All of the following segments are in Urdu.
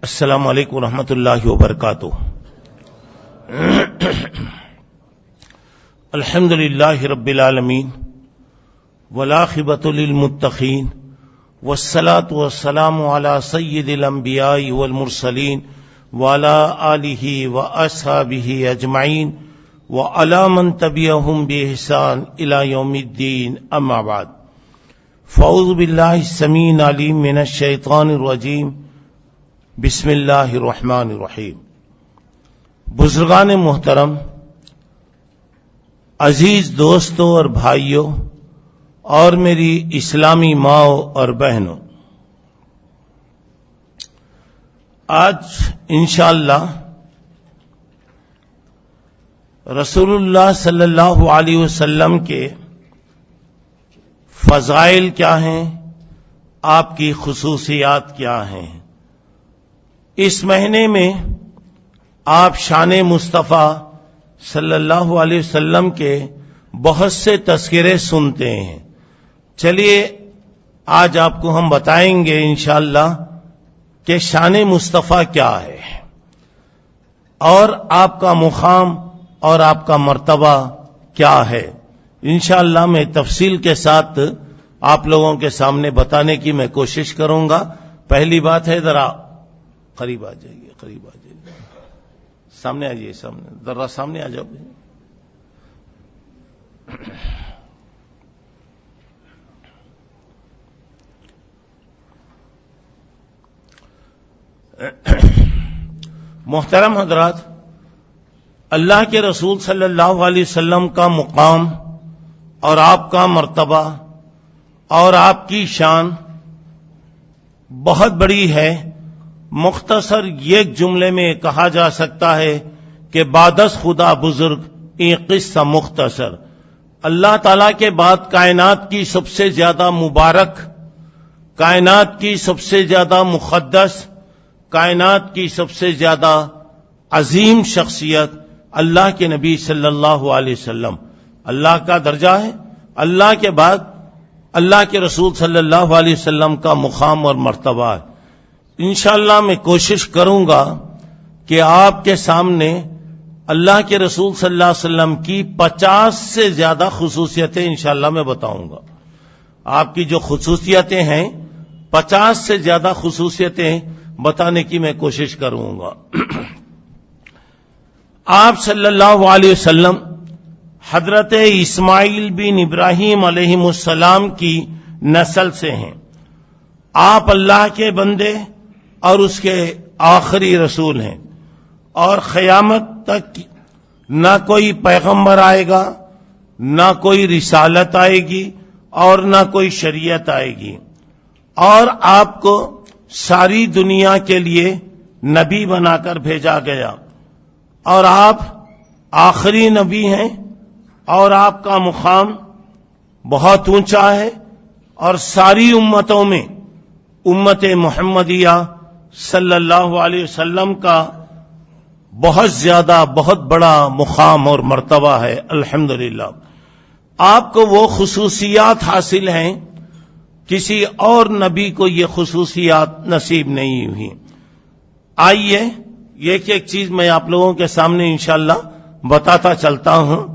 السلام علیکم ورحمۃ اللہ وبرکاتہ۔ الحمد للہ رب العالمین والعاقبۃ للمتقین والصلاۃ والسلام علی سید الانبیاء والمرسلین وعلی آلہ واصحابہ اجمعین وعلی من تبعہم بإحسان الی یوم الدین، اما بعد، فاعوذ باللہ السمیع العلیم من الشیطان الرجیم، بسم اللہ الرحمن الرحیم۔ بزرگان محترم، عزیز دوستوں اور بھائیوں اور میری اسلامی ماؤں اور بہنوں، آج انشاءاللہ رسول اللہ صلی اللہ علیہ وسلم کے فضائل کیا ہیں، آپ کی خصوصیات کیا ہیں۔ اس مہینے میں آپ شان مصطفیٰ صلی اللہ علیہ وسلم کے بہت سے تذکرے سنتے ہیں۔ چلیے آج آپ کو ہم بتائیں گے انشاءاللہ کہ شان مصطفیٰ کیا ہے اور آپ کا مقام اور آپ کا مرتبہ کیا ہے۔ انشاءاللہ میں تفصیل کے ساتھ آپ لوگوں کے سامنے بتانے کی میں کوشش کروں گا۔ پہلی بات ہے، ذرا قریب آ جائیے، قریب آ جائیے، سامنے آ جائیے، ذرا سامنے آ جاؤ۔ محترم حضرات، اللہ کے رسول صلی اللہ علیہ وسلم کا مقام اور آپ کا مرتبہ اور آپ کی شان بہت بڑی ہے۔ مختصر ایک جملے میں کہا جا سکتا ہے کہ بعدس خدا بزرگ این قصہ مختصر۔ اللہ تعالیٰ کے بعد کائنات کی سب سے زیادہ مبارک، کائنات کی سب سے زیادہ مقدس، کائنات کی سب سے زیادہ عظیم شخصیت اللہ کے نبی صلی اللہ علیہ وسلم اللہ کا درجہ ہے۔ اللہ کے بعد اللہ کے رسول صلی اللہ علیہ وسلم کا مقام اور مرتبہ ہے۔ انشاءاللہ میں کوشش کروں گا کہ آپ کے سامنے اللہ کے رسول صلی اللہ علیہ وسلم کی 50 سے زیادہ خصوصیتیں انشاءاللہ میں بتاؤں گا۔ آپ کی جو خصوصیتیں ہیں، 50 سے زیادہ خصوصیتیں بتانے کی میں کوشش کروں گا۔ آپ صلی اللہ علیہ وسلم حضرت اسماعیل بن ابراہیم علیہ السلام کی نسل سے ہیں۔ آپ اللہ کے بندے اور اس کے آخری رسول ہیں، اور قیامت تک نہ کوئی پیغمبر آئے گا، نہ کوئی رسالت آئے گی اور نہ کوئی شریعت آئے گی، اور آپ کو ساری دنیا کے لیے نبی بنا کر بھیجا گیا، اور آپ آخری نبی ہیں، اور آپ کا مقام بہت اونچا ہے، اور ساری امتوں میں امت محمدیہ صلی اللہ علیہ وسلم کا بہت زیادہ بہت بڑا مقام اور مرتبہ ہے۔ الحمدللہ آپ کو وہ خصوصیات حاصل ہیں، کسی اور نبی کو یہ خصوصیات نصیب نہیں ہوئی۔ آئیے ایک ایک چیز میں آپ لوگوں کے سامنے انشاءاللہ بتاتا چلتا ہوں۔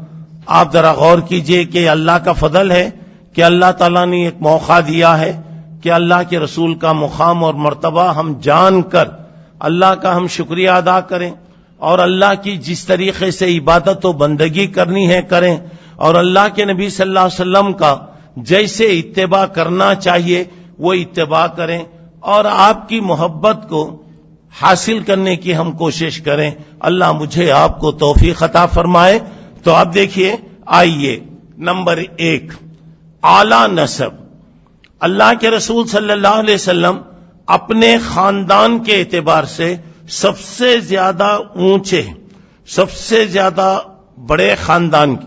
آپ ذرا غور کیجئے کہ اللہ کا فضل ہے کہ اللہ تعالیٰ نے ایک موقع دیا ہے کہ اللہ کے رسول کا مقام اور مرتبہ ہم جان کر اللہ کا ہم شکریہ ادا کریں، اور اللہ کی جس طریقے سے عبادت و بندگی کرنی ہے کریں، اور اللہ کے نبی صلی اللہ علیہ وسلم کا جیسے اتباع کرنا چاہیے وہ اتباع کریں، اور آپ کی محبت کو حاصل کرنے کی ہم کوشش کریں۔ اللہ مجھے آپ کو توفیق عطا فرمائے۔ تو آپ دیکھیے، آئیے نمبر 1، اعلیٰ نسب۔ اللہ کے رسول صلی اللہ علیہ وسلم اپنے خاندان کے اعتبار سے سب سے زیادہ اونچے، سب سے زیادہ بڑے خاندان کی۔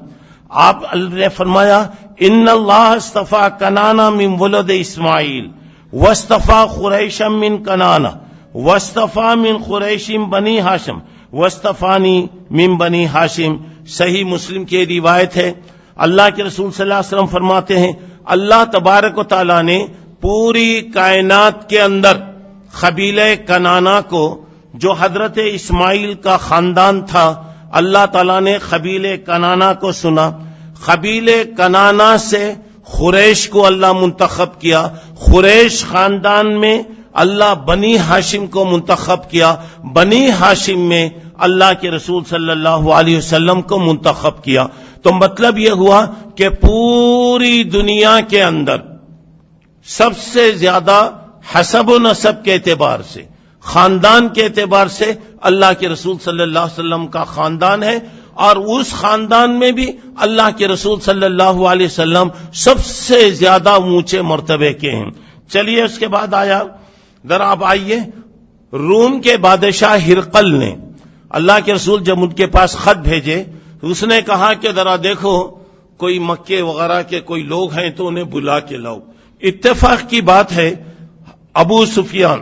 آپ نے فرمایا، ان اللہ اصطفیٰ کنانہ من ولد اسماعیل واصطفیٰ قریشا من کنانہ واصطفیٰ من قریش بنی ہاشم واصطفانی من بنی ہاشم۔ صحیح مسلم کی روایت ہے۔ اللہ کے رسول صلی اللہ علیہ وسلم فرماتے ہیں، اللہ تبارک و تعالیٰ نے پوری کائنات کے اندر قبیلہ کنانا کو، جو حضرت اسماعیل کا خاندان تھا، اللہ تعالیٰ نے قبیلہ کنانا کو سنا. قبیلہ کنانا سے قریش کو اللہ منتخب کیا. قریش خاندان میں اللہ بنی ہاشم کو منتخب کیا. بنی ہاشم میں اللہ کے رسول صلی اللہ علیہ وسلم کو منتخب کیا. تو مطلب یہ ہوا کہ پوری دنیا کے اندر سب سے زیادہ حسب و نسب کے اعتبار سے، خاندان کے اعتبار سے اللہ کے رسول صلی اللہ علیہ وسلم کا خاندان ہے، اور اس خاندان میں بھی اللہ کے رسول صلی اللہ علیہ وسلم سب سے زیادہ اونچے مرتبے کے ہیں. چلیے اس کے بعد آیا، ذرا آپ آئیے، روم کے بادشاہ ہرقل نے اللہ کے رسول جب ان کے پاس خط بھیجے، اس نے کہا کہ ذرا دیکھو کوئی مکے وغیرہ کے کوئی لوگ ہیں تو انہیں بلا کے لاؤ. اتفاق کی بات ہے، ابو سفیان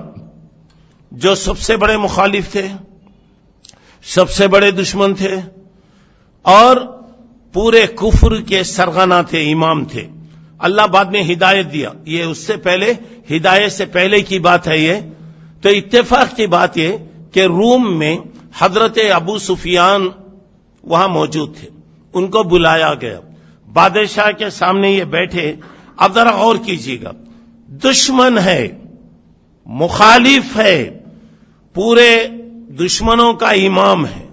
جو سب سے بڑے مخالف تھے، سب سے بڑے دشمن تھے، اور پورے کفر کے سرغنہ تھے، امام تھے. اللہ بعد میں ہدایت دیا، یہ اس سے پہلے، ہدایت سے پہلے کی بات ہے یہ. تو اتفاق کی بات یہ کہ روم میں حضرت ابو سفیان وہاں موجود تھے، ان کو بلایا گیا، بادشاہ کے سامنے یہ بیٹھے. اب ذرا غور کیجیے گا، دشمن ہے، مخالف ہے، پورے دشمنوں کا امام ہے،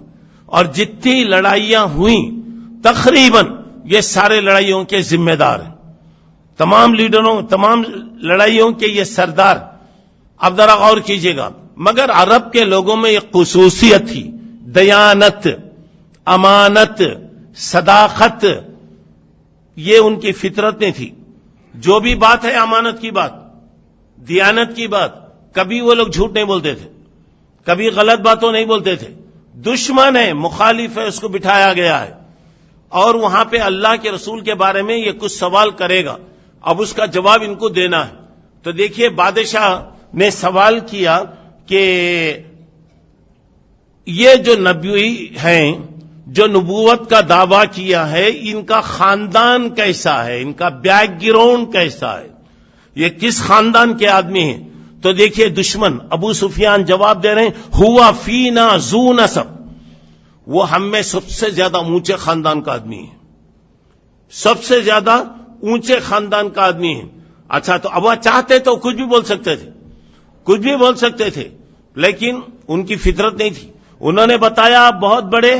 اور جتنی لڑائیاں ہوئیں تقریباً یہ سارے لڑائیوں کے ذمہ دار ہیں، تمام لیڈروں، تمام لڑائیوں کے یہ سردار. اب ذرا غور کیجیے گا، مگر عرب کے لوگوں میں ایک خصوصیت تھی، دیانت، امانت، صداقت، یہ ان کی فطرت میں تھی. جو بھی بات ہے امانت کی بات، دیانت کی بات، کبھی وہ لوگ جھوٹ نہیں بولتے تھے، کبھی غلط باتوں نہیں بولتے تھے. دشمن ہے، مخالف ہے، اس کو بٹھایا گیا ہے، اور وہاں پہ اللہ کے رسول کے بارے میں یہ کچھ سوال کرے گا، اب اس کا جواب ان کو دینا ہے. تو دیکھیے بادشاہ نے سوال کیا کہ یہ جو نبی ہیں، جو نبوت کا دعویٰ کیا ہے، ان کا خاندان کیسا ہے، ان کا بیک گراؤنڈ کیسا ہے، یہ کس خاندان کے آدمی ہیں. تو دیکھیے دشمن ابو سفیان جواب دے رہے ہیں، ہوا فینا ذو نسب، وہ ہم میں سب سے زیادہ اونچے خاندان کا آدمی ہے، سب سے زیادہ اونچے خاندان کا آدمی ہے. اچھا، تو اب وہ چاہتے تو کچھ بھی بول سکتے تھے، کچھ بھی بول سکتے تھے، لیکن ان کی فطرت نہیں تھی. انہوں نے بتایا بہت بڑے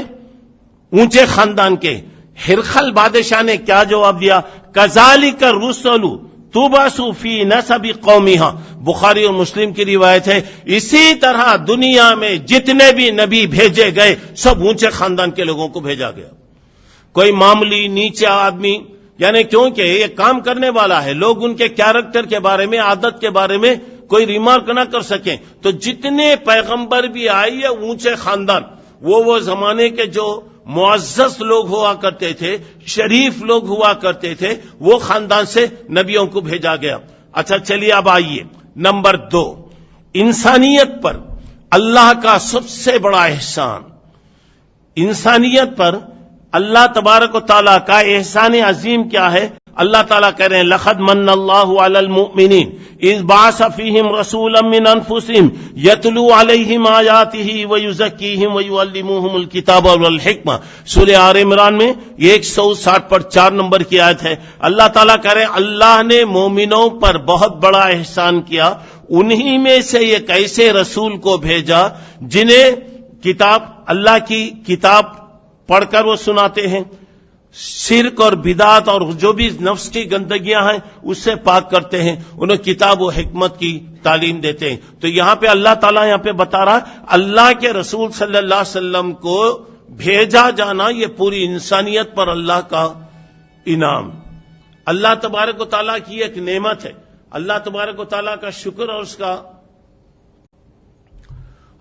اونچے خاندان کے. ہرقل بادشاہ نے کیا جواب دیا؟ کذالک الرسل تبعث فی نسب قومہا. بخاری اور مسلم کی روایت ہے، اسی طرح دنیا میں جتنے بھی نبی بھیجے گئے سب اونچے خاندان کے لوگوں کو بھیجا گیا. کوئی معمولی نیچا آدمی، یعنی کیونکہ یہ کام کرنے والا ہے، لوگ ان کے کیریکٹر کے بارے میں، عادت کے بارے میں کوئی ریمارک نہ کر سکیں. تو جتنے پیغمبر بھی آئے یا اونچے خاندان، وہ زمانے کے جو معزز لوگ ہوا کرتے تھے، شریف لوگ ہوا کرتے تھے، وہ خاندان سے نبیوں کو بھیجا گیا. اچھا چلیے اب آئیے نمبر 2، انسانیت پر اللہ کا سب سے بڑا احسان. انسانیت پر اللہ تبارک و تعالیٰ کا احسان عظیم کیا ہے؟ اللہ تعالیٰ کہہ رہے ہیں لقد من اللہ علی المؤمنین اذ بعث فیہم رسولا من انفسہم یتلو علیہم آیاتہ ویزکیہم ویعلموہم الکتاب والحکمہ. سورہ آل عمران میں 160 پر 4 نمبر کی آیت ہے. اللہ تعالیٰ کہہ رہے ہیں اللہ نے مومنوں پر بہت بڑا احسان کیا. انہی میں سے ایک ایسے رسول کو بھیجا جنہیں کتاب، اللہ کی کتاب پڑھ کر وہ سناتے ہیں، شرک اور بدعت اور جو بھی نفس کی گندگیاں ہیں اس سے پاک کرتے ہیں، انہیں کتاب و حکمت کی تعلیم دیتے ہیں. تو یہاں پہ اللہ تعالیٰ یہاں پہ بتا رہا اللہ کے رسول صلی اللہ علیہ وسلم کو بھیجا جانا یہ پوری انسانیت پر اللہ کا انعام، اللہ تبارک و تعالیٰ کی ایک نعمت ہے. اللہ تبارک و تعالیٰ کا شکر اور اس کا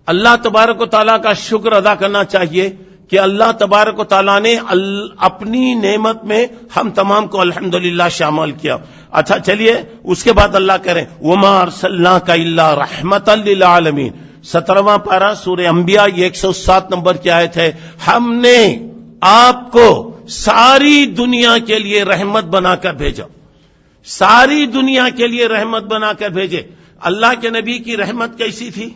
اللہ تبارک و تعالیٰ کا شکر ادا کرنا چاہیے کہ اللہ تبارک و تعالیٰ نے اپنی نعمت میں ہم تمام کو الحمدللہ شامل کیا. اچھا چلیے اس کے بعد اللہ کہہ رہے ہیں وما ارسلناک الا رحمتا للعالمین. 17واں پارہ سورہ انبیاء 107 نمبر کی آیت ہے، ہم نے آپ کو ساری دنیا کے لیے رحمت بنا کر بھیجا، ساری دنیا کے لیے رحمت بنا کر بھیجے. اللہ کے نبی کی رحمت کیسی تھی؟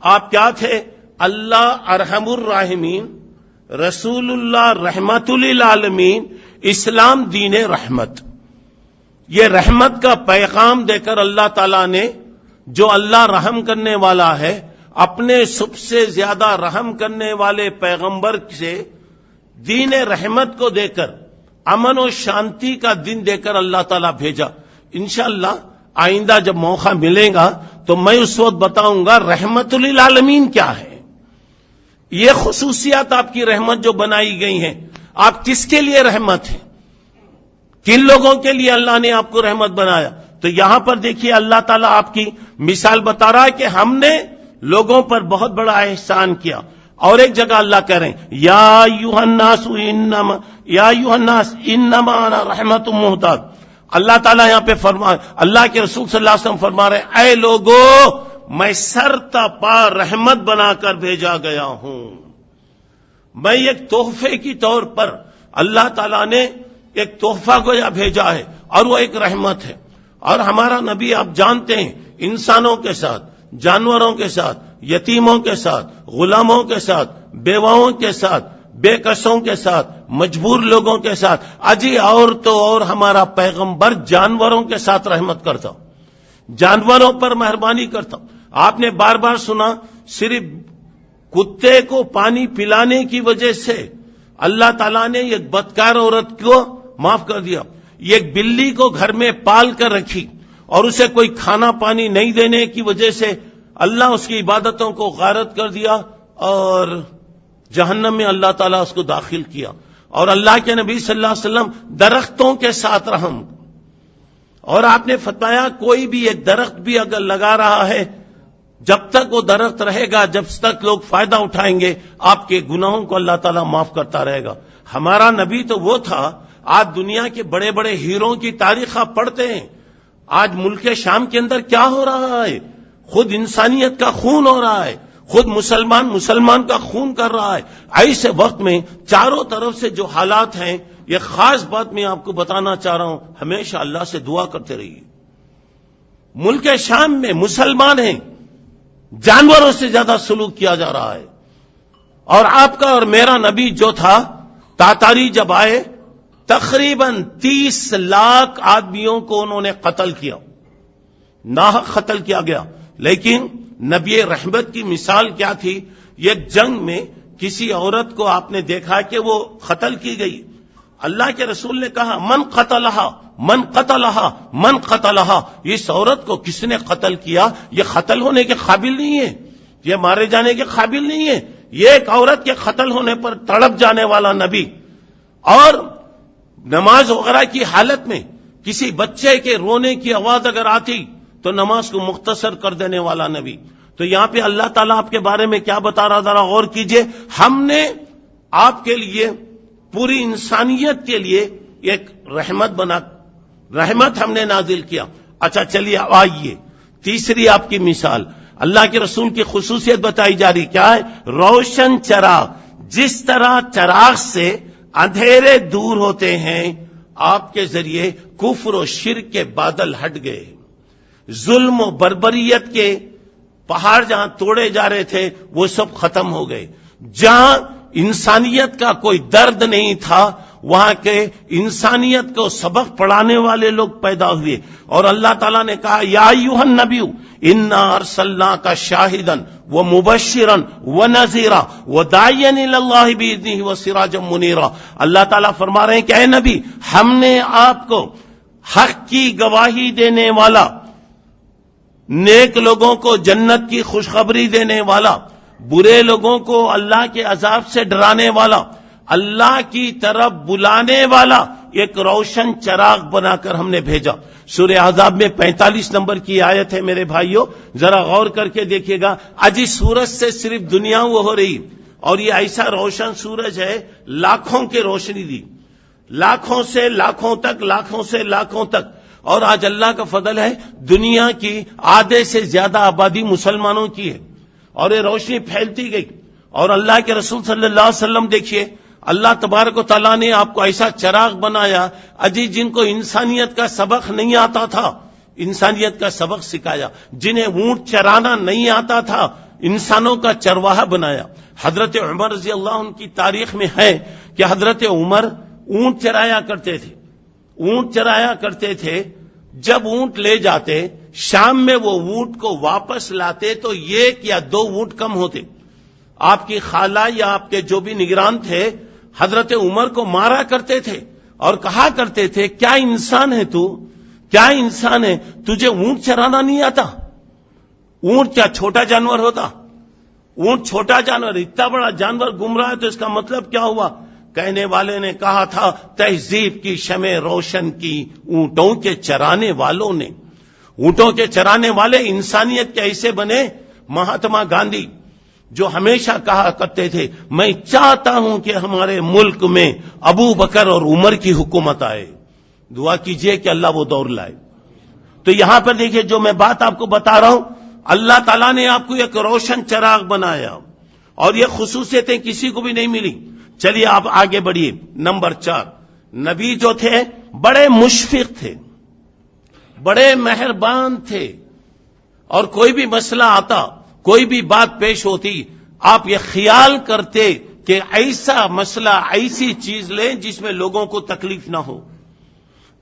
آپ کیا تھے؟ اللہ ارحم الراحمین، رسول اللہ رحمت للعالمین، اسلام دین رحمت. یہ رحمت کا پیغام دے کر اللہ تعالیٰ نے، جو اللہ رحم کرنے والا ہے، اپنے سب سے زیادہ رحم کرنے والے پیغمبر سے دین رحمت کو دے کر، امن و شانتی کا دن دے کر اللہ تعالیٰ بھیجا. انشاءاللہ آئندہ جب موقع ملے گا تو میں اس وقت بتاؤں گا رحمت للعالمین کیا ہے. یہ خصوصیات آپ کی رحمت جو بنائی گئی ہیں، آپ کس کے لیے رحمت ہیں؟ کن لوگوں کے لیے اللہ نے آپ کو رحمت بنایا؟ تو یہاں پر دیکھیے اللہ تعالیٰ آپ کی مثال بتا رہا ہے کہ ہم نے لوگوں پر بہت بڑا احسان کیا. اور ایک جگہ اللہ کہہ رہے ہیں یا ایھا الناس انما انا رحمت مہتاد. اللہ تعالیٰ یہاں پہ اللہ کے رسول صلی اللہ علیہ وسلم فرما رہے ہیں اے لوگو، میں سر تا پا رحمت بنا کر بھیجا گیا ہوں. میں ایک تحفے کی طور پر اللہ تعالیٰ نے ایک تحفہ گویا بھیجا ہے، اور وہ ایک رحمت ہے. اور ہمارا نبی آپ جانتے ہیں انسانوں کے ساتھ، جانوروں کے ساتھ، یتیموں کے ساتھ، غلاموں کے ساتھ، بیواؤں کے ساتھ، بے کسوں کے ساتھ، مجبور لوگوں کے ساتھ، اجی اور تو اور ہمارا پیغمبر جانوروں کے ساتھ رحمت کرتا، جانوروں پر مہربانی کرتا. آپ نے بار بار سنا صرف کتے کو پانی پلانے کی وجہ سے اللہ تعالیٰ نے ایک بدکار عورت کو معاف کر دیا. ایک بلی کو گھر میں پال کر رکھی اور اسے کوئی کھانا پانی نہیں دینے کی وجہ سے اللہ اس کی عبادتوں کو غارت کر دیا اور جہنم میں اللہ تعالیٰ اس کو داخل کیا. اور اللہ کے نبی صلی اللہ علیہ وسلم درختوں کے ساتھ رحم. اور آپ نے فرمایا کوئی بھی ایک درخت بھی اگر لگا رہا ہے، جب تک وہ درخت رہے گا، جب تک لوگ فائدہ اٹھائیں گے، آپ کے گناہوں کو اللہ تعالیٰ معاف کرتا رہے گا. ہمارا نبی تو وہ تھا. آج دنیا کے بڑے بڑے ہیروں کی تاریخ آپ پڑھتے ہیں، آج ملک شام کے اندر کیا ہو رہا ہے؟ خود انسانیت کا خون ہو رہا ہے، خود مسلمان کا خون کر رہا ہے. ایسے وقت میں چاروں طرف سے جو حالات ہیں، یہ خاص بات میں آپ کو بتانا چاہ رہا ہوں، ہمیشہ اللہ سے دعا کرتے رہیے. ملک شام میں مسلمان ہیں، جانوروں سے زیادہ سلوک کیا جا رہا ہے. اور آپ کا اور میرا نبی جو تھا، تاتاری جب آئے تقریباً 30 لاکھ آدمیوں کو انہوں نے قتل کیا، ناحق قتل کیا گیا. لیکن نبی رحمت کی مثال کیا تھی؟ ایک جنگ میں کسی عورت کو آپ نے دیکھا کہ وہ قتل کی گئی. اللہ کے رسول نے کہا من قتلہا من قتلہا من قتلہا. اس عورت کو کس نے قتل کیا؟ یہ قتل ہونے کے قابل نہیں ہے، یہ مارے جانے کے قابل نہیں ہے. یہ ایک عورت کے قتل ہونے پر تڑپ جانے والا نبی، اور نماز وغیرہ کی حالت میں کسی بچے کے رونے کی آواز اگر آتی تو نماز کو مختصر کر دینے والا نبی. تو یہاں پہ اللہ تعالیٰ آپ کے بارے میں کیا بتا رہا، ذرا غور کیجئے. ہم نے آپ کے لیے، پوری انسانیت کے لیے ایک رحمت ہم نے نازل کیا. اچھا چلیے آئیے تیسری آپ کی مثال. اللہ کے رسول کی خصوصیت بتائی جا رہی کیا ہے؟ روشن چراغ. جس طرح چراغ سے اندھیرے دور ہوتے ہیں، آپ کے ذریعے کفر و شرک کے بادل ہٹ گئے. ظلم و بربریت کے پہاڑ جہاں توڑے جا رہے تھے وہ سب ختم ہو گئے. جہاں انسانیت کا کوئی درد نہیں تھا، وہاں کے انسانیت کو سبق پڑھانے والے لوگ پیدا ہوئے. اور اللہ تعالیٰ نے کہا یا ایھا النبی انا ارسلناک شاہدا ومبشرا ونذیرا وداعیا الی اللہ باذنہ وسراجا منیرا. اللہ تعالیٰ فرما رہے ہیں کہ اے نبی، ہم نے آپ کو حق کی گواہی دینے والا، نیک لوگوں کو جنت کی خوشخبری دینے والا، برے لوگوں کو اللہ کے عذاب سے ڈرانے والا، اللہ کی طرف بلانے والا ایک روشن چراغ بنا کر ہم نے بھیجا. سورہ احزاب میں 45 نمبر کی آیت ہے میرے بھائیوں، ذرا غور کر کے دیکھیے گا. اجی سورج سے صرف دنیا وہ ہو رہی، اور یہ ایسا روشن سورج ہے، لاکھوں کی روشنی دی، لاکھوں سے لاکھوں تک، لاکھوں سے لاکھوں تک. اور آج اللہ کا فضل ہے، دنیا کی آدھے سے زیادہ آبادی مسلمانوں کی ہے، اور یہ روشنی پھیلتی گئی. اور اللہ کے رسول صلی اللہ علیہ وسلم دیکھیے، اللہ تبارک و تعالیٰ نے آپ کو ایسا چراغ بنایا، اجی جن کو انسانیت کا سبق نہیں آتا تھا، انسانیت کا سبق سکھایا. جنہیں اونٹ چرانا نہیں آتا تھا انسانوں کا چرواہا بنایا. حضرت عمر رضی اللہ عنہ کی تاریخ میں ہے کہ حضرت عمر اونٹ چرایا کرتے تھے. اونٹ چرایا کرتے تھے. جب اونٹ لے جاتے شام میں وہ اونٹ کو واپس لاتے تو 1 یا 2 اونٹ کم ہوتے. آپ کی خالہ یا آپ کے جو بھی نگران تھے حضرت عمر کو مارا کرتے تھے اور کہا کرتے تھے کیا انسان ہے تو، کیا انسان ہے، تجھے اونٹ چرانا نہیں آتا؟ اونٹ کیا چھوٹا جانور ہوتا؟ اونٹ چھوٹا جانور، اتنا بڑا جانور گم رہا ہے تو اس کا مطلب کیا ہوا؟ کہنے والے نے کہا تھا تہذیب کی شمع روشن کی اونٹوں کے چرانے والوں نے. اونٹوں کے چرانے والے انسانیت کے ایسے بنے. مہاتما گاندھی جو ہمیشہ کہا کرتے تھے میں چاہتا ہوں کہ ہمارے ملک میں ابو بکر اور عمر کی حکومت آئے. دعا کیجئے کہ اللہ وہ دور لائے. تو یہاں پر دیکھیے جو میں بات آپ کو بتا رہا ہوں، اللہ تعالیٰ نے آپ کو ایک روشن چراغ بنایا اور یہ خصوصیتیں کسی کو بھی نہیں ملی. چلیے آپ آگے بڑھیے. نمبر 4، نبی جو تھے بڑے مشفق تھے، بڑے مہربان تھے، اور کوئی بھی مسئلہ آتا، کوئی بھی بات پیش ہوتی، آپ یہ خیال کرتے کہ ایسا مسئلہ، ایسی چیز لیں جس میں لوگوں کو تکلیف نہ ہو،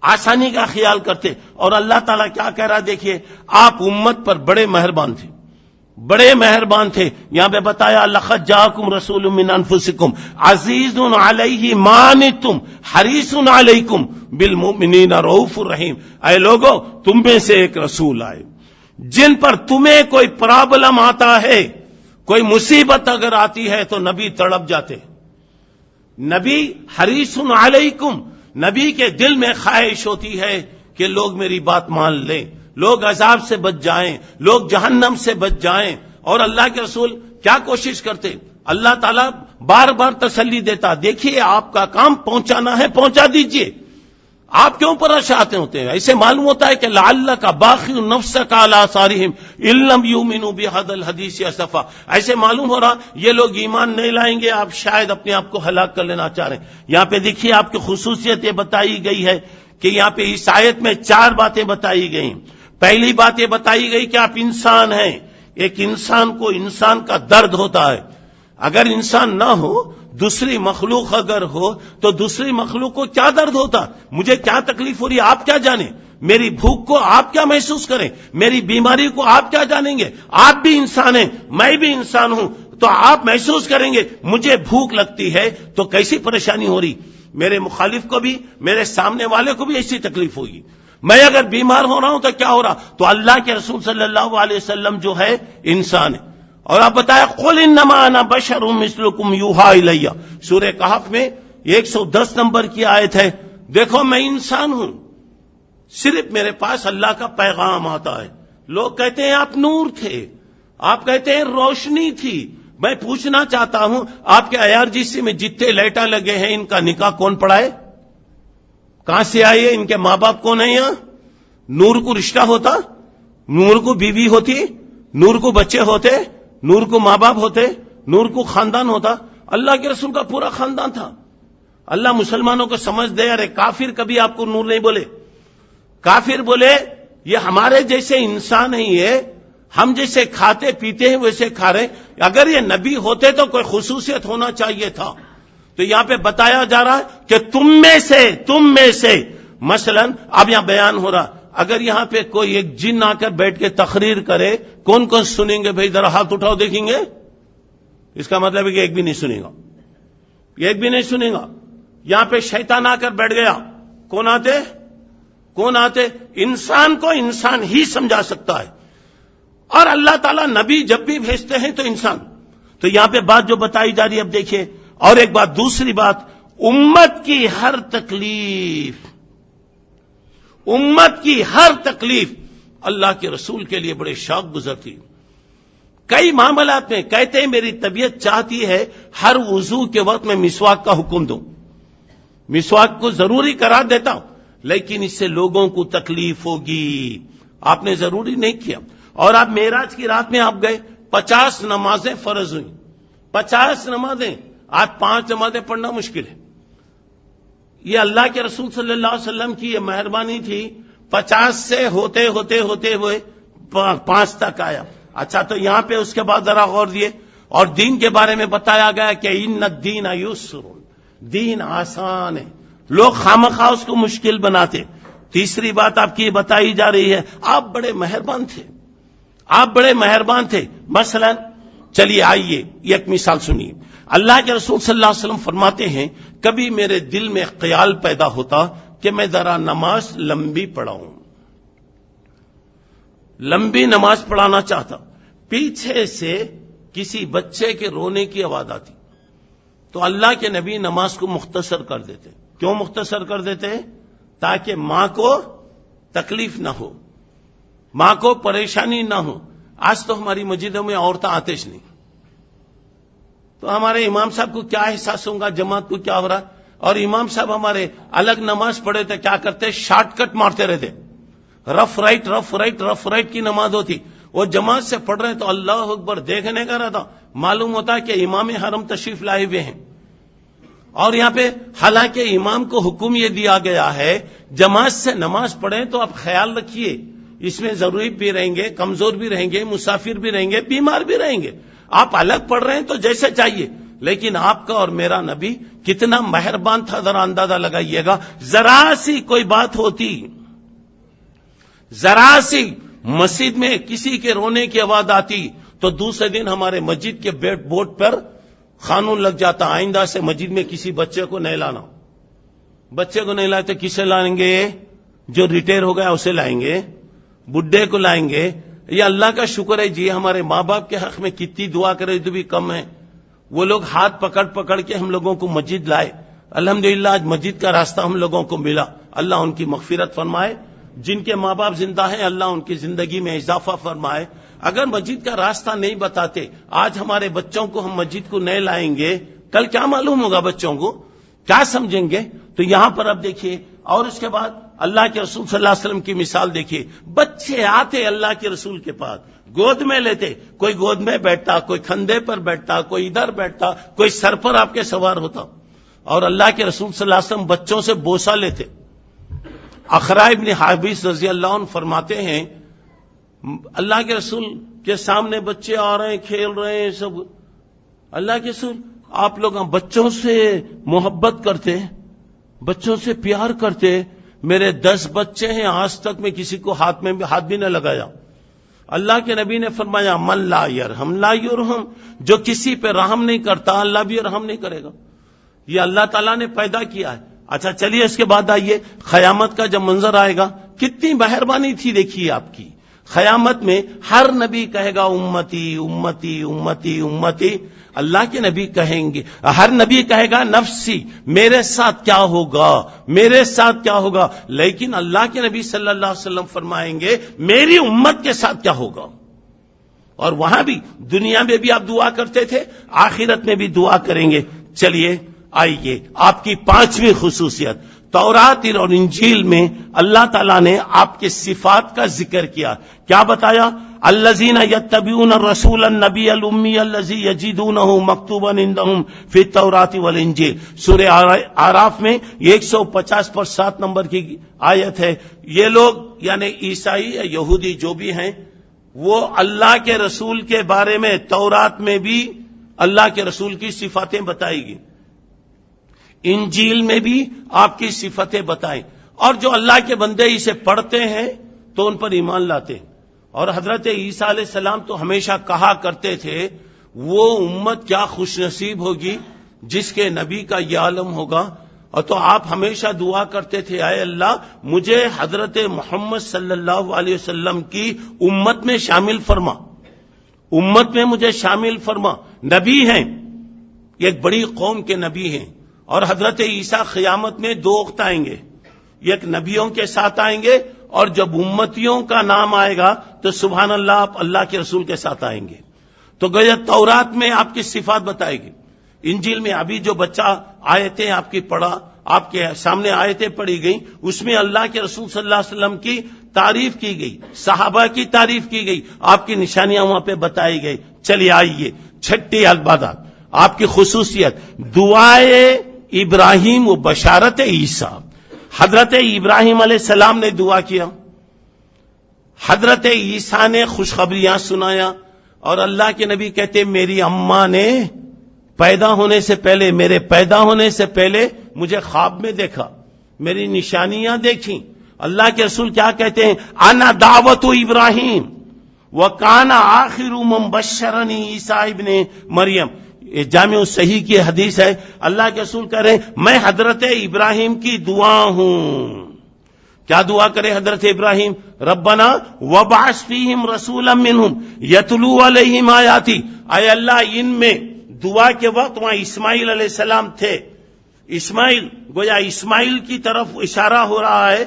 آسانی کا خیال کرتے. اور اللہ تعالیٰ کیا کہہ رہا دیکھیے، آپ امت پر بڑے مہربان تھے، بڑے مہربان تھے. یہاں پہ بتایا لقد جاءکم رسول من انفسکم عزیز علیہ ما عنتم حریص علیکم بالمؤمنین رؤوف الرحیم. اے لوگو، تم میں سے ایک رسول آئے جن پر تمہیں کوئی پرابلم آتا ہے، کوئی مصیبت اگر آتی ہے تو نبی تڑپ جاتے. نبی حریص علیکم، نبی کے دل میں خواہش ہوتی ہے کہ لوگ میری بات مان لیں، لوگ عذاب سے بچ جائیں، لوگ جہنم سے بچ جائیں. اور اللہ کے رسول کیا کوشش کرتے؟ اللہ تعالیٰ بار بار تسلی دیتا، دیکھیے آپ کا کام پہنچانا ہے، پہنچا دیجئے. آپ کیوں پریشان ہوتے ہیں؟ ایسے معلوم ہوتا ہے کہ لعلک باخع نفسک علی آثارہم ان لم یؤمنوا بہذا الحدیث اسفا. ایسے معلوم ہو رہا یہ لوگ ایمان نہیں لائیں گے، آپ شاید اپنے آپ کو ہلاک کر لینا چاہ رہے ہیں. یہاں پہ دیکھیے آپ کی خصوصیت یہ بتائی گئی ہے کہ یہاں پہ اس آیت میں 4 باتیں بتائی گئی. پہلی بات یہ بتائی گئی کہ آپ انسان ہیں. ایک انسان کو انسان کا درد ہوتا ہے. اگر انسان نہ ہو، دوسری مخلوق اگر ہو تو دوسری مخلوق کو کیا درد ہوتا، مجھے کیا تکلیف ہو رہی ہے آپ کیا جانیں، میری بھوک کو آپ کیا محسوس کریں، میری بیماری کو آپ کیا جانیں گے. آپ بھی انسان ہیں، میں بھی انسان ہوں، تو آپ محسوس کریں گے مجھے بھوک لگتی ہے تو کیسی پریشانی ہو رہی، میرے مخالف کو بھی، میرے سامنے والے کو بھی ایسی تکلیف ہوگی. میں اگر بیمار ہو رہا ہوں تو کیا ہو رہا. تو اللہ کے رسول صلی اللہ علیہ وسلم جو ہے انسان ہے. اور آپ بتایا قل انما انا بشر مثلکم یوحی الی، سورہ کہف میں 110 نمبر کی آیت ہے. دیکھو میں انسان ہوں، صرف میرے پاس اللہ کا پیغام آتا ہے. لوگ کہتے ہیں آپ نور تھے، آپ کہتے ہیں روشنی تھی. میں پوچھنا چاہتا ہوں آپ کے IRGC میں جتنے لائٹاں لگے ہیں ان کا نکاح کون پڑھائے؟ کہاں سے آئیے؟ ان کے ماں باپ کون ہیں یہاں؟ نور کو رشتہ ہوتا، نور کو بیوی ہوتی، نور کو بچے ہوتے، نور کو ماں باپ ہوتے، نور کو خاندان ہوتا. اللہ کے رسول کا پورا خاندان تھا. اللہ مسلمانوں کو سمجھ دے. ارے کافر کبھی آپ کو نور نہیں بولے. کافر بولے یہ ہمارے جیسے انسان ہیں، یہ ہم جیسے کھاتے پیتے ہیں ویسے کھا رہے. اگر یہ نبی ہوتے تو کوئی خصوصیت ہونا چاہیے تھا. تو یہاں پہ بتایا جا رہا ہے کہ تم میں سے مثلا اب یہاں بیان ہو رہا، اگر یہاں پہ کوئی ایک جن آ کر بیٹھ کے تقریر کرے، کون کون سنیں گے؟ بھائی ذرا ہاتھ اٹھاؤ دیکھیں گے. اس کا مطلب ہے کہ ایک بھی نہیں سنے گا، ایک بھی نہیں سنے گا. یہاں پہ شیطان آ کر بیٹھ گیا، کون آتے؟ انسان کو انسان ہی سمجھا سکتا ہے. اور اللہ تعالیٰ نبی جب بھی بھیجتے ہیں تو انسان. تو یہاں پہ بات جو بتائی جا رہی ہے اب دیکھیے. اور ایک بات، دوسری بات، امت کی ہر تکلیف اللہ کے رسول کے لیے بڑے شوق گزرتی. کئی معاملات میں کہتے ہیں میری طبیعت چاہتی ہے ہر وضو کے وقت میں مسواک کا حکم دوں، مسواک کو ضروری قرار دیتا ہوں، لیکن اس سے لوگوں کو تکلیف ہوگی. آپ نے ضروری نہیں کیا. اور آپ معراج کی رات میں آپ گئے، 50 نمازیں فرض ہوئیں، 50 نمازیں. آج 5 نمازیں پڑھنا مشکل ہے. یہ اللہ کے رسول صلی اللہ علیہ وسلم کی یہ مہربانی تھی. 50 سے ہوتے ہوئے 5 تک آیا. اچھا تو یہاں پہ اس کے بعد ذرا غور دیے اور دین کے بارے میں بتایا گیا کہ ان الدین یسر، دین آسان ہے. لوگ خامخواہ اس کو مشکل بناتے. تیسری بات آپ کی بتائی جا رہی ہے آپ بڑے مہربان تھے، آپ بڑے مہربان تھے. مثلا چلیے آئیے ایک مثال سنیے. اللہ کے رسول صلی اللہ علیہ وسلم فرماتے ہیں کبھی میرے دل میں خیال پیدا ہوتا کہ میں ذرا نماز لمبی پڑھاؤں، لمبی نماز پڑھانا چاہتا. پیچھے سے کسی بچے کے رونے کی آواز آتی تو اللہ کے نبی نماز کو مختصر کر دیتے. کیوں مختصر کر دیتے؟ تاکہ ماں کو تکلیف نہ ہو، ماں کو پریشانی نہ ہو. آج تو ہماری مسجدوں میں عورتیں آتش نہیں، تو ہمارے امام صاحب کو کیا احساس ہوگا جماعت کو کیا ہو رہا. اور امام صاحب ہمارے الگ نماز پڑھے تھے، کیا کرتے؟ شارٹ کٹ مارتے رہتے. رف رائٹ کی نماز ہوتی. وہ جماعت سے پڑھ رہے تو اللہ اکبر دیکھنے کا رہتا، معلوم ہوتا کہ امام حرم تشریف لائے ہوئے ہیں. اور یہاں پہ حالانکہ امام کو حکم یہ دیا گیا ہے جماعت سے نماز پڑھیں تو آپ خیال رکھیے اس میں ضروری بھی رہیں گے، کمزور بھی رہیں گے، مسافر بھی رہیں گے، بیمار بھی رہیں گے. آپ الگ پڑھ رہے ہیں تو جیسے چاہیے، لیکن آپ کا اور میرا نبی کتنا مہربان تھا ذرا اندازہ لگائیے گا. ذرا سی کوئی بات ہوتی، ذرا سی مسجد میں کسی کے رونے کی آواز آتی تو دوسرے دن ہمارے مسجد کے بورڈ پر قانون لگ جاتا آئندہ سے مسجد میں کسی بچے کو نہیں لانا. بچے کو نہیں لائے تو کسے لائیں گے؟ جو ریٹائر ہو گیا اسے لائیں گے، بڈھے کو لائیں گے. یہ اللہ کا شکر ہے جی، ہمارے ماں باپ کے حق میں کتنی دعا کرے تو بھی کم ہے. وہ لوگ ہاتھ پکڑ کے ہم لوگوں کو مسجد لائے. الحمدللہ آج مسجد کا راستہ ہم لوگوں کو ملا. اللہ ان کی مغفرت فرمائے. جن کے ماں باپ زندہ ہیں اللہ ان کی زندگی میں اضافہ فرمائے. اگر مسجد کا راستہ نہیں بتاتے، آج ہمارے بچوں کو ہم مسجد کو نہیں لائیں گے، کل کیا معلوم ہوگا بچوں کو، کیا سمجھیں گے. تو یہاں پر اب دیکھیے، اور اس کے بعد اللہ کے رسول صلی اللہ علیہ وسلم کی مثال دیکھیے. بچے آتے اللہ کے رسول کے پاس، گود میں لیتے، کوئی گود میں بیٹھتا، کوئی کندھے پر بیٹھتا، کوئی ادھر بیٹھتا، کوئی سر پر آپ کے سوار ہوتا. اور اللہ کے رسول صلی اللہ علیہ وسلم بچوں سے بوسہ لیتے. اخرا ابن حابیس رضی اللہ عنہ فرماتے ہیں اللہ کے رسول کے سامنے بچے آ رہے ہیں، کھیل رہے ہیں سب. اللہ کے رسول آپ لوگ بچوں سے محبت کرتے، بچوں سے پیار کرتے. میرے 10 بچے ہیں، آج تک میں کسی کو ہاتھ بھی نہ لگایا. اللہ کے نبی نے فرمایا من لا یرحم لا یرحم، جو کسی پہ رحم نہیں کرتا اللہ بھی رحم نہیں کرے گا. یہ اللہ تعالیٰ نے پیدا کیا ہے. اچھا چلیے اس کے بعد آئیے قیامت کا جب منظر آئے گا، کتنی مہربانی تھی دیکھیے آپ کی. قیامت میں ہر نبی کہے گا امتی امتی امتی امتی. اللہ کے نبی کہیں گے، ہر نبی کہے گا نفسی، میرے ساتھ کیا ہوگا، میرے ساتھ کیا ہوگا. لیکن اللہ کے نبی صلی اللہ علیہ وسلم فرمائیں گے میری امت کے ساتھ کیا ہوگا. اور وہاں بھی دنیا میں بھی آپ دعا کرتے تھے، آخرت میں بھی دعا کریں گے. چلیے آئیے آپ کی 5ویں خصوصیت. تورات اور انجیل میں اللہ تعالیٰ نے آپ کے صفات کا ذکر کیا. کیا بتایا؟ الذین یتبعون الرسول النبی الامی الذی یجدونہ مکتوبا عندہم فی التوراۃ والانجیل. سورہ اعراف میں 150 پر 7 نمبر کی آیت ہے. یہ لوگ یعنی عیسائی یا یہودی جو بھی ہیں، وہ اللہ کے رسول کے بارے میں تورات میں بھی اللہ کے رسول کی صفاتیں بتائی گئی، انجیل میں بھی آپ کی صفتیں بتائیں. اور جو اللہ کے بندے اسے پڑھتے ہیں تو ان پر ایمان لاتے ہیں. اور حضرت عیسیٰ علیہ السلام تو ہمیشہ کہا کرتے تھے وہ امت کیا خوش نصیب ہوگی جس کے نبی کا یہ عالم ہوگا. اور تو آپ ہمیشہ دعا کرتے تھے اے اللہ مجھے حضرت محمد صلی اللہ علیہ وسلم کی امت میں شامل فرما، امت میں مجھے شامل فرما. نبی ہیں، ایک بڑی قوم کے نبی ہیں. اور حضرت عیسیٰ قیامت میں 2 وقت آئیں گے، ایک نبیوں کے ساتھ آئیں گے اور جب امتیوں کا نام آئے گا تو سبحان اللہ آپ اللہ کے رسول کے ساتھ آئیں گے. تو گویا تورات میں آپ کی صفات بتائے گی. انجیل میں ابھی جو بچہ آیتیں آپ کی پڑھا، آپ کے سامنے آیتیں پڑھی گئی، اس میں اللہ کے رسول صلی اللہ علیہ وسلم کی تعریف کی گئی، صحابہ کی تعریف کی گئی، آپ کی نشانیاں وہاں پہ بتائی گئی. چلیے آئیے 6ٹھی البادات آپ کی خصوصیت دعائے ابراہیم و بشارت عیسیٰ. حضرت ابراہیم علیہ السلام نے دعا کیا. حضرت عیسیٰ نے خوشخبریاں سنایا اور اللہ کے نبی کہتے میری اماں نے پیدا ہونے سے پہلے، میرے پیدا ہونے سے پہلے مجھے خواب میں دیکھا، میری نشانیاں دیکھیں۔ اللہ کے رسول کیا کہتے ہیں؟ انا دعوت ابراہیم وکان آخر من بشرنی عیسیٰ ابن مریم، یہ جامع صحیح کی حدیث ہے۔ اللہ کے رسول کہہ رہے ہیں میں حضرت ابراہیم کی دعا ہوں۔ کیا دعا کرے حضرت ابراہیم؟ ربنا وبعث فیہم رسولا منہم یتلو علیہم آیاتی، اے اللہ ان میں دعا کے وقت وہاں اسماعیل علیہ السلام تھے، اسماعیل گویا اسماعیل کی طرف اشارہ ہو رہا ہے،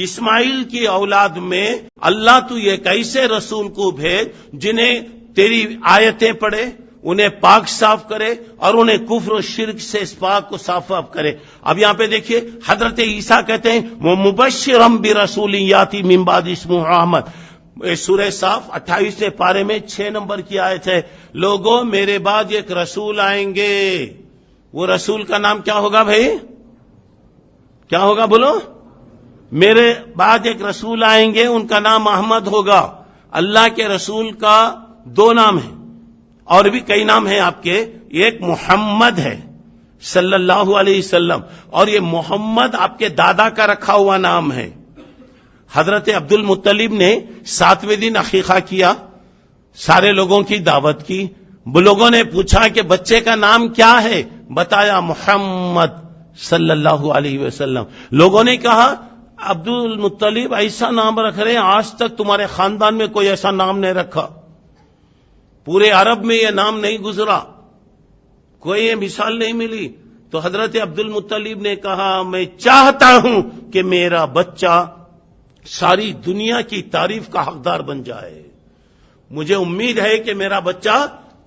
اسماعیل کی اولاد میں اللہ تو یہ کیسے رسول کو بھیج جنہیں تیری آیتیں پڑھے، انہیں پاک صاف کرے اور انہیں کفر و شرک سے اس پاک کو صاف کرے۔ اب یہاں پہ دیکھیے حضرت عیسیٰ کہتے ہیں وہ مبشرم برسول یاتی من بعد اسمہ احمد، سورہ صاف 28 پارے میں 6 نمبر کی آیت ہے، لوگوں میرے بعد ایک رسول آئیں گے، وہ رسول کا نام کیا ہوگا بھائی؟ کیا ہوگا بولو؟ میرے بعد ایک رسول آئیں گے، ان کا نام احمد ہوگا۔ اللہ کے رسول کا 2 نام ہیں اور بھی کئی نام ہیں آپ کے، ایک محمد ہے صلی اللہ علیہ وسلم، اور یہ محمد آپ کے دادا کا رکھا ہوا نام ہے۔ حضرت عبد المطلب نے 7ویں دن عقیقہ کیا، سارے لوگوں کی دعوت کی، لوگوں نے پوچھا کہ بچے کا نام کیا ہے، بتایا محمد صلی اللہ علیہ وسلم۔ لوگوں نے کہا عبد المطلب ایسا نام رکھ رہے ہیں، آج تک تمہارے خاندان میں کوئی ایسا نام نہیں رکھا، پورے عرب میں یہ نام نہیں گزرا، کوئی یہ مثال نہیں ملی۔ تو حضرت عبد المطلب نے کہا میں چاہتا ہوں کہ میرا بچہ ساری دنیا کی تعریف کا حقدار بن جائے، مجھے امید ہے کہ میرا بچہ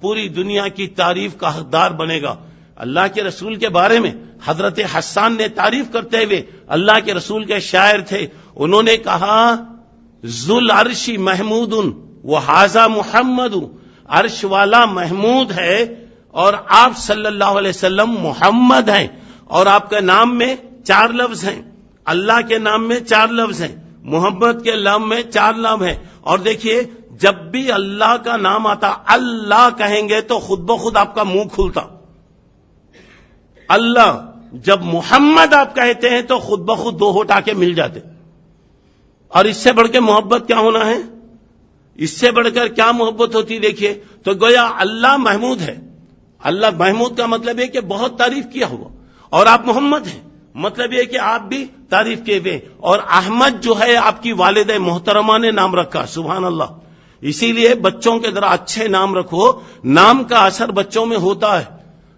پوری دنیا کی تعریف کا حقدار بنے گا۔ اللہ کے رسول کے بارے میں حضرت حسان نے تعریف کرتے ہوئے، اللہ کے رسول کے شاعر تھے، انہوں نے کہا ذو العرش محمود وہذا محمد، عرش والا محمود ہے اور آپ صلی اللہ علیہ وسلم محمد ہیں، اور آپ کے نام میں 4 لفظ ہیں، اللہ کے نام میں 4 لفظ ہیں، محمد کے نام میں 4 لفظ ہیں۔ اور دیکھیے جب بھی اللہ کا نام آتا، اللہ کہیں گے تو خود بخود آپ کا منہ کھلتا، اللہ، جب محمد آپ کہتے ہیں تو خود بخود 2 ہونٹ آ کے مل جاتے۔ اور اس سے بڑھ کے محبت کیا ہونا ہے؟ اس سے بڑھ کر کیا محبت ہوتی؟ دیکھیے تو گویا اللہ محمود ہے، اللہ محمود کا مطلب ہے کہ بہت تعریف کیا ہوا، اور آپ محمد ہیں مطلب یہ کہ آپ بھی تعریف کیے ہوئے، اور احمد جو ہے آپ کی والدہ محترمہ نے نام رکھا، سبحان اللہ۔ اسی لیے بچوں کے ذرا اچھے نام رکھو، نام کا اثر بچوں میں ہوتا ہے۔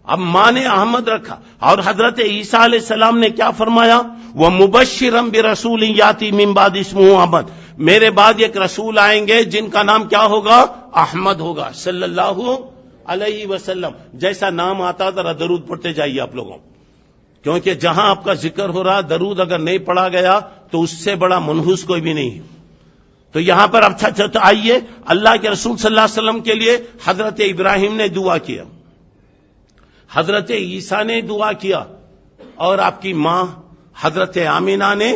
اب ماں نے احمد رکھا، اور حضرت عیسیٰ علیہ السلام نے کیا فرمایا؟ وَمُبَشِّرًا بِرَسُولٍ يَأْتِي مِن بَعْدِ اسْمُهُ احمد، میرے بعد ایک رسول آئیں گے جن کا نام کیا ہوگا؟ احمد ہوگا صلی اللہ علیہ وسلم۔ جیسا نام آتا ذرا درود پڑھتے جائیے آپ لوگوں، کیونکہ جہاں آپ کا ذکر ہو رہا درود اگر نہیں پڑھا گیا تو اس سے بڑا منحوس کوئی بھی نہیں ہے۔ تو یہاں پر اب آئیے اللہ کے رسول صلی اللہ علیہ وسلم کے لیے حضرت ابراہیم نے دعا کیا، حضرت عیسیٰ نے دعا کیا، اور آپ کی ماں حضرت آمینہ نے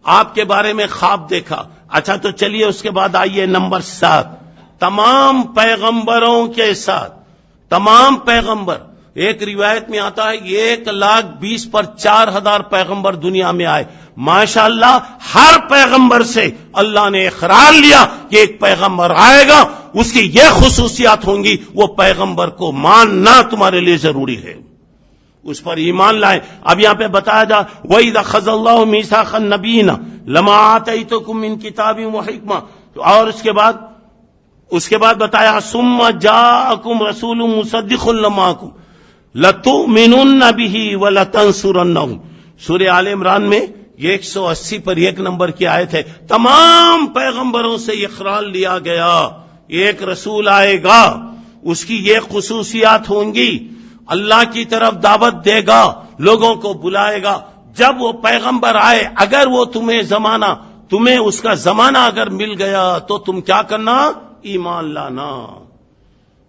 آپ کے بارے میں خواب دیکھا۔ اچھا تو چلیے اس کے بعد آئیے نمبر 7، تمام پیغمبروں کے ساتھ تمام پیغمبر، ایک روایت میں آتا ہے 1,20,000 پر 4,000 پیغمبر دنیا میں آئے، ماشاءاللہ ہر پیغمبر سے اللہ نے اقرار لیا کہ ایک پیغمبر آئے گا، اس کی یہ خصوصیات ہوں گی، وہ پیغمبر کو ماننا تمہارے لیے ضروری ہے، اس پر ایمان لائیں۔ اب یہاں پہ بتایا جا وَإِذَا أَخَذَ اللَّهُ مِيثَاقَ النَّبِيِّينَ لَمَا آتَيْتُكُم مِّن كِتَابٍ وَحِكْمَةٍ، اور اس کے بعد بتایا ثُمَّ جَاءَكُمْ رَسُولٌ مُصَدِّقٌ لِّمَا مَعَكُمْ لَتُؤْمِنُنَّ بِهِ وَلَتَنصُرُنَّهُ، سورہ آل عمران میں 180 پر 1 نمبر کی آیت ہے۔ تمام پیغمبروں سے اقرار لیا گیا ایک رسول آئے گا، اس کی یہ خصوصیات ہوں گی، اللہ کی طرف دعوت دے گا، لوگوں کو بلائے گا۔ جب وہ پیغمبر آئے اگر وہ تمہیں اس کا زمانہ اگر مل گیا تو تم کیا کرنا؟ ایمان لانا۔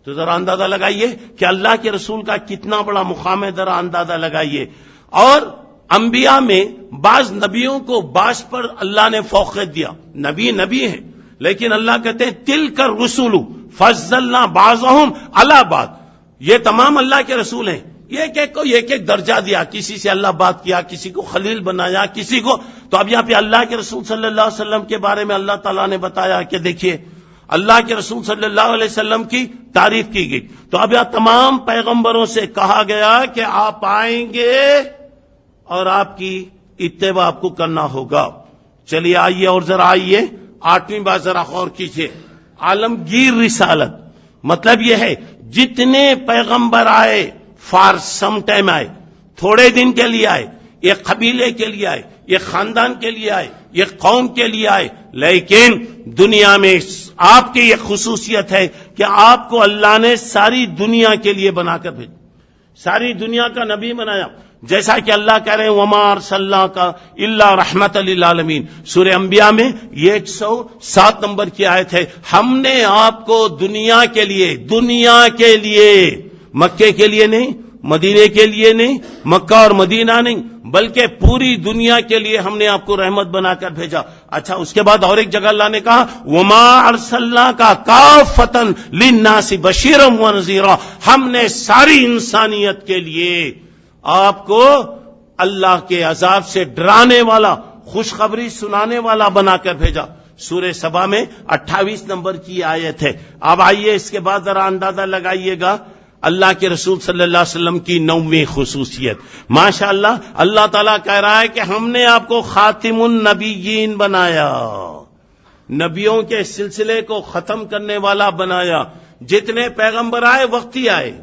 تو ذرا اندازہ لگائیے کہ اللہ کے رسول کا کتنا بڑا مقام ہے، ذرا اندازہ لگائیے۔ اور انبیاء میں بعض نبیوں کو بعض پر اللہ نے فوقیت دیا، نبی ہے لیکن اللہ کہتے ہیں تلک الرسل فضلنا بعضهم علی بعض، یہ تمام اللہ کے رسول ہیں، ایک ایک کو ایک ایک درجہ دیا، کسی سے اللہ بات کیا، کسی کو خلیل بنایا، کسی کو. تو اب یہاں پہ اللہ کے رسول صلی اللہ علیہ وسلم کے بارے میں اللہ تعالیٰ نے بتایا کہ دیکھیے اللہ کے رسول صلی اللہ علیہ وسلم کی تعریف کی گئی. تو اب یہاں تمام پیغمبروں سے کہا گیا کہ آپ آئیں گے اور آپ کی اتباع آپ کو کرنا ہوگا. چلیے آئیے اور ذرا آئیے 8ویں بات ذرا غور کیجیے. عالمگیر رسالت مطلب یہ ہے جتنے پیغمبر آئے فار سم ٹائم آئے، تھوڑے دن کے لیے آئے، ایک قبیلے کے لیے آئے، ایک خاندان کے لیے آئے، ایک قوم کے لیے آئے، لیکن دنیا میں آپ کی یہ خصوصیت ہے کہ آپ کو اللہ نے ساری دنیا کے لیے بنا کر بھیجا، ساری دنیا کا نبی بنایا. جیسا کہ اللہ کہہ رہے ہیں وما ارسلناک الا رحمت للعالمین، سورہ انبیاء میں یہ 107 نمبر کی آیت ہے. ہم نے آپ کو دنیا کے لیے مکے کے لیے نہیں، مدینے کے لیے نہیں، مکہ اور مدینہ نہیں، بلکہ پوری دنیا کے لیے ہم نے آپ کو رحمت بنا کر بھیجا. اچھا اس کے بعد اور ایک جگہ اللہ نے کہا وما ارسلناک کافۃ للناس بشیرا ونذیرا، ہم نے ساری انسانیت کے لیے آپ کو اللہ کے عذاب سے ڈرانے والا، خوشخبری سنانے والا بنا کر بھیجا. سورہ سبا میں 28 نمبر کی آیت ہے. اب آئیے اس کے بعد ذرا اندازہ لگائیے گا اللہ کے رسول صلی اللہ علیہ وسلم کی 9ویں خصوصیت. ماشاءاللہ اللہ تعالیٰ کہہ رہا ہے کہ ہم نے آپ کو خاتم النبیین بنایا، نبیوں کے سلسلے کو ختم کرنے والا بنایا. جتنے پیغمبر آئے وقتی آئے.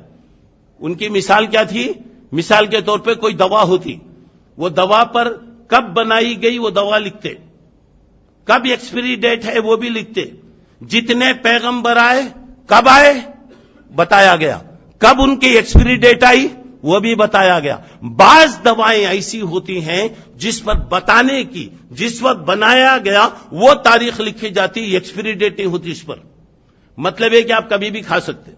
ان کی مثال کیا تھی؟ مثال کے طور پہ کوئی دوا ہوتی، وہ دوا پر کب بنائی گئی وہ دوا لکھتے، کب ایکسپیری ڈیٹ ہے وہ بھی لکھتے. جتنے پیغمبر آئے کب آئے بتایا گیا، کب ان کی ایکسپیری ڈیٹ آئی وہ بھی بتایا گیا. بعض دوائیں ایسی ہوتی ہیں جس پر بتانے کی جس وقت بنایا گیا وہ تاریخ لکھی جاتی، ایکسپیری ڈیٹ نہیں ہوتی اس پر. مطلب ہے کہ آپ کبھی بھی کھا سکتے،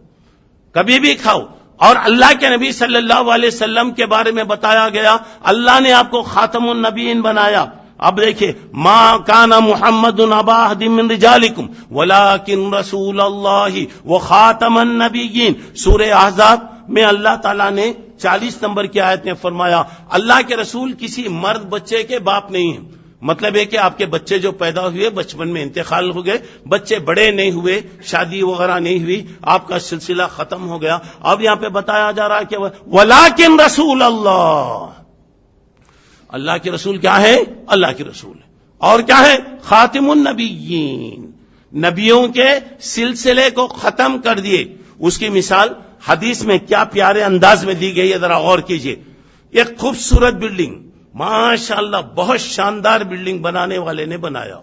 کبھی بھی کھاؤ. اور اللہ کے نبی صلی اللہ علیہ وسلم کے بارے میں بتایا گیا اللہ نے آپ کو خاتم النبیین بنایا. اب دیکھیں ما کان محمد ابا احد من رجالکم ولکن رسول اللہ وخاتم النبیین. سورہ احزاب میں اللہ تعالیٰ نے 40 نمبر کی آیت میں فرمایا اللہ کے رسول کسی مرد بچے کے باپ نہیں ہیں. مطلب ہے کہ آپ کے بچے جو پیدا ہوئے بچپن میں انتقال ہو گئے، بچے بڑے نہیں ہوئے، شادی وغیرہ نہیں ہوئی، آپ کا سلسلہ ختم ہو گیا. اب یہاں پہ بتایا جا رہا ہے کہ ولیکن رسول اللہ کے رسول کیا ہے؟ اللہ کے رسول ہے. اور کیا ہے؟ خاتم النبیین، نبیوں کے سلسلے کو ختم کر دیے. اس کی مثال حدیث میں کیا پیارے انداز میں دی گئی ہے، ذرا غور کیجئے. ایک خوبصورت بلڈنگ، ماشاءاللہ بہت شاندار بلڈنگ بنانے والے نے بنایا،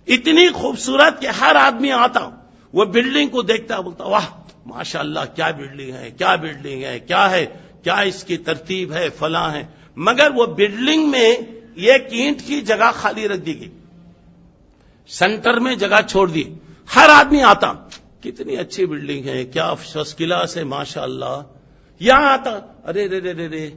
اتنی خوبصورت کہ ہر آدمی آتا وہ بلڈنگ کو دیکھتا بولتا واہ ماشاءاللہ کیا بلڈنگ ہے، کیا بلڈنگ ہے، کیا ہے، کیا اس کی ترتیب ہے، فلاں ہے. مگر وہ بلڈنگ میں ایک اینٹ کی جگہ خالی رکھ دی گئی، سینٹر میں جگہ چھوڑ دی. ہر آدمی آتا کتنی اچھی بلڈنگ ہے، کیا فرسٹ کلاس ہے ماشاءاللہ. یہاں آتا ارے رے رے رے رے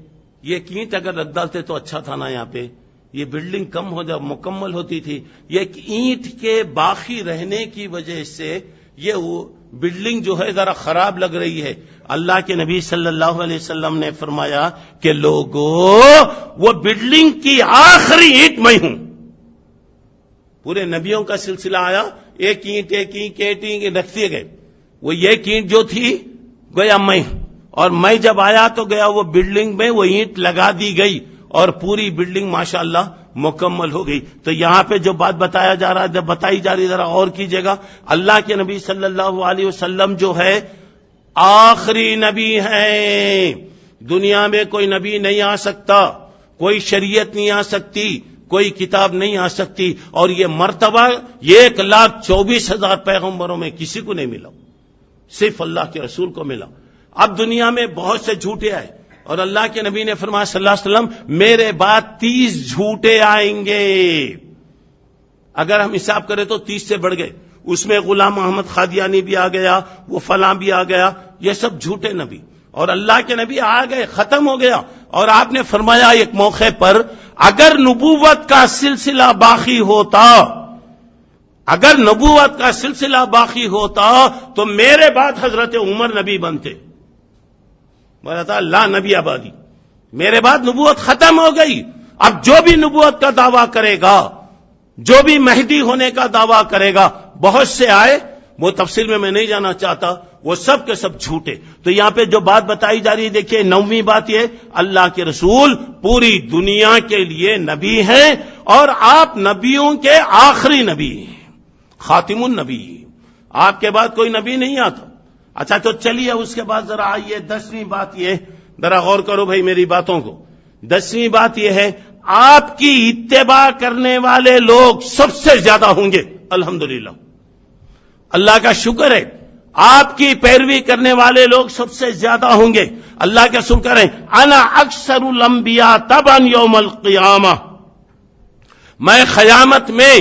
یہ اینٹ اگر رکھ ڈالتے تو اچھا تھا نا، یہاں پہ یہ بلڈنگ کم ہو جائے مکمل ہوتی تھی. یہ اینٹ کے باقی رہنے کی وجہ سے یہ بلڈنگ جو ہے ذرا خراب لگ رہی ہے. اللہ کے نبی صلی اللہ علیہ وسلم نے فرمایا کہ لوگوں وہ بلڈنگ کی آخری اینٹ میں ہوں. پورے نبیوں کا سلسلہ آیا، ایک اینٹ رکھتے گئے، وہ ایک اینٹ جو تھی گویا میں، اور میں جب آیا تو گیا وہ بلڈنگ میں وہ اینٹ لگا دی گئی اور پوری بلڈنگ ماشاءاللہ مکمل ہو گئی. تو یہاں پہ جو بات بتایا جا رہا ہے، جب بتائی جا رہی ذرا اور کیجئے گا. اللہ کے نبی صلی اللہ علیہ وسلم جو ہے آخری نبی ہیں. دنیا میں کوئی نبی نہیں آ سکتا، کوئی شریعت نہیں آ سکتی، کوئی کتاب نہیں آ سکتی. اور یہ مرتبہ 1,24,000 پیغمبروں میں کسی کو نہیں ملا، صرف اللہ کے رسول کو ملا. اب دنیا میں بہت سے جھوٹے آئے اور اللہ کے نبی نے فرمایا صلی اللہ علیہ وسلم میرے بعد 30 جھوٹے آئیں گے. اگر ہم حساب کریں تو 30 سے بڑھ گئے. اس میں غلام محمد قادیانی بھی آ گیا، وہ فلاں بھی آ گیا، یہ سب جھوٹے نبی. اور اللہ کے نبی آ گئے، ختم ہو گیا. اور آپ نے فرمایا ایک موقع پر اگر نبوت کا سلسلہ باقی ہوتا اگر نبوت کا سلسلہ باقی ہوتا تو میرے بعد حضرت عمر نبی بنتے. بولتا لا نبی آبادی، میرے بعد نبوت ختم ہو گئی. اب جو بھی نبوت کا دعویٰ کرے گا، جو بھی مہدی ہونے کا دعویٰ کرے گا، بہت سے آئے، وہ تفصیل میں نہیں جانا چاہتا، وہ سب کے سب جھوٹے. تو یہاں پہ جو بات بتائی جا رہی ہے، دیکھیے 9ویں بات یہ، اللہ کے رسول پوری دنیا کے لیے نبی ہیں اور آپ نبیوں کے آخری نبی ہیں، خاتم النبی. آپ کے بعد کوئی نبی نہیں آتا. اچھا تو چلیے اس کے بعد ذرا آئیے 10ویں بات یہ، ذرا غور کرو بھائی میری باتوں کو. 10ویں بات یہ ہے، آپ کی اتباع کرنے والے لوگ سب سے زیادہ ہوں گے. الحمدللہ، اللہ کا شکر ہے، آپ کی پیروی کرنے والے لوگ سب سے زیادہ ہوں گے. اللہ کے رسول کہہ رہے ہیں انا اکثر الانبیاء تبعا یوم القیامہ، میں قیامت میں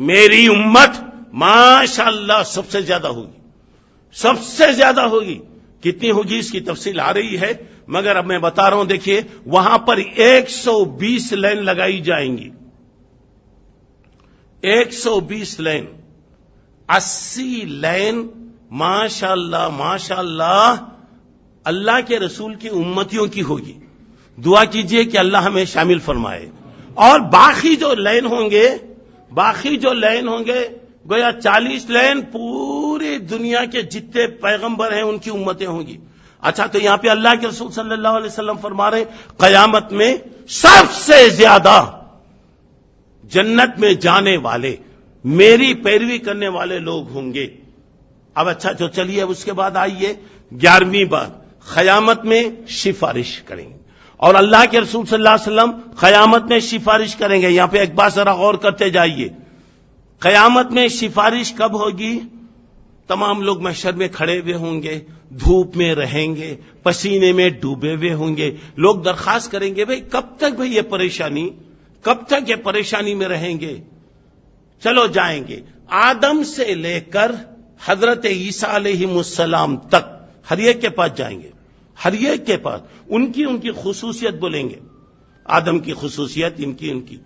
میری امت ماشاءاللہ سب سے زیادہ ہوگی، سب سے زیادہ ہوگی. کتنی ہوگی اس کی تفصیل آ رہی ہے، مگر اب میں بتا رہا ہوں. دیکھیے وہاں پر 120 لین لگائی جائیں گی، 120 لین، 80 لین ماشاءاللہ ماشاءاللہ اللہ کے رسول کی امتیوں کی ہوگی. دعا کیجئے کہ اللہ ہمیں شامل فرمائے. اور باقی جو لین ہوں گے گویا 40 لین پوری دنیا کے جتنے پیغمبر ہیں ان کی امتیں ہوں گی. اچھا تو یہاں پہ اللہ کے رسول صلی اللہ علیہ وسلم فرما رہے ہیں قیامت میں سب سے زیادہ جنت میں جانے والے میری پیروی کرنے والے لوگ ہوں گے. اب اچھا تو چلیے اس کے بعد آئیے 11ویں بات، قیامت میں سفارش کریں گے. اور اللہ کے رسول صلی اللہ علیہ وسلم قیامت میں سفارش کریں گے. یہاں پہ ایک بات ذرا غور کرتے جائیے، قیامت میں سفارش کب ہوگی؟ تمام لوگ محشر میں کھڑے ہوئے ہوں گے، دھوپ میں رہیں گے، پسینے میں ڈوبے ہوئے ہوں گے. لوگ درخواست کریں گے بھئی کب تک بھئی یہ پریشانی، کب تک یہ پریشانی میں رہیں گے؟ چلو جائیں گے. آدم سے لے کر حضرت عیسیٰ علیہ السلام تک ہر ایک کے پاس جائیں گے، ہر ایک کے پاس ان کی خصوصیت بولیں گے. آدم کی خصوصیت ان کی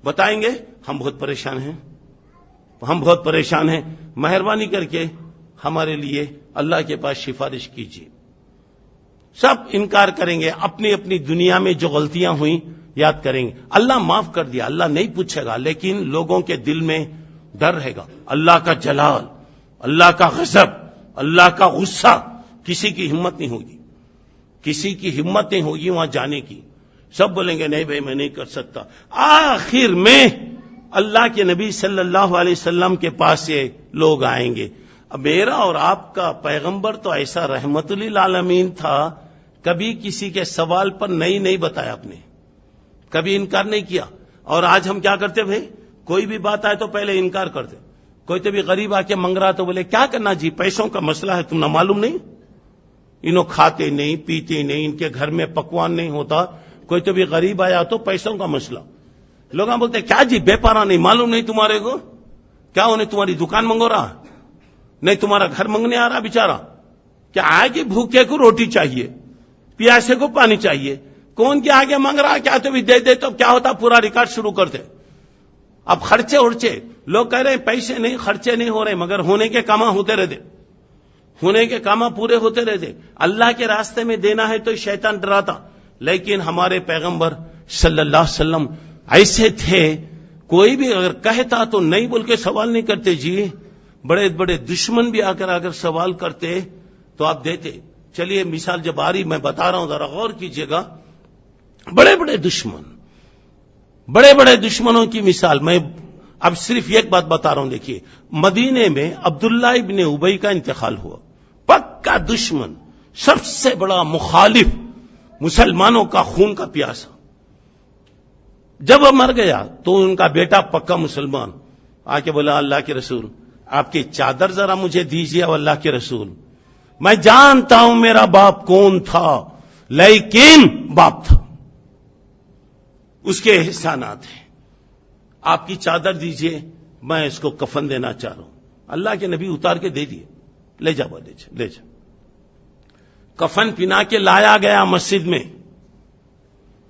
بتائیں گے. ہم بہت پریشان ہیں، مہربانی کر کے ہمارے لیے اللہ کے پاس سفارش کیجیے. سب انکار کریں گے، اپنی اپنی دنیا میں جو غلطیاں ہوئیں یاد کریں گے. اللہ معاف کر دیا، اللہ نہیں پوچھے گا، لیکن لوگوں کے دل میں ڈر رہے گا. اللہ کا جلال، اللہ کا غضب، اللہ کا غصہ، کسی کی ہمت نہیں ہوگی، کسی کی ہمت نہیں ہوگی وہاں جانے کی. سب بولیں گے نہیں بھائی میں نہیں کر سکتا. آخر میں اللہ کے نبی صلی اللہ علیہ وسلم کے پاس یہ لوگ آئیں گے. اب میرا اور آپ کا پیغمبر تو ایسا رحمت للعالمین تھا، کبھی کسی کے سوال پر نہیں بتایا، آپ نے کبھی انکار نہیں کیا. اور آج ہم کیا کرتے بھائی، کوئی بھی بات آئے تو پہلے انکار کرتے. کوئی تو بھی غریب آ کے منگ رہا تو بولے کیا کرنا جی، پیسوں کا مسئلہ ہے، تم نہ معلوم نہیں، انہوں کھاتے نہیں پیتے نہیں، ان کے گھر میں پکوان نہیں ہوتا. کوئی تو بھی غریب آیا تو پیسوں کا مسئلہ. لوگ بولتے کیا جی بے پارا نہیں، معلوم نہیں تمہارے کو، کیا انہیں تمہاری دکان منگو رہا نہیں، تمہارا گھر منگنے آ رہا بیچارہ. کیا آئے کہ بھوکے کو روٹی چاہیے، پیاسے کو پانی چاہیے، کون کے آگے مانگ رہا، کیا تو بھی دے دے تو کیا ہوتا، پورا ریکارڈ شروع کرتے. اب خرچے اڑچے، لوگ کہہ رہے ہیں پیسے نہیں، خرچے نہیں ہو رہے، مگر ہونے کے کام ہوتے رہتے، ہونے کے کام پورے ہوتے رہتے. اللہ کے راستے میں دینا ہے تو شیطان ڈراتا، لیکن ہمارے پیغمبر صلی اللہ علیہ وسلم ایسے تھے، کوئی بھی اگر کہتا تو نہیں بول کے سوال نہیں کرتے جی. بڑے بڑے دشمن بھی آ کر سوال کرتے تو آپ دیتے. چلیے مثال جب آ رہی میں بتا رہا ہوں، ذرا غور کیجئے گا. بڑے بڑے دشمنوں کی مثال میں اب صرف ایک بات بتا رہا ہوں. دیکھیے مدینے میں عبداللہ ابن ابی کا انتقال ہوا، پکا دشمن، سب سے بڑا مخالف، مسلمانوں کا خون کا پیاسا. جب وہ مر گیا تو ان کا بیٹا پکا مسلمان آ کے بولا اللہ کے رسول آپ کی چادر ذرا مجھے دیجیے. اللہ کے رسول میں جانتا ہوں میرا باپ کون تھا، لیکن باپ تھا، اس کے احسانات ہیں، آپ کی چادر دیجیے، میں اس کو کفن دینا چاہ رہا ہوں. اللہ کے نبی اتار کے دے دیے، لے جا لے جا. کفن پنا کے لایا گیا مسجد میں.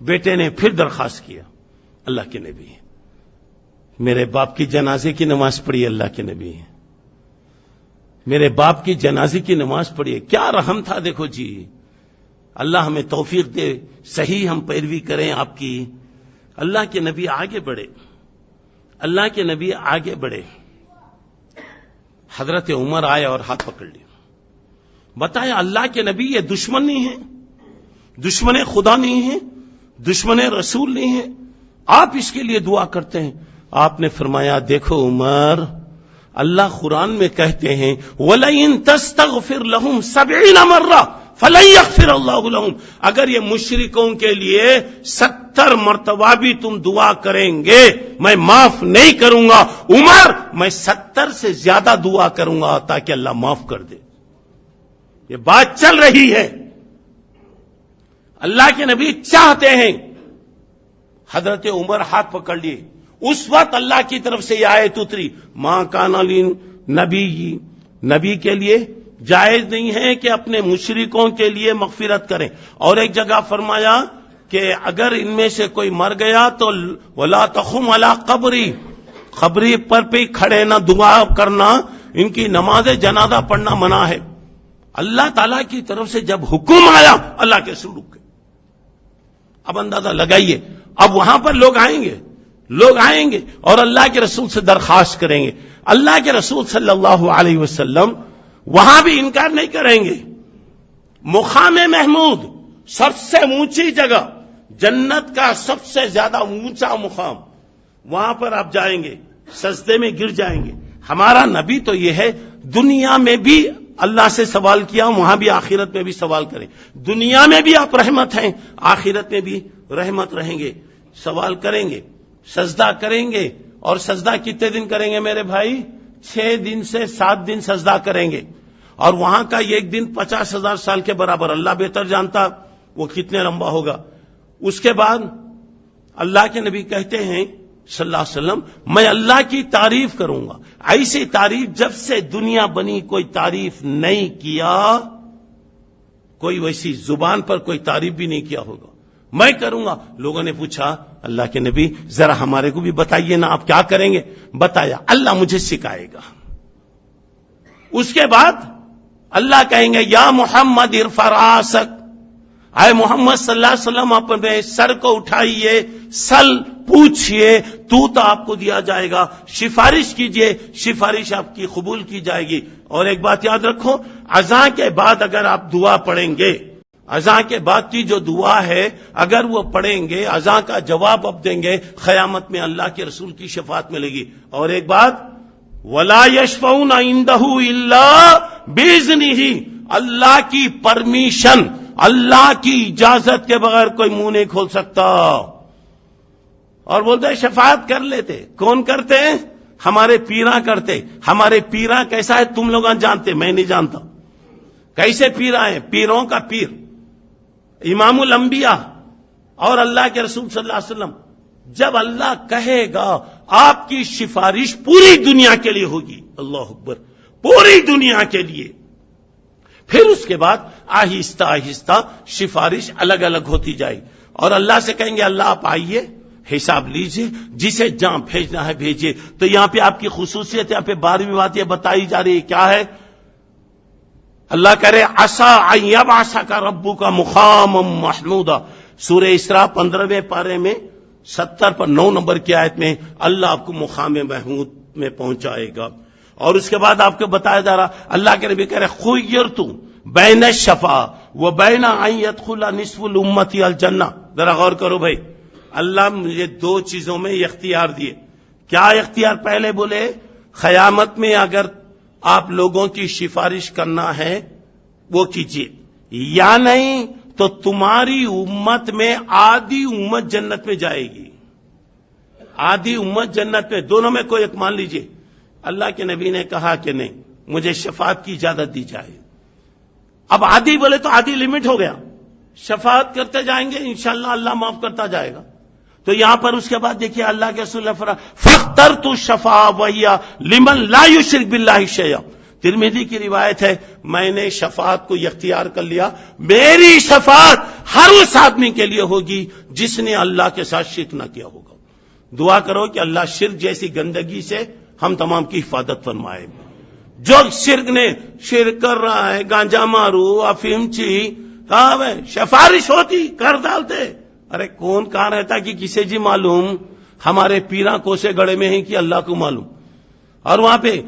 بیٹے نے پھر درخواست کیا، اللہ کے نبی میرے باپ کی جنازے کی نماز پڑھی اللہ کے نبی ہے، میرے باپ کی جنازے کی نماز پڑھی. کیا رحم تھا دیکھو جی. اللہ ہمیں توفیق دے، صحیح ہم پیروی کریں آپ کی. اللہ کے نبی آگے بڑھے، اللہ کے نبی آگے بڑھے. حضرت عمر آئے اور ہاتھ پکڑ لیا. بتایا اللہ کے نبی یہ دشمن نہیں ہے، دشمن خدا نہیں ہے، دشمن رسول نہیں ہے، آپ اس کے لیے دعا کرتے ہیں. آپ نے فرمایا دیکھو عمر، اللہ قرآن میں کہتے ہیں وَلَئِن تَسْتَغْفِرْ لَهُمْ 70 مرہ فَلَن يَغْفِرَ اللَّهُ لَهُمْ. اگر یہ مشرکوں کے لیے 70 مرتبہ بھی تم دعا کریں گے میں معاف نہیں کروں گا. عمر میں 70 سے زیادہ دعا کروں گا تاکہ اللہ معاف کر دے. یہ بات چل رہی ہے. اللہ کے نبی چاہتے ہیں. حضرت عمر ہاتھ پکڑ لیے. اس وقت اللہ کی طرف سے یہ آیت اتری ماں کان نبی کے لیے جائز نہیں ہے کہ اپنے مشرکوں کے لیے مغفرت کریں. اور ایک جگہ فرمایا کہ اگر ان میں سے کوئی مر گیا تو ولا تقم علی قبری، قبری پر پہ کھڑے نہ دعا کرنا، ان کی نماز جنازہ پڑھنا منع ہے. اللہ تعالی کی طرف سے جب حکم آیا اللہ کے رسول رک گئے. اب اندازہ لگائیے، اب وہاں پر لوگ آئیں گے اور اللہ کے رسول سے درخواست کریں گے. اللہ کے رسول صلی اللہ علیہ وسلم وہاں بھی انکار نہیں کریں گے. مقام محمود سب سے اونچی جگہ، جنت کا سب سے زیادہ اونچا مقام، وہاں پر آپ جائیں گے، سجدے میں گر جائیں گے. ہمارا نبی تو یہ ہے دنیا میں بھی اللہ سے سوال کیا، وہاں بھی آخرت میں بھی سوال کریں. دنیا میں بھی آپ رحمت ہیں، آخرت میں بھی رحمت رہیں گے. سوال کریں گے، سجدہ کریں گے. اور سجدہ کتنے دن کریں گے میرے بھائی؟ 6 دن سے 7 دن سجدہ کریں گے. اور وہاں کا ایک دن 50,000 سال کے برابر. اللہ بہتر جانتا وہ کتنے لمبا ہوگا. اس کے بعد اللہ کے نبی کہتے ہیں صلی اللہ علیہ وسلم میں اللہ کی تعریف کروں گا، ایسی تعریف جب سے دنیا بنی کوئی تعریف نہیں کیا، کوئی ویسی زبان پر کوئی تعریف بھی نہیں کیا ہوگا، میں کروں گا. لوگوں نے پوچھا اللہ کے نبی ذرا ہمارے کو بھی بتائیے نا آپ کیا کریں گے. بتایا اللہ مجھے سکھائے گا. اس کے بعد اللہ کہیں گے یا محمد ارفع راسک، اے محمد صلی اللہ علیہ وسلم اپنے سر کو اٹھائیے، سل پوچھئے تو آپ کو دیا جائے گا، سفارش کیجئے سفارش آپ کی قبول کی جائے گی. اور ایک بات یاد رکھو، اذان کے بعد اگر آپ دعا پڑھیں گے، اذان کے بعد کی جو دعا ہے اگر وہ پڑھیں گے، اذان کا جواب اب دیں گے، قیامت میں اللہ کے رسول کی شفاعت ملے گی. اور ایک بات وَلَا يَشْفَعُونَ عِندَهُ إِلَّا بِإِذْنِهِ، اللہ کی پرمیشن، اللہ کی اجازت کے بغیر کوئی منہ نہیں کھول سکتا. اور بولتے شفاعت کر لیتے. کون کرتے ہیں؟ ہمارے پیراں کرتے. ہمارے پیراں کیسا ہے تم لوگ جانتے، میں نہیں جانتا. کیسے پیراں ہیں؟ پیروں کا پیر امام الانبیاء اور اللہ کے رسول صلی اللہ علیہ وسلم، جب اللہ کہے گا آپ کی سفارش پوری دنیا کے لیے ہوگی، اللہ اکبر، پوری دنیا کے لیے. پھر اس کے بعد آہستہ آہستہ سفارش الگ الگ ہوتی جائے اور اللہ سے کہیں گے اللہ آپ آئیے، حساب لیجئے، جسے جہاں بھیجنا ہے بھیجئے. تو یہاں پہ آپ کی خصوصیت، یہاں پہ 12ویں بات یہ بتائی جا رہی ہے، کیا ہے؟ اللہ کرے عسى ان يبعثك ربك مقاما محمودا. سورہ اسراء 15ویں پارے میں 70 پر 9 نمبر کی آیت میں اللہ آپ کو مقام محمود میں پہنچائے گا. اور اس کے بعد آپ کو بتایا جا رہا، اللہ کے نبی کہہ رہے خیرت بین الشفاء وبین ان يدخل نصف الامه الجنہ. ذرا غور کرو بھائی، اللہ مجھے 2 چیزوں میں اختیار دیے. کیا اختیار؟ پہلے بولے قیامت میں اگر آپ لوگوں کی سفارش کرنا ہے وہ کیجیے، یا نہیں تو تمہاری امت میں آدھی امت جنت میں جائے گی، آدھی امت جنت میں، دونوں میں کوئی ایک مان لیجئے. اللہ کے نبی نے کہا کہ نہیں، مجھے شفاعت کی اجازت دی جائے. اب آدھی بولے تو آدھی لمٹ ہو گیا، شفاعت کرتے جائیں گے انشاءاللہ اللہ معاف کرتا جائے گا. تو یہاں پر اس کے بعد دیکھیے اللہ کے رسول نے فرمایا فاخترت الشفاعۃ وہی لمن لا یشرک باللہ شیئا. ترمذی کی روایت ہے میں نے شفاعت کو اختیار کر لیا، میری شفاعت ہر اس آدمی کے لیے ہوگی جس نے اللہ کے ساتھ شرک نہ کیا ہوگا. دعا کرو کہ اللہ شرک جیسی گندگی سے ہم تمام کی حفاظت فرمائے. جو شرک کر رہا ہے، گانجا مارو، افیم چی، سفارش ہوتی کر ڈالتے. ارے کون کہاں رہتا کہ کسے جی معلوم، ہمارے پیراں کوسے گڑے میں ہیں کہ اللہ کو معلوم. اور وہاں پہ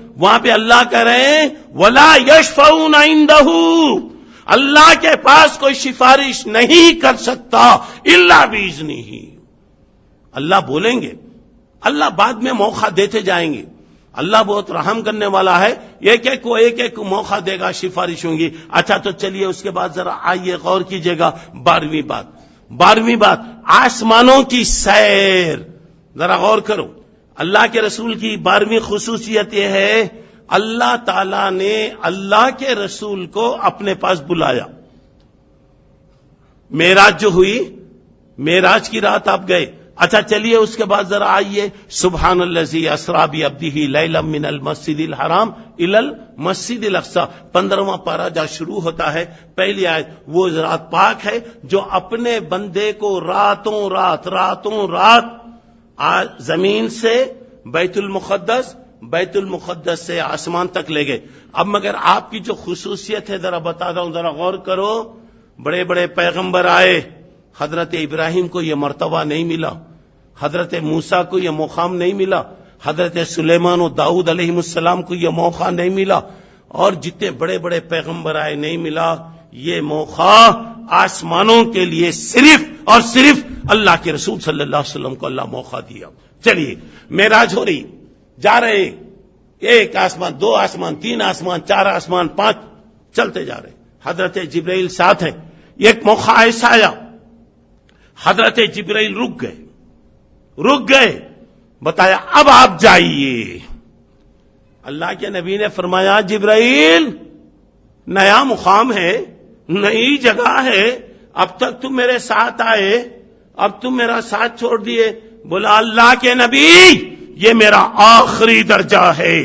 اللہ کہہ رہے ہیں وَلَا يَشْفَعُونَ عِندَهُ، اللہ کے پاس کوئی سفارش نہیں کر سکتا الا بِإِذْنِهِ. اللہ بولیں گے، اللہ بعد میں موقع دیتے جائیں گے. اللہ بہت رحم کرنے والا ہے، ایک ایک موقع دے گا، سفارش ہوں گی. اچھا تو چلیے اس کے بعد ذرا آئیے غور کیجئے گا 12ویں بات آسمانوں کی سیر. ذرا غور کرو، اللہ کے رسول کی 12ویں خصوصیت یہ ہے اللہ تعالی نے اللہ کے رسول کو اپنے پاس بلایا. معراج جو ہوئی، معراج کی رات آپ گئے. اچھا چلیے اس کے بعد ذرا آئیے سبحان الذی اسری بعبدہ لیلا من المسجد الحرام الی المسجد الاقصی. 15واں پارہ جہاں شروع ہوتا ہے، پہلی آیت وہ ذات پاک ہے جو اپنے بندے کو راتوں رات زمین سے بیت المقدس سے آسمان تک لے گئے. اب مگر آپ کی جو خصوصیت ہے ذرا بتا رہا ہوں، ذرا غور کرو. بڑے بڑے پیغمبر آئے، حضرت ابراہیم کو یہ مرتبہ نہیں ملا، حضرت موسیٰ کو یہ مقام نہیں ملا، حضرت سلیمان و داؤد علیہ السلام کو یہ موقع نہیں ملا، اور جتنے بڑے بڑے پیغمبر آئے نہیں ملا. یہ موقع آسمانوں کے لیے صرف اور صرف اللہ کے رسول صلی اللہ علیہ وسلم کو اللہ موقع دیا. چلیے معراج ہو رہی، جا رہے، 1 آسمان، 2 آسمان، 3 آسمان، 4 آسمان، 5 چلتے جا رہے. حضرت جبرائیل ساتھ ہے. ایک موقع ایسا آیا حضرت جبرائیل رک گئے، بتایا اب آپ جائیے. اللہ کے نبی نے فرمایا جبرائیل نیا مقام ہے، نئی جگہ ہے، اب تک تم میرے ساتھ آئے، اب تم میرا ساتھ چھوڑ دیے. بولا اللہ کے نبی یہ میرا آخری درجہ ہے،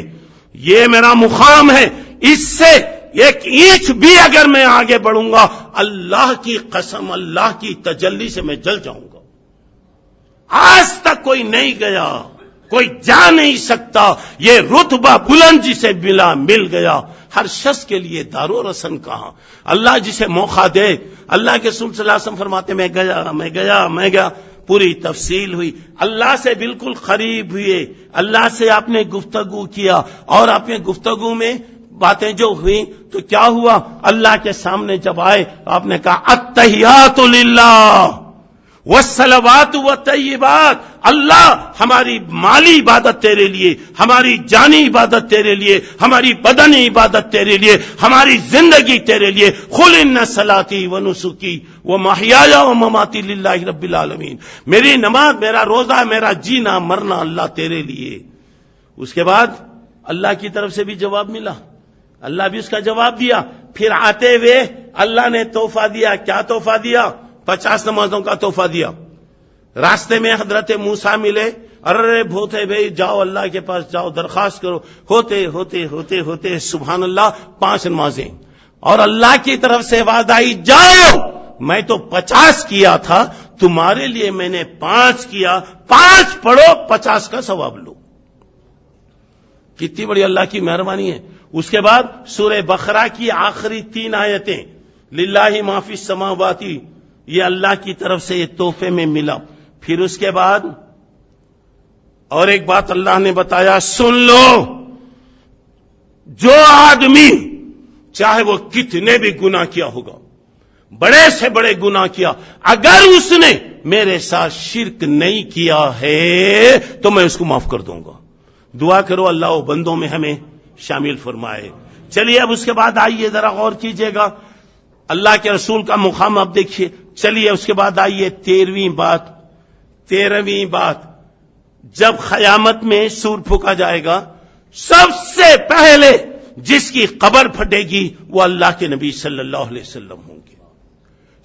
یہ میرا مقام ہے، اس سے 1 انچ بھی اگر میں آگے بڑھوں گا اللہ کی قسم، اللہ کی تجلی سے میں جل جاؤں گا. آج تک کوئی نہیں گیا، کوئی جا نہیں سکتا. یہ رتبہ بلند جسے مل گیا. ہر شخص کے لیے دار و رسن کہاں. اللہ جسے موقع دے. اللہ کے رسول صلی اللہ علیہ وسلم فرماتے میں گیا پوری تفصیل ہوئی، اللہ سے بالکل قریب ہوئے، اللہ سے آپ نے گفتگو کیا، اور اپنے گفتگو میں باتیں جو ہوئی تو کیا ہوا، اللہ کے سامنے جب آئے آپ نے کہا التحیات للہ والصلوات والطیبات. اللہ ہماری مالی عبادت تیرے لیے، ہماری جانی عبادت تیرے لیے، ہماری بدنی عبادت تیرے لیے، ہماری زندگی تیرے لیے. قل ان صلاتی و نسکی و محیای و مماتی للہ رب العالمین. میری نماز، میرا روزہ، میرا جینا مرنا اللہ تیرے لیے. اس کے بعد اللہ کی طرف سے بھی جواب ملا، اللہ بھی اس کا جواب دیا. پھر آتے ہوئے اللہ نے تحفہ دیا. کیا تحفہ دیا؟ 50 نمازوں کا تحفہ دیا. راستے میں حضرت موسیٰ ملے، ارے بھوتے بھائی جاؤ اللہ کے پاس جاؤ درخواست کرو. ہوتے سبحان اللہ 5 نمازیں، اور اللہ کی طرف سے آواز آئی جاؤ، میں تو 50 کیا تھا، تمہارے لیے میں نے 5 کیا، 5 پڑھو 50 کا ثواب لو. کتنی بڑی اللہ کی مہربانی ہے. اس کے بعد سورہ بقرہ کی آخری 3 آیتیں للہ ما فی السماوات، یہ اللہ کی طرف سے یہ تحفے میں ملا. پھر اس کے بعد اور ایک بات اللہ نے بتایا، سن لو، جو آدمی چاہے وہ کتنے بھی گناہ کیا ہوگا، بڑے سے بڑے گناہ کیا، اگر اس نے میرے ساتھ شرک نہیں کیا ہے تو میں اس کو معاف کر دوں گا. دعا کرو اللہ و بندوں میں ہمیں شامل فرمائے. چلیے اب اس کے بعد آئیے ذرا غور کیجئے گا اللہ کے رسول کا مقام اب دیکھیے. چلیے اس کے بعد آئیے 13ویں بات. جب قیامت میں سور پھونکا جائے گا، سب سے پہلے جس کی قبر پھٹے گی وہ اللہ کے نبی صلی اللہ علیہ وسلم ہوں گے.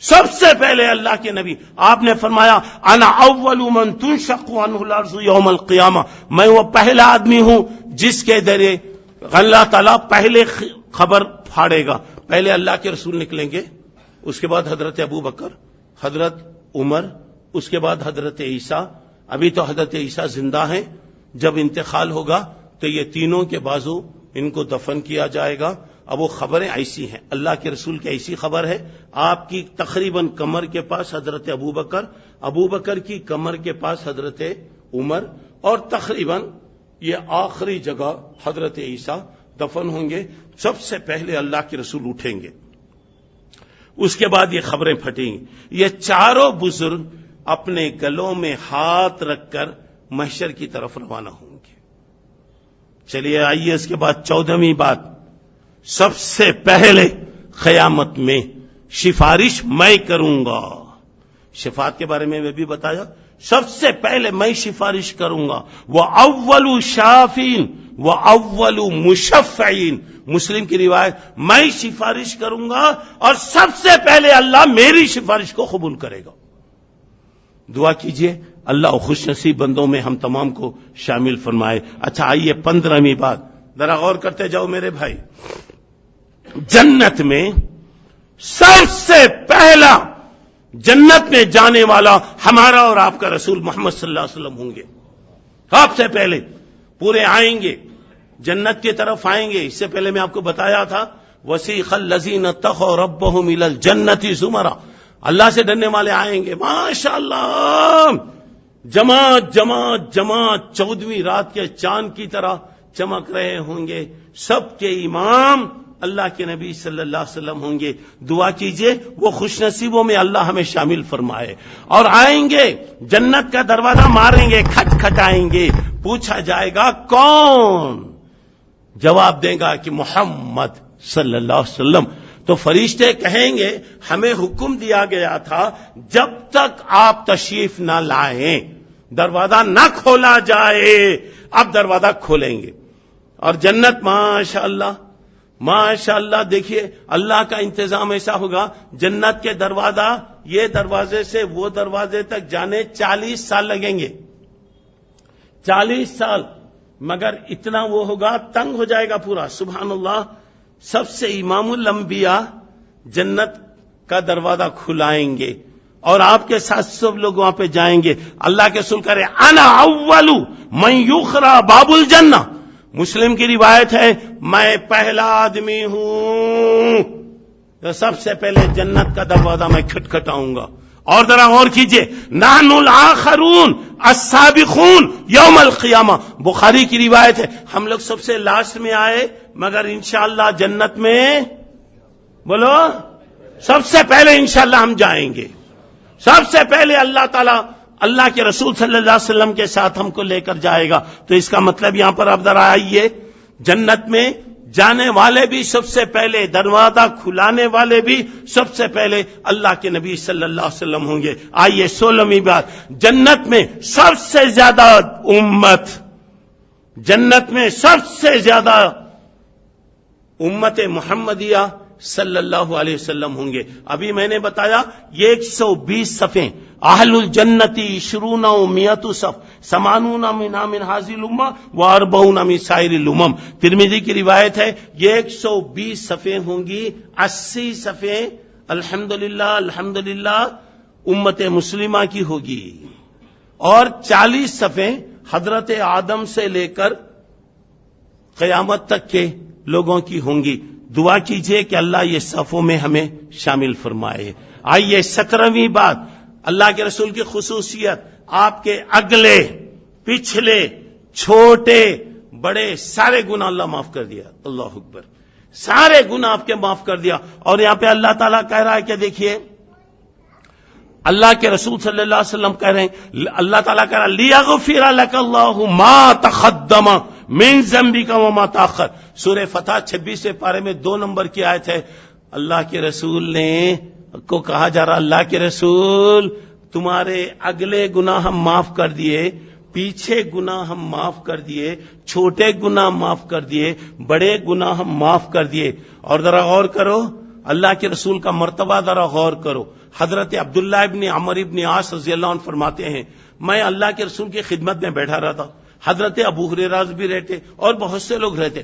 سب سے پہلے اللہ کے نبی. آپ نے فرمایا انا اول من تنشق عنہ الارض یوم القیامہ، میں وہ پہلا آدمی ہوں جس کے ذریعے اللہ تعالیٰ پہلے خبر پھاڑے گا. پہلے اللہ کے رسول نکلیں گے، اس کے بعد حضرت ابو بکر، حضرت عمر، اس کے بعد حضرت عیسیٰ. ابھی تو حضرت عیسیٰ زندہ ہیں، جب انتقال ہوگا تو یہ تینوں کے بازو ان کو دفن کیا جائے گا۔ اب وہ خبریں ایسی ہیں، اللہ کے رسول کی ایسی خبر ہے، آپ کی تقریباً کمر کے پاس حضرت ابوبکر کی کمر کے پاس حضرت عمر، اور تقریباً یہ آخری جگہ حضرت عیسیٰ دفن ہوں گے۔ سب سے پہلے اللہ کے رسول اٹھیں گے، اس کے بعد یہ خبریں پھٹیں گی۔ یہ چاروں بزرگ اپنے گلوں میں ہاتھ رکھ کر محشر کی طرف روانہ ہوں گے۔ چلیے آئیے اس کے بعد 14ویں بات، سب سے پہلے قیامت میں سفارش میں کروں گا۔ شفاعت کے بارے میں بھی بتایا، سب سے پہلے میں سفارش کروں گا۔ وَأَوَّلُ شَافِعٍ وَأَوَّلُ مُشَفَّعٍ، مسلم کی روایت، میں سفارش کروں گا اور سب سے پہلے اللہ میری سفارش کو قبول کرے گا۔ دعا کیجئے اللہ خوش نصیب بندوں میں ہم تمام کو شامل فرمائے۔ اچھا آئیے 15ویں بات، ذرا غور کرتے جاؤ میرے بھائی۔ جنت میں سب سے پہلا جنت میں جانے والا ہمارا اور آپ کا رسول محمد صلی اللہ علیہ وسلم ہوں گے۔ سب سے پہلے پورے آئیں گے، جنت کی طرف آئیں گے۔ اس سے پہلے میں آپ کو بتایا تھا، وَسِيقَ الَّذِينَ اتَّقَوْا رَبَّهُمْ إِلَى الْجَنَّةِ زُمَرًا، اللہ سے ڈرنے والے آئیں گے، ماشاءاللہ جماعت جماعت جماعت 14ویں رات کے چاند کی طرح چمک رہے ہوں گے۔ سب کے امام اللہ کے نبی صلی اللہ علیہ وسلم ہوں گے۔ دعا کیجئے وہ خوش نصیبوں میں اللہ ہمیں شامل فرمائے۔ اور آئیں گے، جنت کا دروازہ ماریں گے، کھٹکھٹائیں گے، پوچھا جائے گا کون؟ جواب دے گا کہ محمد صلی اللہ علیہ وسلم۔ تو فرشتے کہیں گے ہمیں حکم دیا گیا تھا جب تک آپ تشریف نہ لائیں دروازہ نہ کھولا جائے، اب دروازہ کھولیں گے۔ اور جنت ماشاءاللہ ماشاءاللہ، دیکھیے اللہ کا انتظام ایسا ہوگا، جنت کے دروازہ یہ دروازے سے وہ دروازے تک جانے 40 سال لگیں گے، 40 سال، مگر اتنا وہ ہوگا تنگ ہو جائے گا پورا۔ سبحان اللہ، سب سے امام الانبیاء جنت کا دروازہ کھلائیں گے اور آپ کے ساتھ سب لوگ وہاں پہ جائیں گے۔ اللہ کے رسول کرے انا اول من یخرا باب الجنہ، مسلم کی روایت ہے میں پہلا آدمی ہوں تو سب سے پہلے جنت کا دروازہ میں کھٹکھٹاؤں گا۔ اور ذرا غور کیجئے، نحن الآخرون السابقون یوم القیامہ، بخاری کی روایت ہے ہم لوگ سب سے لاسٹ میں آئے مگر انشاءاللہ جنت میں بولو سب سے پہلے انشاءاللہ ہم جائیں گے۔ سب سے پہلے اللہ تعالیٰ اللہ کے رسول صلی اللہ علیہ وسلم کے ساتھ ہم کو لے کر جائے گا۔ تو اس کا مطلب یہاں پر اب ذرا آئیے، جنت میں جانے والے بھی سب سے پہلے، دروازہ کھلانے والے بھی سب سے پہلے اللہ کے نبی صلی اللہ علیہ وسلم ہوں گے۔ آئیے 16ویں بات، جنت میں سب سے زیادہ امت، جنت میں سب سے زیادہ امت محمدیہ صلی اللہ علیہ وسلم ہوں گے۔ ابھی میں نے بتایا یہ 120 صفیں، اہل الجنتی 20 و 100 صف، 80 من حاضر الامہ و 40 من سائر الامم۔ ترمذی کی روایت ہے یہ 120 صفیں ہوں گی، 80 صفیں الحمدللہ الحمدللہ امت مسلمہ کی ہوگی، اور 40 صفیں حضرت آدم سے لے کر قیامت تک کے لوگوں کی ہوں گی۔ دعا کیجئے کہ اللہ یہ صفوں میں ہمیں شامل فرمائے۔ آئیے 17ویں بات، اللہ کے رسول کی خصوصیت، آپ کے اگلے پچھلے چھوٹے بڑے سارے گناہ اللہ معاف کر دیا۔ اللہ اکبر، سارے گناہ آپ کے معاف کر دیا۔ اور یہاں پہ اللہ تعالیٰ کہہ رہا ہے کہ دیکھیے اللہ کے رسول صلی اللہ علیہ وسلم کہہ رہے ہیں، اللہ تعالیٰ کہہ رہا ہے لیغفر لک اللہ ما تقدم من ذنبک وما تاخر۔ سورہ فتح 26 پارے میں 2 نمبر کی آیت ہے۔ اللہ کے رسول نے کو کہا جا رہا اللہ کے رسول تمہارے اگلے گناہ ہم معاف کر دیے، پیچھے گناہ ہم معاف کر دیے، چھوٹے گناہ معاف کر دیے، بڑے گناہ ہم معاف کر دیے۔ اور ذرا غور کرو اللہ کے رسول کا مرتبہ، ذرا غور کرو۔ حضرت عبداللہ ابن عمرو ابن عاص رضی اللہ عنہ فرماتے ہیں میں اللہ کے رسول کی خدمت میں بیٹھا رہتا، حضرت ابو ہریرہ بھی رہتے اور بہت سے لوگ رہتے،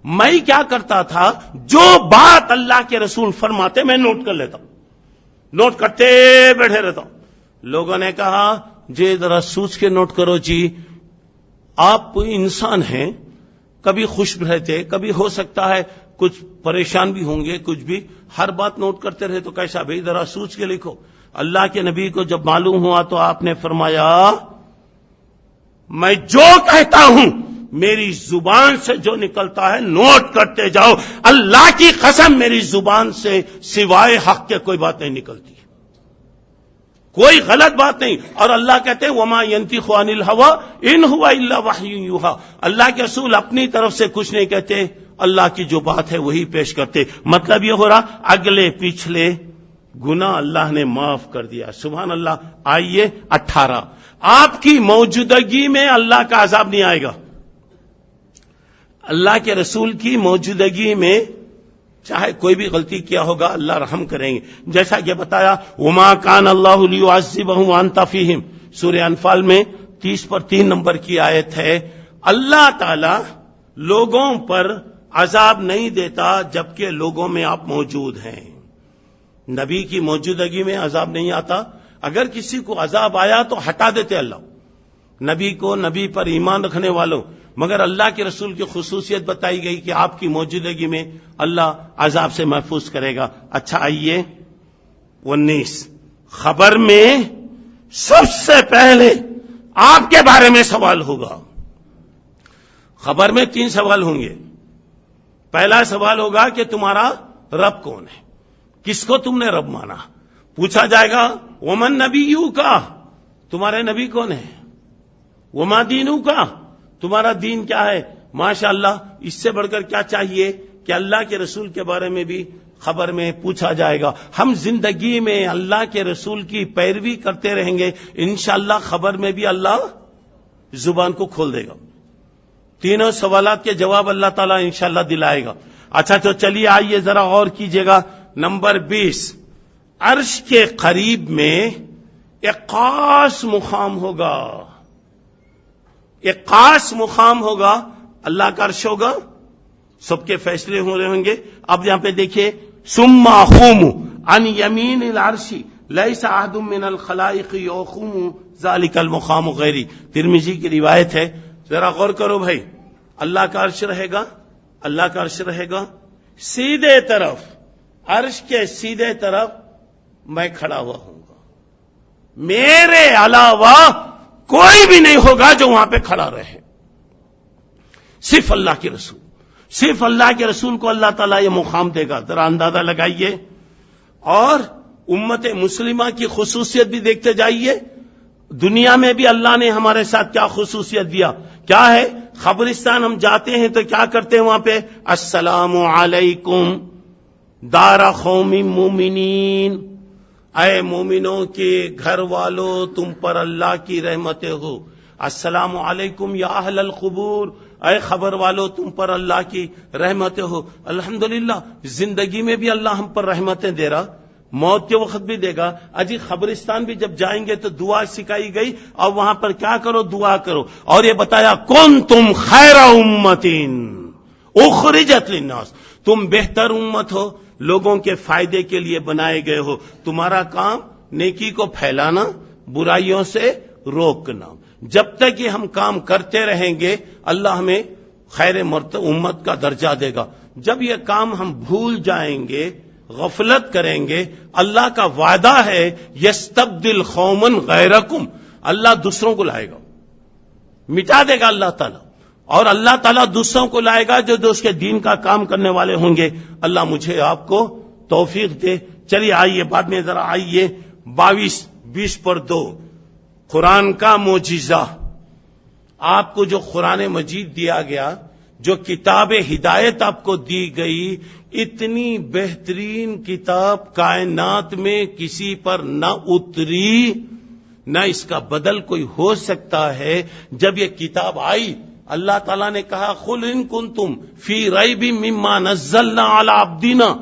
میں کیا کرتا تھا جو بات اللہ کے رسول فرماتے میں نوٹ کر لیتا ہوں، نوٹ کرتے بیٹھے رہتا ہوں۔ لوگوں نے کہا جی ذرا سوچ کے نوٹ کرو جی، آپ انسان ہیں، کبھی خوش رہتے، کبھی ہو سکتا ہے کچھ پریشان بھی ہوں گے، کچھ بھی، ہر بات نوٹ کرتے رہے تو کیسا بھائی؟ ذرا سوچ کے لکھو۔ اللہ کے نبی کو جب معلوم ہوا تو آپ نے فرمایا میں جو کہتا ہوں میری زبان سے جو نکلتا ہے نوٹ کرتے جاؤ، اللہ کی قسم میری زبان سے سوائے حق کے کوئی بات نہیں نکلتی، کوئی غلط بات نہیں۔ اور اللہ کہتے ہیں وما ينطق عن الهوى ان هو الا وحی یوحى، اللہ کے رسول اپنی طرف سے کچھ نہیں کہتے، اللہ کی جو بات ہے وہی پیش کرتے۔ مطلب یہ ہو رہا اگلے پچھلے گناہ اللہ نے معاف کر دیا، سبحان اللہ۔ آئیے 18، آپ کی موجودگی میں اللہ کا عذاب نہیں آئے گا۔ اللہ کے رسول کی موجودگی میں چاہے کوئی بھی غلطی کیا ہوگا اللہ رحم کریں گے، جیسا کہ بتایا وما کان اللہ لیعذبہم وانت فیہم، سورہ انفال میں 30 نمبر کی آیت ہے۔ اللہ تعالی لوگوں پر عذاب نہیں دیتا جبکہ لوگوں میں آپ موجود ہیں۔ نبی کی موجودگی میں عذاب نہیں آتا، اگر کسی کو عذاب آیا تو ہٹا دیتے اللہ نبی کو، نبی پر ایمان رکھنے والوں، مگر اللہ کے رسول کی خصوصیت بتائی گئی کہ آپ کی موجودگی میں اللہ عذاب سے محفوظ کرے گا۔ اچھا آئیے 19، خبر میں سب سے پہلے آپ کے بارے میں سوال ہوگا۔ خبر میں 3 سوال ہوں گے۔ پہلا سوال ہوگا کہ تمہارا رب کون ہے، کس کو تم نے رب مانا؟ پوچھا جائے گا ومن نبیو کا، تمہارے نبی کون ہے؟ وما دینو کا، تمہارا دین کیا ہے؟ ماشاءاللہ، اس سے بڑھ کر کیا چاہیے کہ اللہ کے رسول کے بارے میں بھی خبر میں پوچھا جائے گا۔ ہم زندگی میں اللہ کے رسول کی پیروی کرتے رہیں گے، انشاءاللہ خبر میں بھی اللہ زبان کو کھول دے گا، تینوں سوالات کے جواب اللہ تعالیٰ انشاءاللہ دلائے گا۔ اچھا تو چلیے آئیے ذرا اور کیجئے گا۔ نمبر 20، عرش کے قریب میں ایک خاص مقام ہوگا، ایک خاص مقام ہوگا، اللہ کا عرش ہوگا، سب کے فیصلے ہو رہے ہوں گے۔ اب یہاں پہ دیکھیے ثم اقوم عن یمین العرش لیس احد من الخلائق یقوم ذلک المقام غیری، ترمذی کی روایت ہے۔ ذرا غور کرو بھائی، اللہ کا عرش رہے گا، اللہ کا عرش رہے گا، سیدھے طرف، عرش کے سیدھے طرف میں کھڑا ہوا ہوں گا، میرے علاوہ کوئی بھی نہیں ہوگا جو وہاں پہ کھڑا رہے، صرف اللہ کے رسول، صرف اللہ کے رسول کو اللہ تعالیٰ یہ مقام دے گا۔ ذرا اندازہ لگائیے، اور امت مسلمہ کی خصوصیت بھی دیکھتے جائیے۔ دنیا میں بھی اللہ نے ہمارے ساتھ کیا خصوصیت دیا، کیا ہے؟ قبرستان ہم جاتے ہیں تو کیا کرتے ہیں وہاں پہ؟ السلام علیکم دار قوم مومنین، اے مومنوں کے گھر والوں تم پر اللہ کی رحمتیں ہو۔ السلام علیکم یا اہل القبور، اے خبر والوں تم پر اللہ کی رحمتیں ہو۔ الحمدللہ زندگی میں بھی اللہ ہم پر رحمتیں دے رہا، موت کے وقت بھی دے گا۔ اجی قبرستان بھی جب جائیں گے تو دعا سکھائی گئی، اور وہاں پر کیا کرو؟ دعا کرو۔ اور یہ بتایا کنتم خیر امتین اخرجت للناس، تم بہتر امت ہو، لوگوں کے فائدے کے لیے بنائے گئے ہو۔ تمہارا کام نیکی کو پھیلانا، برائیوں سے روکنا۔ جب تک یہ ہم کام کرتے رہیں گے اللہ ہمیں خیر امت کا درجہ دے گا۔ جب یہ کام ہم بھول جائیں گے، غفلت کریں گے، اللہ کا وعدہ ہے یستبدل قوما غیرکم، اللہ دوسروں کو لائے گا، مٹا دے گا اللہ تعالیٰ، اور اللہ تعالیٰ دوسروں کو لائے گا جو اس کے دین کا کام کرنے والے ہوں گے۔ اللہ مجھے آپ کو توفیق دے۔ چلیے آئیے بعد میں ذرا آئیے 22:20 قرآن کا معجزہ، آپ کو جو قرآن مجید دیا گیا، جو کتاب ہدایت آپ کو دی گئی، اتنی بہترین کتاب کائنات میں کسی پر نہ اتری، نہ اس کا بدل کوئی ہو سکتا ہے۔ جب یہ کتاب آئی اللہ تعالیٰ نے کہا قل ان کنتم فی ریب مما نزلنا علی عبدنا،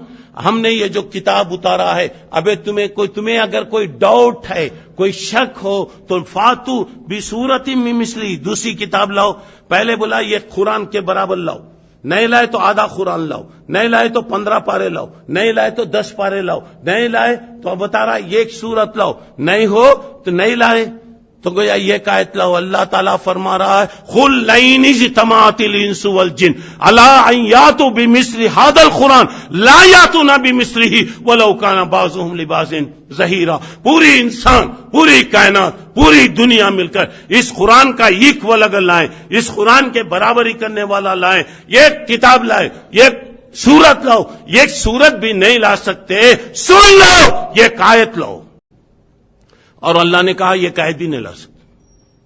ہم نے یہ جو کتاب اتارا ہے، ابے تمہیں اگر کوئی ڈاؤٹ ہے، کوئی شک ہو تو فاتو بصورت من مثلی، دوسری کتاب لاؤ۔ پہلے بولا یہ قرآن کے برابر لاؤ، نہیں لائے تو آدھا قرآن لاؤ، نہیں لائے تو 15 پارے لاؤ، نہیں لائے تو 10 پارے لاؤ، نہیں لائے تو اب بتا رہا ایک سورت لاؤ، نہیں ہو تو نہیں لائے تو گویا یہ قائد لاؤ. اللہ تعالیٰ فرما رہا ہے قل لئن اجتمعت الانس والجن علی ان یاتوا بمثل هذا القرآن لا یاتون بمثلہ ولو کان بعضهم لبعض ظہیرا. پوری انسان، پوری کائنات، پوری دنیا مل کر اس قرآن کا ایکول اگر لائیں، اس قرآن کے برابری کرنے والا لائیں، یہ کتاب لائیں، یہ سورت لاؤ، یہ سورت بھی نہیں لا سکتے. سن لو یہ قائد لاؤ. اور اللہ نے کہا یہ قائد بھی نہیں لا سکتے،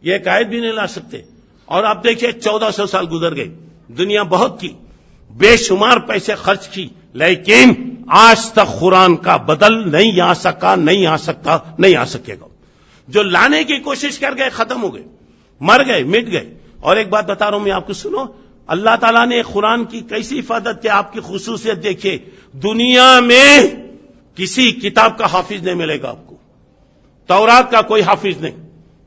یہ قائد بھی نہیں لا سکتے. اور آپ دیکھیں 1400 سال گزر گئے، دنیا بہت کی، بے شمار پیسے خرچ کی، لیکن آج تک قرآن کا بدل نہیں آ سکا، نہیں آ سکتا، نہیں آ سکے گا. جو لانے کی کوشش کر گئے ختم ہو گئے، مر گئے، مٹ گئے. اور ایک بات بتا رہا ہوں میں آپ کو، سنو. اللہ تعالیٰ نے قرآن کی کیسی حفاظت کی. آپ کی خصوصیت دیکھیے، دنیا میں کسی کتاب کا حافظ نہیں ملے گا آپ کو. تورات کا کوئی حافظ نہیں،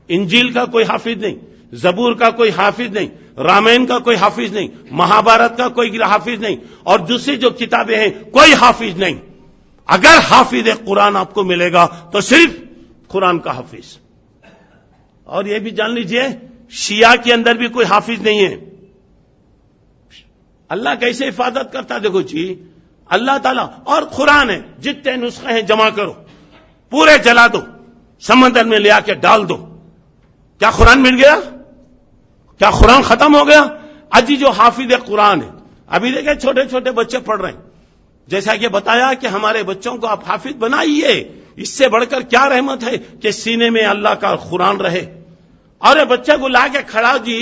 انجیل کا کوئی حافظ نہیں، زبور کا کوئی حافظ نہیں، رامائن کا کوئی حافظ نہیں، مہابھارت کا کوئی حافظ نہیں، اور دوسری جو کتابیں ہیں کوئی حافظ نہیں. اگر حافظ قرآن آپ کو ملے گا تو صرف قرآن کا حافظ. اور یہ بھی جان لیجئے شیعہ کے اندر بھی کوئی حافظ نہیں ہے. اللہ کیسے حفاظت کرتا دیکھو جی. اللہ تعالیٰ اور قرآن ہے، جتنے نسخے ہیں جمع کرو، پورے جلا دو، سمندر میں لے آ کے ڈال دو. کیا قرآن مل گیا؟ کیا قرآن ختم ہو گیا؟ اجی جو حافظ قرآن ہے، ابھی دیکھیں چھوٹے چھوٹے بچے پڑھ رہے ہیں. جیسا کہ بتایا کہ ہمارے بچوں کو آپ حافظ بنائیے. اس سے بڑھ کر کیا رحمت ہے کہ سینے میں اللہ کا قرآن رہے. اور یہ بچے کو لا کے کھڑا جی،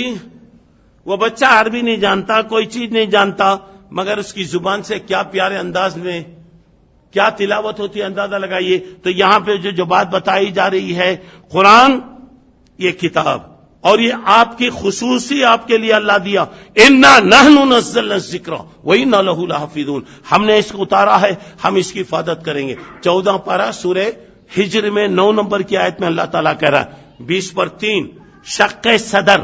وہ بچہ عربی نہیں جانتا، کوئی چیز نہیں جانتا، مگر اس کی زبان سے کیا پیارے انداز میں کیا تلاوت ہوتی ہے، اندازہ لگائیے. تو یہاں پہ جو بات بتائی جا رہی ہے، قرآن یہ کتاب، اور یہ آپ کی خصوصی آپ کے لیے اللہ دیا. اِنَّا نَحْنُ نَزَّلْنَا الذِّكْرَ وَإِنَّا لَهُ لَحَافِظُونَ. ہم نے اس کو اتارا ہے، ہم اس کی حفاظت کریں گے. 14 پارہ سورہ ہجر میں 9 نمبر کی آیت میں اللہ تعالیٰ کہہ رہا ہے 20/3 شق صدر،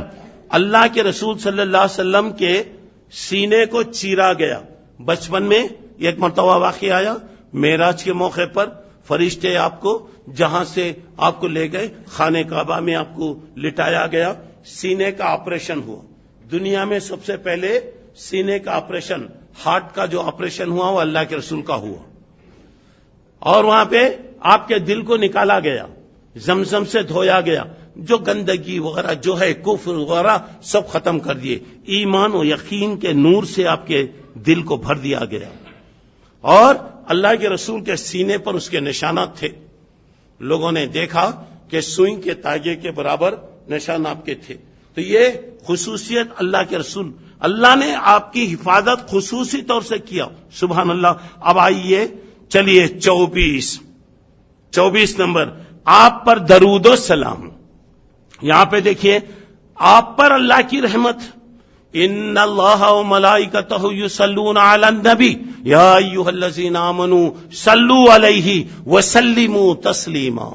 اللہ کے رسول صلی اللہ علیہ وسلم کے سینے کو چیرا گیا. بچپن میں ایک مرتبہ واقعہ آیا، معراج کے موقع پر فرشتے آپ کو جہاں سے آپ کو لے گئے، خانہ کعبہ میں آپ کو لٹایا گیا، سینے کا آپریشن ہوا. دنیا میں سب سے پہلے سینے کا آپریشن، ہارٹ کا جو آپریشن ہوا وہ اللہ کے رسول کا ہوا. اور وہاں پہ آپ کے دل کو نکالا گیا، زمزم سے دھویا گیا، جو گندگی وغیرہ جو ہے کفر وغیرہ سب ختم کر دیے. ایمان و یقین کے نور سے آپ کے دل کو بھر دیا گیا. اور اللہ کے رسول کے سینے پر اس کے نشانات تھے. لوگوں نے دیکھا کہ سوئی کے تاگے کے برابر نشان آپ کے تھے. تو یہ خصوصیت اللہ کے رسول، اللہ نے آپ کی حفاظت خصوصی طور سے کیا. سبحان اللہ. اب آئیے چلیے 24 نمبر، آپ پر درود و سلام. یہاں پہ دیکھیے آپ پر اللہ کی رحمت. ان اللہ و ملائکتہ یصلون علی النبی یا ایھا الذین آمنوا صلوا علیہ وسلموا تسلیما.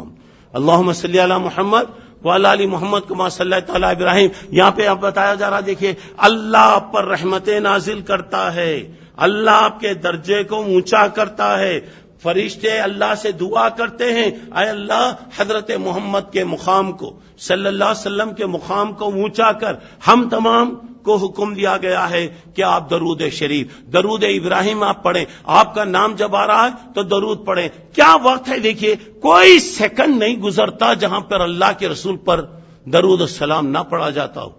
اللہم صلی علی محمد وعلی آل محمد کما صلیت علی ابراہیم. یہاں پہ آپ بتایا جا رہا، دیکھیے اللہ آپ پر رحمتیں نازل کرتا ہے، اللہ آپ کے درجے کو اونچا کرتا ہے. فرشتے اللہ سے دعا کرتے ہیں، اے اللہ حضرت محمد کے مقام کو، صلی اللہ علیہ وسلم کے مقام کو اونچا کر. ہم تمام کو حکم دیا گیا ہے کہ آپ درود شریف، درود ابراہیم آپ پڑھیں. آپ کا نام جب آ رہا ہے تو درود پڑھیں. کیا وقت ہے، دیکھیے کوئی سیکنڈ نہیں گزرتا جہاں پر اللہ کے رسول پر درود السلام نہ پڑھا جاتا ہو.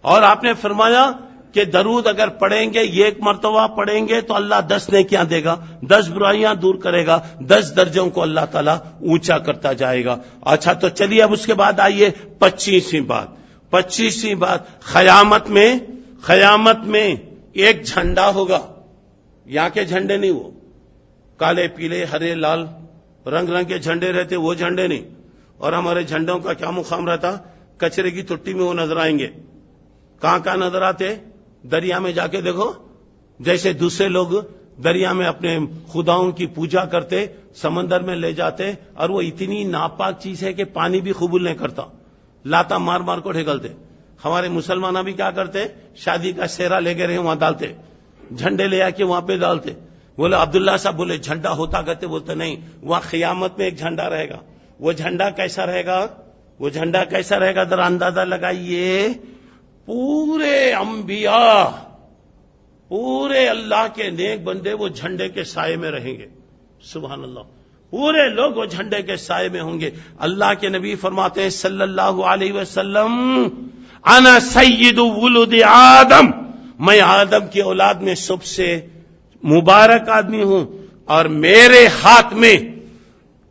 اور آپ نے فرمایا کہ درود اگر پڑھیں گے، ایک مرتبہ پڑھیں گے تو اللہ 10 نیکیاں دے گا، 10 برائیاں دور کرے گا، 10 درجوں کو اللہ تعالیٰ اونچا کرتا جائے گا. اچھا تو چلیے اب اس کے بعد آئیے 25ویں بات. قیامت میں ایک جھنڈا ہوگا. یہاں کے جھنڈے نہیں، وہ کالے پیلے ہرے لال رنگ کے جھنڈے رہتے، وہ جھنڈے نہیں. اور ہمارے جھنڈوں کا کیا مقام رہتا؟ کچرے کی ٹٹی میں وہ نظر آئیں گے. کہاں نظر آتے؟ دریا میں جا کے دیکھو، جیسے دوسرے لوگ دریا میں اپنے خداؤں کی پوجا کرتے، سمندر میں لے جاتے، اور وہ اتنی ناپاک چیز ہے کہ پانی بھی قبول نہیں کرتا، لاتا مار کو ڈھکلتے. ہمارے مسلمان بھی کیا کرتے؟ شادی کا سہرا لے کے رہے وہاں ڈالتے، جھنڈے لے آ کے وہاں پہ ڈالتے. بولے عبداللہ صاحب بولے جھنڈا ہوتا کہتے، بولتے نہیں، وہاں قیامت میں ایک جھنڈا رہے گا. وہ جھنڈا کیسا رہے گا؟ وہ جھنڈا کیسا رہے گا ذرا اندازہ لگائیے. پورے انبیاء، پورے اللہ کے نیک بندے وہ جھنڈے کے سائے میں رہیں گے. سبحان اللہ، پورے لوگ وہ جھنڈے کے سائے میں ہوں گے. اللہ کے نبی فرماتے ہیں صلی اللہ علیہ وسلم، انا سید ولد آدم، میں آدم کی اولاد میں سب سے مبارک آدمی ہوں، اور میرے ہاتھ میں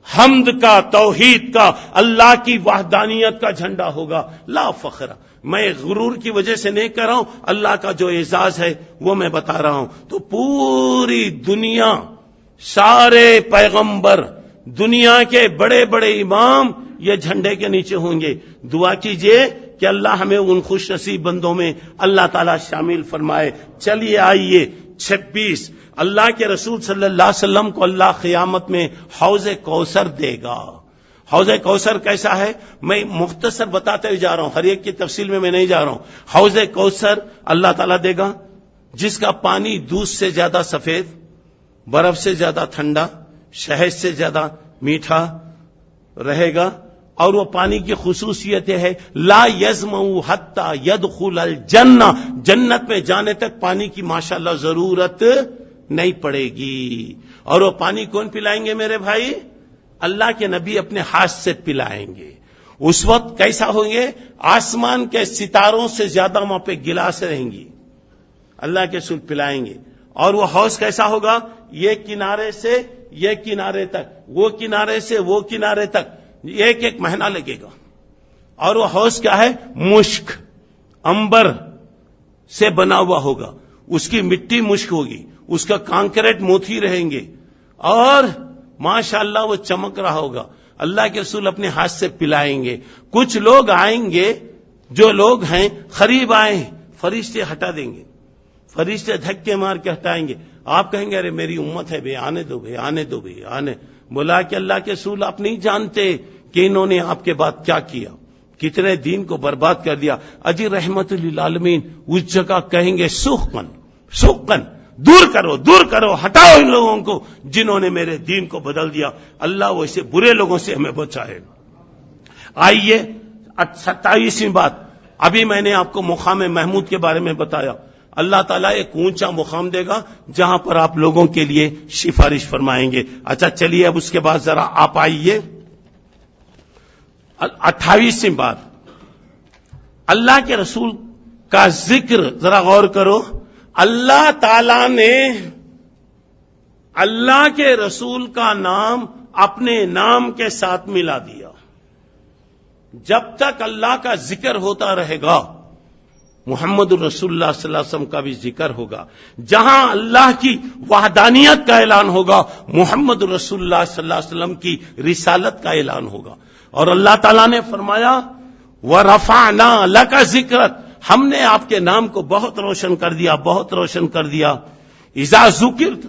حمد کا، توحید کا، اللہ کی وحدانیت کا جھنڈا ہوگا. لا فخر، میں غرور کی وجہ سے نہیں کر رہا ہوں، اللہ کا جو اعزاز ہے وہ میں بتا رہا ہوں. تو پوری دنیا، سارے پیغمبر، دنیا کے بڑے بڑے امام یہ جھنڈے کے نیچے ہوں گے. دعا کیجئے کہ اللہ ہمیں ان خوش نصیب بندوں میں اللہ تعالیٰ شامل فرمائے. چلیے آئیے 26، اللہ کے رسول صلی اللہ علیہ وسلم کو اللہ قیامت میں حوض کوثر دے گا. حوض کوثر کیسا ہے میں مختصر بتاتے ہوئے جا رہا ہوں، ہر ایک کی تفصیل میں نہیں جا رہا ہوں. حوض کوثر اللہ تعالیٰ دے گا جس کا پانی دودھ سے زیادہ سفید، برف سے زیادہ ٹھنڈا، شہد سے زیادہ میٹھا رہے گا. اور وہ پانی کی خصوصیت ہے لا یظمأ حتی یدخل الجنہ، جنت میں جانے تک پانی کی ماشاءاللہ ضرورت نہیں پڑے گی. اور وہ پانی کون پلائیں گے میرے بھائی؟ اللہ کے نبی اپنے ہاتھ سے پلائیں گے. اس وقت کیسا ہوں گے؟ آسمان کے ستاروں سے زیادہ وہاں پہ گلاس رہیں گی، اللہ کے رسول پلائیں گے. اور وہ حوض کیسا ہوگا؟ یہ کنارے سے یہ کنارے تک، وہ کنارے سے وہ کنارے تک، ایک ایک مہینہ لگے گا. اور وہ حوض کیا ہے؟ مشک، انبر سے بنا ہوا ہوگا. اس کی مٹی مشک ہوگی، اس کا کانکریٹ موتی رہیں گے، اور ماشاءاللہ وہ چمک رہا ہوگا. اللہ کے رسول اپنے ہاتھ سے پلائیں گے. کچھ لوگ آئیں گے، جو لوگ ہیں قریب آئے، فرشتے ہٹا دیں گے، فرشتے دھکے مار کے ہٹائیں گے. آپ کہیں گے ارے میری امت ہے بھائی، آنے دو بھائی، آنے دو بھائی، آنے. بولا کہ اللہ کے رسول آپ نہیں جانتے کہ انہوں نے آپ کے بعد کیا کیا، کتنے دین کو برباد کر دیا. اجی رحمت للعالمین اس جگہ کہیں گے سخن سخن، دور کرو دور کرو، ہٹاؤ ان لوگوں کو جنہوں نے میرے دین کو بدل دیا. اللہ ویسے برے لوگوں سے ہمیں بچائے. آئیے 27ویں بات. ابھی میں نے آپ کو مقام محمود کے بارے میں بتایا. اللہ تعالیٰ ایک اونچا مقام دے گا جہاں پر آپ لوگوں کے لیے سفارش فرمائیں گے. اچھا چلیے اب اس کے بعد ذرا آپ آئیے 28ویں بات. اللہ کے رسول کا ذکر ذرا غور کرو. اللہ تعالیٰ نے اللہ کے رسول کا نام اپنے نام کے ساتھ ملا دیا. جب تک اللہ کا ذکر ہوتا رہے گا محمد الرسول اللہ صلی اللہ علیہ وسلم کا بھی ذکر ہوگا. جہاں اللہ کی وحدانیت کا اعلان ہوگا محمد الرسول اللہ صلی اللہ علیہ وسلم کی رسالت کا اعلان ہوگا. اور اللہ تعالیٰ نے فرمایا وَرَفَعْنَا لَكَ ذِكْرَكَ، ہم نے آپ کے نام کو بہت روشن کر دیا، بہت روشن کر دیا. اذا ذکرت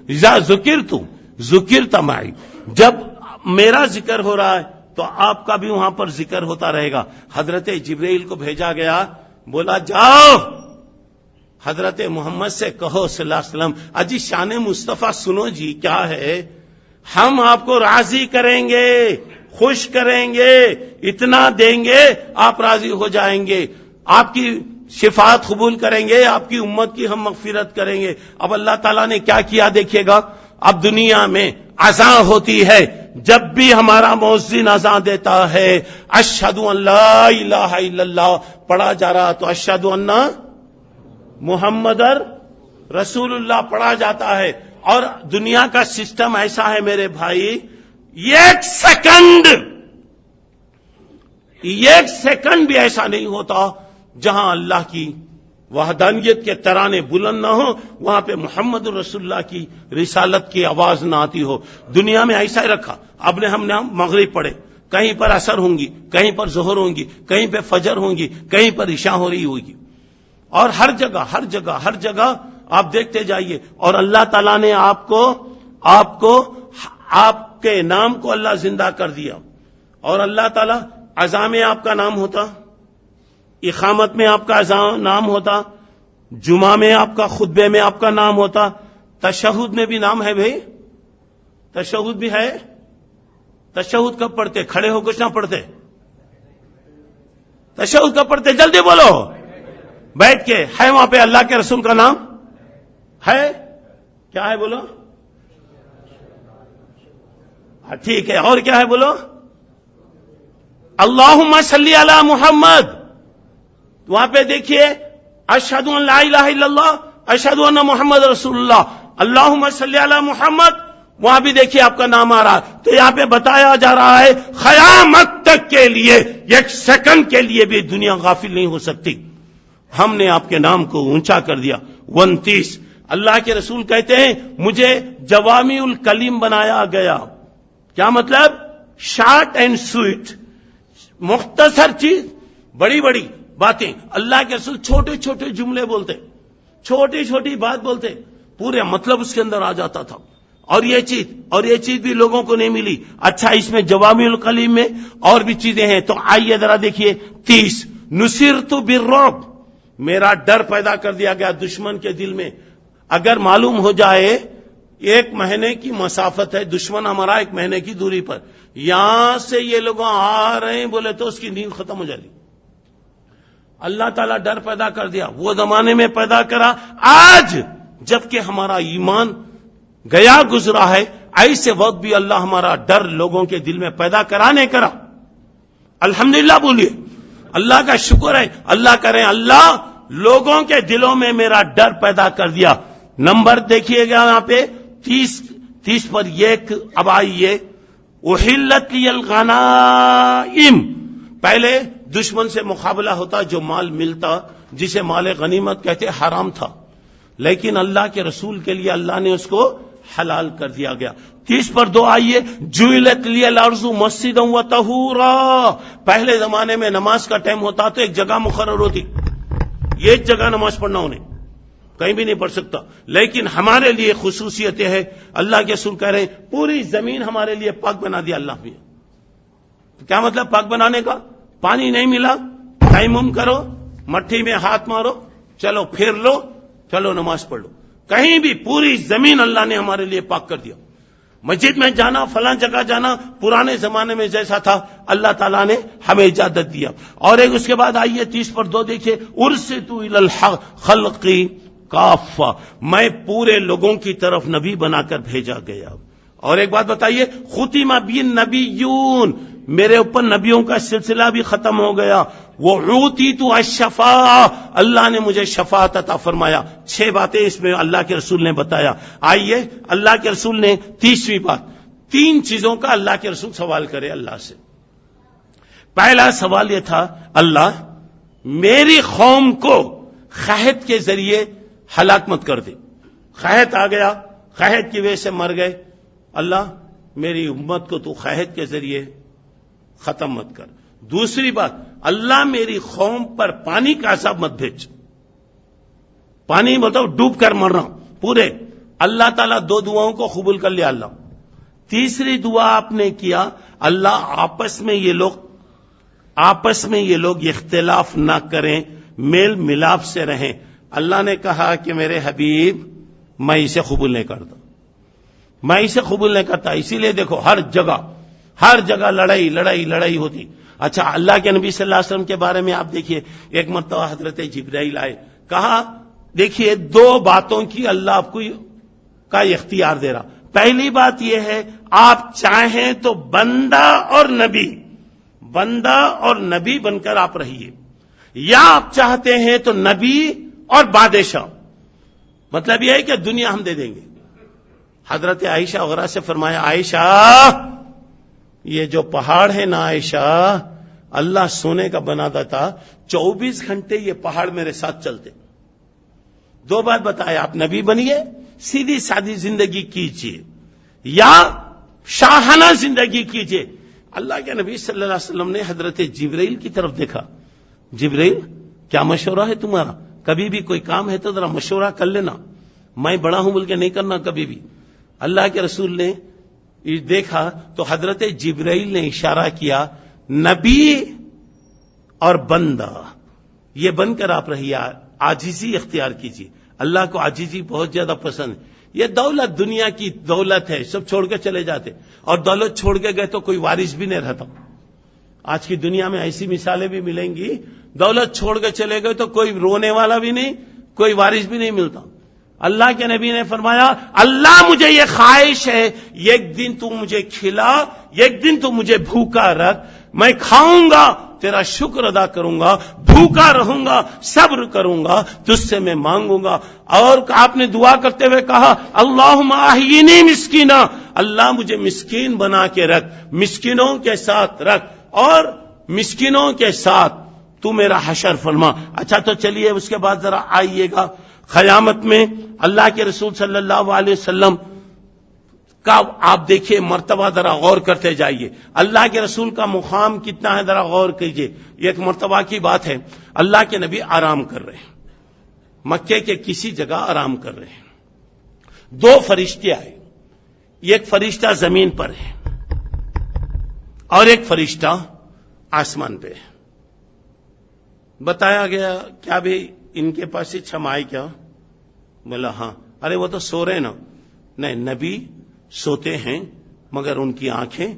اذا ذکرت معی، جب میرا ذکر ہو رہا ہے تو آپ کا بھی وہاں پر ذکر ہوتا رہے گا. حضرت جبرائیل کو بھیجا گیا، بولا جاؤ حضرت محمد سے کہو صلی اللہ علیہ وسلم اجی شان مصطفیٰ سنو جی کیا ہے، ہم آپ کو راضی کریں گے، خوش کریں گے، اتنا دیں گے آپ راضی ہو جائیں گے، آپ کی شفاعت قبول کریں گے، آپ کی امت کی ہم مغفرت کریں گے. اب اللہ تعالیٰ نے کیا کیا دیکھیے گا. اب دنیا میں اذان ہوتی ہے، جب بھی ہمارا مؤذن اذان دیتا ہے اشہد ان لا الہ الا اللہ پڑھا جا رہا تو اشہد ان محمد رسول اللہ پڑھا جاتا ہے. اور دنیا کا سسٹم ایسا ہے میرے بھائی، ایک سیکنڈ بھی ایسا نہیں ہوتا جہاں اللہ کی وحدانیت کے ترانے بلند نہ ہو، وہاں پہ محمد رسول اللہ کی رسالت کی آواز نہ آتی ہو. دنیا میں ایسا ہی رکھا. اب نے ہم نے مغرب پڑھے، کہیں پر عصر ہوں گی، کہیں پر ظہر ہوں گی، کہیں پہ فجر ہوں گی، کہیں پر عشاء ہو رہی ہوگی. اور ہر جگہ آپ دیکھتے جائیے. اور اللہ تعالیٰ نے آپ کے نام کو اللہ زندہ کر دیا. اور اللہ تعالیٰ اذان میں آپ کا نام ہوتا، اقامت میں آپ کا نام ہوتا، جمعہ میں آپ کا، خطبے میں آپ کا نام ہوتا، تشہد میں بھی نام ہے بھائی، تشہد بھی ہے. تشہد کب پڑھتے؟ کھڑے ہو کچھ نہ پڑھتے؟ تشہد کب پڑھتے؟ جلدی بولو. بیٹھ کے. ہے وہاں پہ اللہ کے رسول کا نام ہے؟ کیا ہے بولو؟ ٹھیک ہے. اور کیا ہے بولو؟ اللہم صلی علی محمد. وہاں پہ دیکھیے اشہد ان لا الہ الا اللہ اشہد ان محمد رسول اللہ. اللہم صلی علی محمد. وہاں بھی دیکھیے آپ کا نام آ رہا ہے. تو یہاں پہ بتایا جا رہا ہے قیامت تک کے لیے ایک سیکنڈ کے لیے بھی دنیا غافل نہیں ہو سکتی. ہم نے آپ کے نام کو اونچا کر دیا. 29 اللہ کے رسول کہتے ہیں مجھے جوامی الکلیم بنایا گیا. کیا مطلب؟ شارٹ اینڈ سویٹ, مختصر چیز, بڑی بڑی باتیں. اللہ کے رسول چھوٹے چھوٹے جملے بولتے, چھوٹی چھوٹی بات بولتے, پورے مطلب اس کے اندر آ جاتا تھا. اور یہ چیز بھی لوگوں کو نہیں ملی. اچھا, اس میں جوامی الکلیم میں اور بھی چیزیں ہیں. تو آئیے ذرا دیکھیے 30 نصرت بالرعب, میرا ڈر پیدا کر دیا گیا دشمن کے دل میں. اگر معلوم ہو جائے 1 مہینے کی مسافت ہے, دشمن ہمارا 1 مہینے کی دوری پر, یہاں سے یہ لوگ آ رہے ہیں بولے تو اس کی نیند ختم ہو جائے گی. اللہ تعالیٰ ڈر پیدا کر دیا, وہ زمانے میں پیدا کرا. آج جبکہ ہمارا ایمان گیا گزرا ہے, ایسے وقت بھی اللہ ہمارا ڈر لوگوں کے دل میں پیدا کرا. الحمدللہ بولیے, اللہ کا شکر ہے. اللہ کریں اللہ لوگوں کے دلوں میں میرا ڈر پیدا کر دیا. نمبر دیکھیے گا یہاں پہ 30 پر ایک. اب آئیے احلت لی الغنائم. پہلے دشمن سے مقابلہ ہوتا, جو مال ملتا جسے مال غنیمت کہتے حرام تھا, لیکن اللہ کے رسول کے لیے اللہ نے اس کو حلال کر دیا گیا. 30 پر 2 آئیے جعلت لی الارض مسجدا وطہورا. پہلے زمانے میں نماز کا ٹائم ہوتا تو ایک جگہ مقرر ہوتی, یہ ایک جگہ نماز پڑھنا انہیں, کہیں بھی نہیں پڑھ سکتا. لیکن ہمارے لیے خصوصیتیں ہیں. اللہ کے رسول کہہ رہے ہیں پوری زمین ہمارے لیے پاک بنا دیا اللہ نے. کیا مطلب پاک بنانے کا؟ پانی نہیں ملا, تیمم کرو, مٹھی میں ہاتھ مارو, چلو پھر لو, چلو نماز پڑھ لو. کہیں بھی پوری زمین اللہ نے ہمارے لیے پاک کر دیا. مسجد میں جانا, فلاں جگہ جانا, پرانے زمانے میں جیسا تھا اللہ تعالیٰ نے ہمیں اجازت دیا. اور ایک اس کے بعد آئیے 30 پر 2 دیکھیے ارسلت الی الخلق کافہ, میں پورے لوگوں کی طرف نبی بنا کر بھیجا گیا. اور ایک بات بتائیے ختم بالنبیون, میرے اوپر نبیوں کا سلسلہ بھی ختم ہو گیا. وعوتیت الشفاعہ, اللہ نے مجھے شفاعت عطا فرمایا. 6 باتیں اس میں اللہ کے رسول نے بتایا. آئیے اللہ کے رسول نے 30ویں بات, 3 چیزوں کا اللہ کے رسول سوال کرے اللہ سے. پہلا سوال یہ تھا اللہ میری قوم کو قحط کے ذریعے ہلاک مت کر دے. قحط آ گیا, قحط کی وجہ سے مر گئے, اللہ میری امت کو تو قحط کے ذریعے ختم مت کر. دوسری بات, اللہ میری قوم پر پانی کا عذاب مت بھیج, پانی بتاؤ ڈوب کر مرنا پورے. اللہ تعالیٰ 2 دعاؤں کو قبول کر لیا اللہ. تیسری دعا آپ نے کیا اللہ آپس میں یہ لوگ اختلاف نہ کریں, میل ملاپ سے رہیں. اللہ نے کہا کہ میرے حبیب میں اسے قبول نہیں کرتا, میں اسے قبول نہیں کرتا. اسی لیے دیکھو ہر جگہ لڑائی ہوتی. اچھا, اللہ کے نبی صلی اللہ علیہ وسلم کے بارے میں آپ دیکھیے, ایک مرتبہ حضرت جبرائیل آئے, کہا دیکھیے 2 باتوں کی اللہ آپ کو کا اختیار دے رہا. پہلی بات یہ ہے آپ چاہیں تو بندہ اور نبی بن کر آپ رہیے, یا آپ چاہتے ہیں تو نبی اور بادشاہ. مطلب یہ ہے کہ دنیا ہم دے دیں گے. حضرت عائشہ وغیرہ سے فرمایا عائشہ یہ جو پہاڑ ہے نا عائشہ, اللہ سونے کا بناتا تھا, 24 گھنٹے یہ پہاڑ میرے ساتھ چلتے. 2 بات بتایا, آپ نبی بنیے, سیدھی سادی زندگی کیجیے, یا شاہانہ زندگی کیجیے. اللہ کے نبی صلی اللہ علیہ وسلم نے حضرت جبرائیل کی طرف دیکھا, جبرائیل کیا مشورہ ہے تمہارا, کبھی بھی کوئی کام ہے تو ذرا مشورہ کر لینا, میں بڑا ہوں بول کے نہیں کرنا کبھی بھی. اللہ کے رسول نے دیکھا تو حضرت جبرائیل نے اشارہ کیا نبی اور بندہ یہ بن کر آپ رہیے, عاجزی اختیار کیجیے. اللہ کو عاجزی بہت زیادہ پسند ہے. یہ دولت دنیا کی دولت ہے، سب چھوڑ کے چلے جاتے، اور دولت چھوڑ کے گئے تو کوئی وارث بھی نہیں رہتا. آج کی دنیا میں ایسی مثالیں بھی ملیں گی، دولت چھوڑ کے چلے گئے تو کوئی رونے والا بھی نہیں، کوئی وارث بھی نہیں ملتا. اللہ کے نبی نے فرمایا اللہ مجھے یہ خواہش ہے، ایک دن تو مجھے کھلا، ایک دن تو مجھے بھوکا رکھ، میں کھاؤں گا تیرا شکر ادا کروں گا، بھوکا رہوں گا صبر کروں گا، تجھ سے میں مانگوں گا. اور آپ نے دعا کرتے ہوئے کہا اللہم احیینی مسکینا، اللہ مجھے مسکین بنا کے رکھ، مسکینوں کے ساتھ رکھ، اور مسکینوں کے ساتھ تو میرا حشر فرما. اچھا تو چلیے اس کے بعد ذرا آئیے گا قیامت میں اللہ کے رسول صلی اللہ علیہ وسلم کا آپ دیکھیے مرتبہ، ذرا غور کرتے جائیے. اللہ کے رسول کا مقام کتنا ہے ذرا غور کیجئے. ایک مرتبہ کی بات ہے، اللہ کے نبی آرام کر رہے ہیں، مکے کے کسی جگہ آرام کر رہے ہیں. دو فرشتے آئے، ایک فرشتہ زمین پر ہے اور ایک فرشتہ آسمان پہ ہے. بتایا گیا کیا بھی ان کے پاس ہی چھمائے کیا؟ بولا ہاں. ارے وہ تو سو رہے نا. نہیں، نبی سوتے ہیں مگر ان کی آنکھیں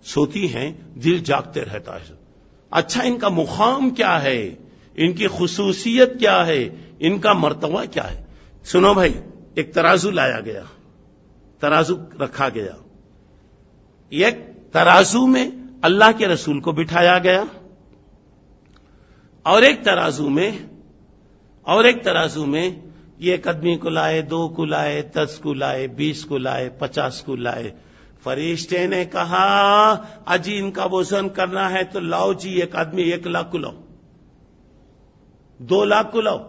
سوتی ہیں، دل جاگتے رہتا ہے. اچھا ان کا مقام کیا ہے، ان کی خصوصیت کیا ہے، ان کا مرتبہ کیا ہے؟ سنو بھائی، ایک ترازو لایا گیا، ترازو رکھا گیا، ایک ترازو میں اللہ کے رسول کو بٹھایا گیا، اور ایک ترازو میں ایک آدمی کو لائے، 2 کو لائے، 10 کو لائے، 20 کو لائے، 50 کو لائے. فرشتے نے کہا اجی ان کا وزن کرنا ہے تو لاؤ جی، ایک آدمی 1 لاکھ کو لاؤ، 2 لاکھ کو لاؤ.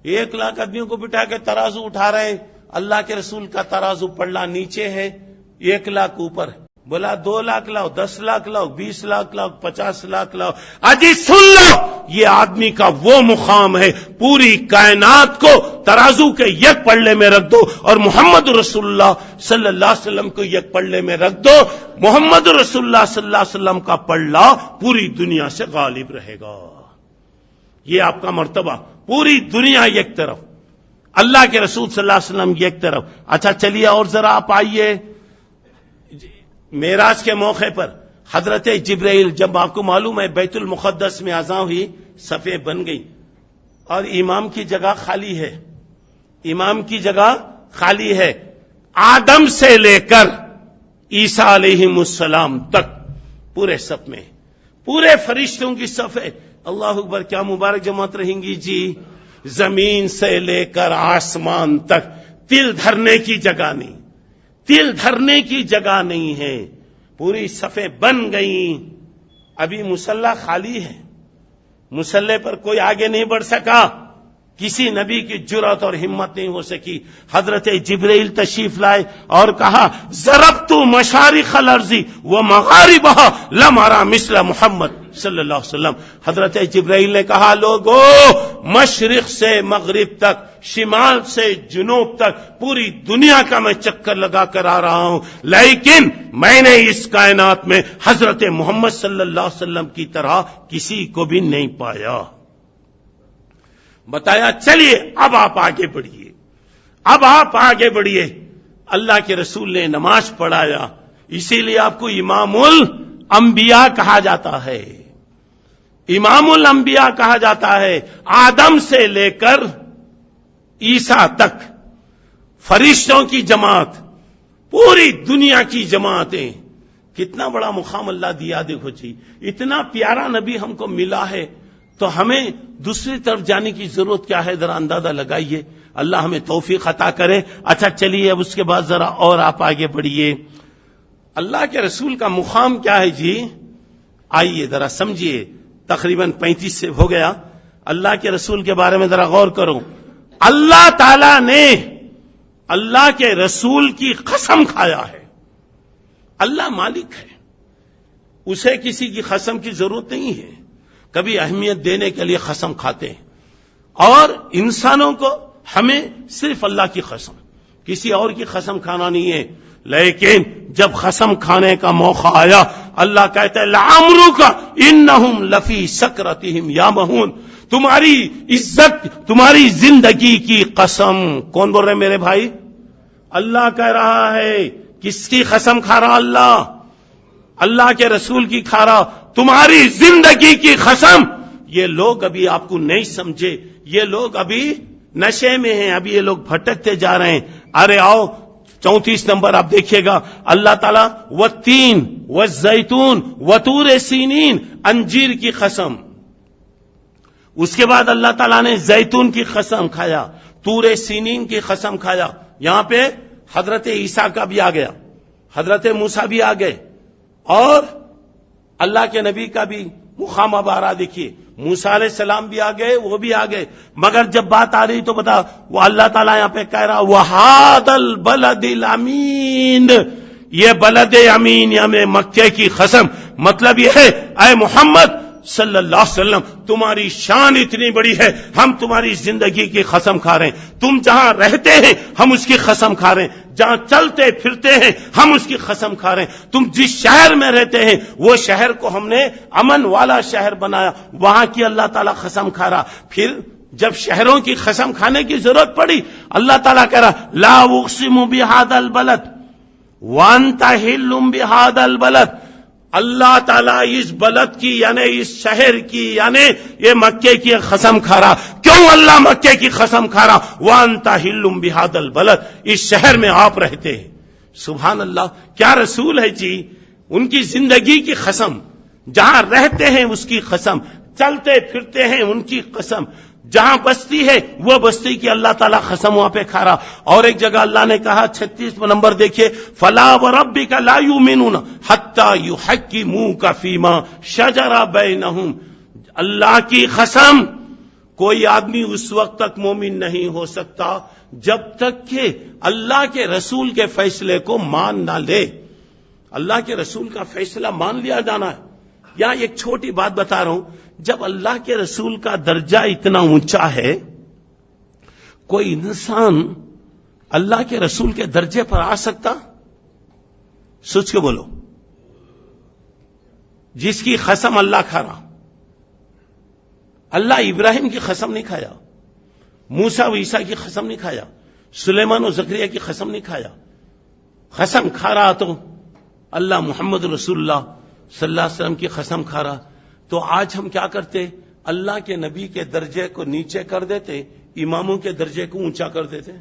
1 لاکھ آدمیوں کو بٹھا کے ترازو اٹھا رہے ہیں. اللہ کے رسول کا ترازو پڑلا نیچے ہے، 1 لاکھ اوپر ہے. بولا 2 لاکھ لاؤ، 10 لاکھ لاؤ، 20 لاکھ لاؤ، 50 لاکھ لاؤ. اجی سن لو، یہ آدمی کا وہ مقام ہے، پوری کائنات کو ترازو کے ایک پلڑے میں رکھ دو اور محمد رسول اللہ صلی اللہ علیہ وسلم کو ایک پلڑے میں رکھ دو، محمد رسول اللہ صلی اللہ علیہ وسلم کا پلڑا پوری دنیا سے غالب رہے گا. یہ آپ کا مرتبہ، پوری دنیا ایک طرف، اللہ کے رسول صلی اللہ علیہ وسلم ایک طرف. اچھا چلیے اور ذرا آپ آئیے. معراج کے موقع پر حضرت جبرائیل، جب آپ کو معلوم ہے بیت المقدس میں اذان ہوئی، صفیں بن گئی اور امام کی جگہ خالی ہے، امام کی جگہ خالی ہے. آدم سے لے کر عیسیٰ علیہ السلام تک پورے صف میں، پورے فرشتوں کی صف ہے. اللہ اکبر، کیا مبارک جماعت رہیں گی جی. زمین سے لے کر آسمان تک تل دھرنے کی جگہ نہیں، تل دھرنے کی جگہ نہیں ہے، پوری صفیں بن گئیں. ابھی مصلی خالی ہے، مصلی پر کوئی آگے نہیں بڑھ سکا، کسی نبی کی جرأت اور ہمت نہیں ہو سکی. حضرت جبرائیل تشریف لائے اور کہا ضربت مشارق الارض ومغاربها لم ارى مثل محمد صلی اللہ علیہ وسلم. حضرت جبرائیل نے کہا لوگو، مشرق سے مغرب تک، شمال سے جنوب تک پوری دنیا کا میں چکر لگا کر آ رہا ہوں، لیکن میں نے اس کائنات میں حضرت محمد صلی اللہ علیہ وسلم کی طرح کسی کو بھی نہیں پایا. بتایا چلیے اب آپ آگے بڑھیے، اب آپ آگے بڑھیے. اللہ کے رسول نے نماز پڑھایا، اسی لیے آپ کو امام الانبیاء کہا جاتا ہے، امام الانبیاء کہا جاتا ہے. آدم سے لے کر عیسیٰ تک فرشتوں کی جماعت، پوری دنیا کی جماعتیں. کتنا بڑا مقام اللہ دیا. دیکھو جی، اتنا پیارا نبی ہم کو ملا ہے تو ہمیں دوسری طرف جانے کی ضرورت کیا ہے؟ ذرا اندازہ لگائیے. اللہ ہمیں توفیق عطا کرے. اچھا چلیے اب اس کے بعد ذرا اور آپ آگے بڑھیے. اللہ کے رسول کا مقام کیا ہے جی؟ آئیے ذرا سمجھیے. تقریباً 35 سے ہو گیا. اللہ کے رسول کے بارے میں ذرا غور کرو. اللہ تعالی نے اللہ کے رسول کی قسم کھایا ہے. اللہ مالک ہے، اسے کسی کی قسم کی ضرورت نہیں ہے. کبھی اہمیت دینے کے لیے قسم کھاتے ہیں، اور انسانوں کو ہمیں صرف اللہ کی قسم، کسی اور کی قسم کھانا نہیں ہے. لیکن جب قسم کھانے کا موقع آیا، اللہ کہتا ہے لعمرک انہم لفی سکرتہم یامہون. تمہاری عزت، تمہاری زندگی کی قسم. کون بول رہے ہیں میرے بھائی؟ اللہ کہہ رہا ہے، کس کی قسم کھا رہا؟ اللہ کے رسول کی کھا رہا، تمہاری زندگی کی قسم۔ یہ لوگ ابھی آپ کو نہیں سمجھے، یہ لوگ ابھی نشے میں ہیں، ابھی یہ لوگ بھٹکتے جا رہے ہیں۔ ارے آؤ 34 نمبر آپ دیکھیے گا، اللہ تعالیٰ والتین والزیتون وطور سینین، انجیر کی قسم۔ اس کے بعد اللہ تعالیٰ نے زیتون کی قسم کھایا، طور سینین کی قسم کھایا۔ یہاں پہ حضرت عیسیٰ کا بھی آ گیا، حضرت موسیٰ بھی آ گئے، اور اللہ کے نبی کا بھی مقام اب آ رہا۔ دیکھیے موسیٰ علیہ السلام بھی آ گئے، وہ بھی آ گئے، مگر جب بات آ رہی تو بتا، وہ اللہ تعالیٰ یہاں پہ کہہ رہا وَهَذَا الْبَلَدِ الْأَمِينَ، یہ بلد امین یعنی مکے کی قسم۔ مطلب یہ ہے اے محمد صلی اللہ علیہ وسلم، تمہاری شان اتنی بڑی ہے، ہم تمہاری زندگی کی قسم کھا رہے ہیں۔ تم جہاں رہتے ہیں ہم اس کی قسم کھا رہے ہیں، جہاں چلتے پھرتے ہیں ہم اس کی قسم کھا رہے ہیں۔ تم جس شہر میں رہتے ہیں وہ شہر کو ہم نے امن والا شہر بنایا، وہاں کی اللہ تعالیٰ قسم کھا رہا۔ پھر جب شہروں کی قسم کھانے کی ضرورت پڑی، اللہ تعالیٰ کہہ رہا لا اقسم بہذا البلد وانت حل بہذا البلد، اللہ تعالیٰ اس بلد کی یعنی اس شہر کی یعنی یہ مکے کی قسم کھا رہا۔ کیوں اللہ مکے کی قسم کھا رہا؟ وانت حل بہذا البلد، اس شہر میں آپ رہتے ہیں۔ سبحان اللہ، کیا رسول ہے جی! ان کی زندگی کی قسم، جہاں رہتے ہیں اس کی قسم، چلتے پھرتے ہیں ان کی قسم، جہاں بستی ہے وہ بستی کی اللہ تعالیٰ قسم وہاں پہ کھا رہا۔ اور ایک جگہ اللہ نے کہا 36 نمبر دیکھیے، فَلَا وَرَبِّكَ لَا يُؤْمِنُونَ حَتَّى يُحَكِّمُوكَ فِيمَا شَجَرَ بَيْنَهُمْ، اللہ کی قسم کوئی آدمی اس وقت تک مومن نہیں ہو سکتا جب تک کہ اللہ کے رسول کے فیصلے کو مان نہ لے۔ اللہ کے رسول کا فیصلہ مان لیا جانا ہے۔ یہاں ایک چھوٹی بات بتا رہا ہوں، جب اللہ کے رسول کا درجہ اتنا اونچا ہے، کوئی انسان اللہ کے رسول کے درجے پر آ سکتا؟ سوچ کے بولو۔ جس کی قسم اللہ کھا رہا، اللہ ابراہیم کی قسم نہیں کھایا، موسیٰ و عیسیٰ کی قسم نہیں کھایا، سلیمان و زکریا کی قسم نہیں کھایا، قسم کھا رہا تو اللہ محمد رسول اللہ صلی اللہ علیہ وسلم کی قسم کھا رہا۔ تو آج ہم کیا کرتے؟ اللہ کے نبی کے درجے کو نیچے کر دیتے، اماموں کے درجے کو اونچا کر دیتے۔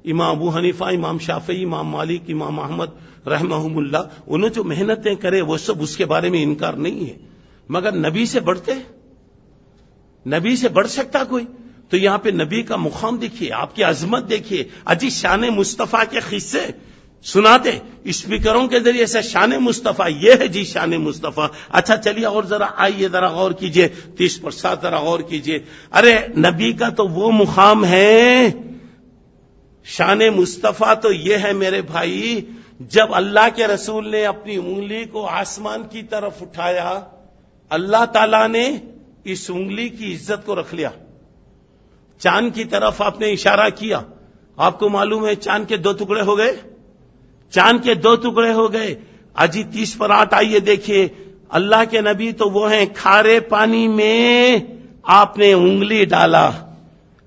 امام ابو حنیفہ، امام شافعی، امام مالک، امام احمد رحمہم اللہ، انہوں جو محنتیں کرے وہ سب اس کے بارے میں انکار نہیں ہے، مگر نبی سے بڑھتے؟ نبی سے بڑھ سکتا کوئی؟ تو یہاں پہ نبی کا مقام دیکھیے، آپ کی عظمت دیکھیے۔ اجی شان مصطفیٰ کے قصے سناتے اسپیکروں کے ذریعے سے، شان مصطفیٰ یہ ہے جی شان مصطفیٰ۔ اچھا چلیے اور ذرا آئیے، ذرا غور کیجئے 30 پر 7 ذرا غور کیجئے۔ ارے نبی کا تو وہ مقام ہے، شان مصطفیٰ تو یہ ہے میرے بھائی، جب اللہ کے رسول نے اپنی انگلی کو آسمان کی طرف اٹھایا، اللہ تعالیٰ نے اس انگلی کی عزت کو رکھ لیا۔ چاند کی طرف آپ نے اشارہ کیا، آپ کو معلوم ہے چاند کے 2 ٹکڑے ہو گئے، چاند کے 2 ٹکڑے ہو گئے۔ اجی 30 پر 8 آئیے دیکھیے، اللہ کے نبی تو وہ ہیں، کھارے پانی میں آپ نے انگلی ڈالا،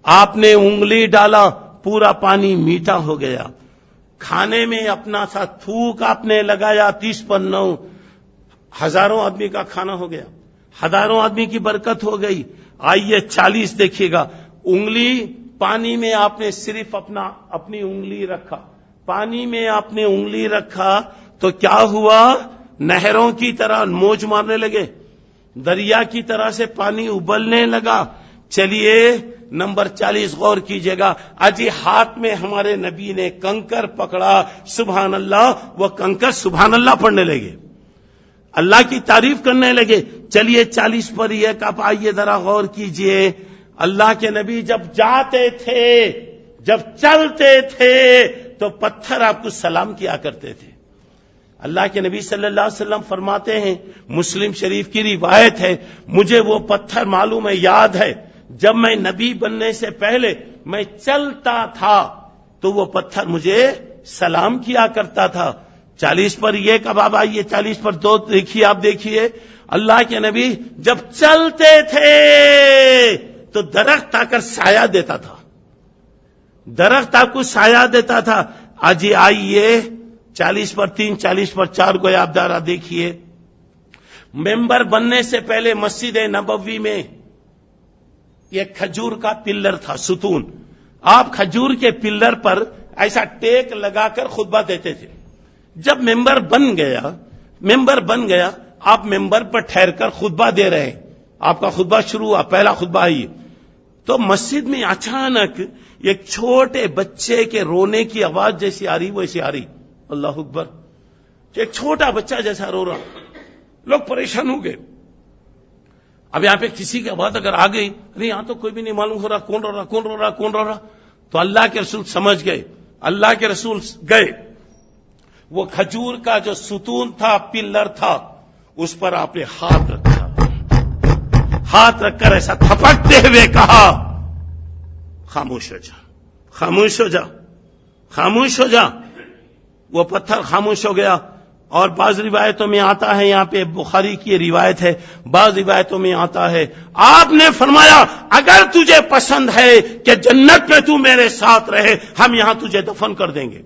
آپ نے انگلی ڈالا، پورا پانی میٹھا ہو گیا۔ کھانے میں اپنا سا تھوک آپ نے لگایا، 30 پر 9 ہزاروں آدمی کا کھانا ہو گیا، ہزاروں آدمی کی برکت ہو گئی۔ آئیے 40 دیکھیے گا، انگلی پانی میں آپ نے صرف اپنی انگلی رکھا، پانی میں آپ نے انگلی رکھا تو کیا ہوا؟ نہروں کی طرح موج مارنے لگے، دریا کی طرح سے پانی ابلنے لگا۔ چلیے نمبر 40 غور کیجئے گا، اجی ہاتھ میں ہمارے نبی نے کنکر پکڑا، سبحان اللہ، وہ کنکر سبحان اللہ پڑھنے لگے، اللہ کی تعریف کرنے لگے۔ چلیے 40 پر ایک آپ آئیے ذرا غور کیجئے، اللہ کے نبی جب جاتے تھے، جب چلتے تھے تو پتھر آپ کو سلام کیا کرتے تھے۔ اللہ کے نبی صلی اللہ علیہ وسلم فرماتے ہیں، مسلم شریف کی روایت ہے، مجھے وہ پتھر معلوم ہے، یاد ہے، جب میں نبی بننے سے پہلے میں چلتا تھا تو وہ پتھر مجھے سلام کیا کرتا تھا۔ 40 پر یہ کب آپ آئیے، 40 پر 2 دیکھیے، آپ دیکھیے، اللہ کے نبی جب چلتے تھے تو درخت آ کر سایہ دیتا تھا، درخت آپ کو سایہ دیتا تھا. آج آئیے 40 پر 3 40 پر 4 گویا آپ دارا دیکھیے. ممبر بننے سے پہلے مسجد نبوی میں ایک کھجور کا پلر تھا, ستون. آپ کھجور کے پلر پر ایسا ٹیک لگا کر خطبہ دیتے تھے. جب ممبر بن گیا آپ ممبر پر ٹھہر کر خطبہ دے رہے ہیں, آپ کا خطبہ شروع ہوا, پہلا خطبہ ہے, تو مسجد میں اچانک ایک چھوٹے بچے کے رونے کی آواز جیسی آ رہی ویسی آ رہی. اللہ اکبر. ایک چھوٹا بچہ جیسا رو رہا. لوگ پریشان ہو گئے. اب یہاں پہ کسی کی آواز اگر آ گئی, ارے یہاں تو کوئی بھی نہیں معلوم ہو رہا کون رو رہا, تو اللہ کے رسول سمجھ گئے. اللہ کے رسول گئے, وہ کھجور کا جو ستون تھا, پلر تھا, اس پر آپ نے ہاتھ رکھ کر ایسا تھپکتے ہوئے کہا, خاموش ہو جا. وہ پتھر خاموش ہو گیا. اور بعض روایتوں میں آتا ہے, یہاں پہ بخاری کی روایت ہے, بعض روایتوں میں آتا ہے آپ نے فرمایا اگر تجھے پسند ہے کہ جنت میں تو میرے ساتھ رہے, ہم یہاں تجھے دفن کر دیں گے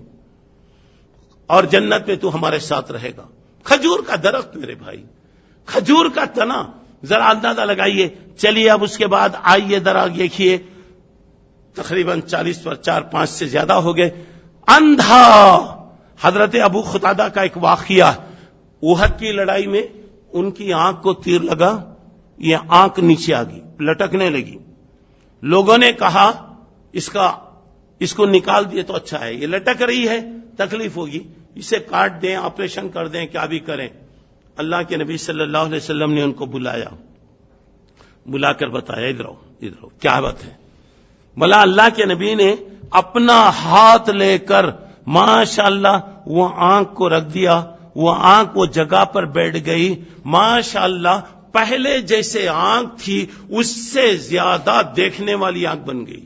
اور جنت میں تو ہمارے ساتھ رہے گا. کھجور کا درخت میرے بھائی, کھجور کا تنا, ذرا اندازہ لگائیے. چلیے اب اس کے بعد آئیے ذرا دیکھیے, تقریباً 40 پر 4-5 سے زیادہ ہو گئے. اندھا. حضرت ابو قتادہ کا ایک واقعہ, احد کی لڑائی میں ان کی آنکھ کو تیر لگا, یہ آنکھ نیچے آ گئی, لٹکنے لگی. لوگوں نے کہا اس کو نکال دیے تو اچھا ہے, یہ لٹک رہی ہے, تکلیف ہوگی, اسے کاٹ دیں, آپریشن کر دیں, کیا بھی کریں. اللہ کے نبی صلی اللہ علیہ وسلم نے ان کو بلا کر بتایا, ادھر آؤ, کیا بات ہے. بلا اللہ کے نبی نے اپنا ہاتھ لے کر ماشاءاللہ وہ آنکھ کو رکھ دیا, وہ آنکھ وہ جگہ پر بیٹھ گئی. ماشاءاللہ پہلے جیسے آنکھ تھی اس سے زیادہ دیکھنے والی آنکھ بن گئی.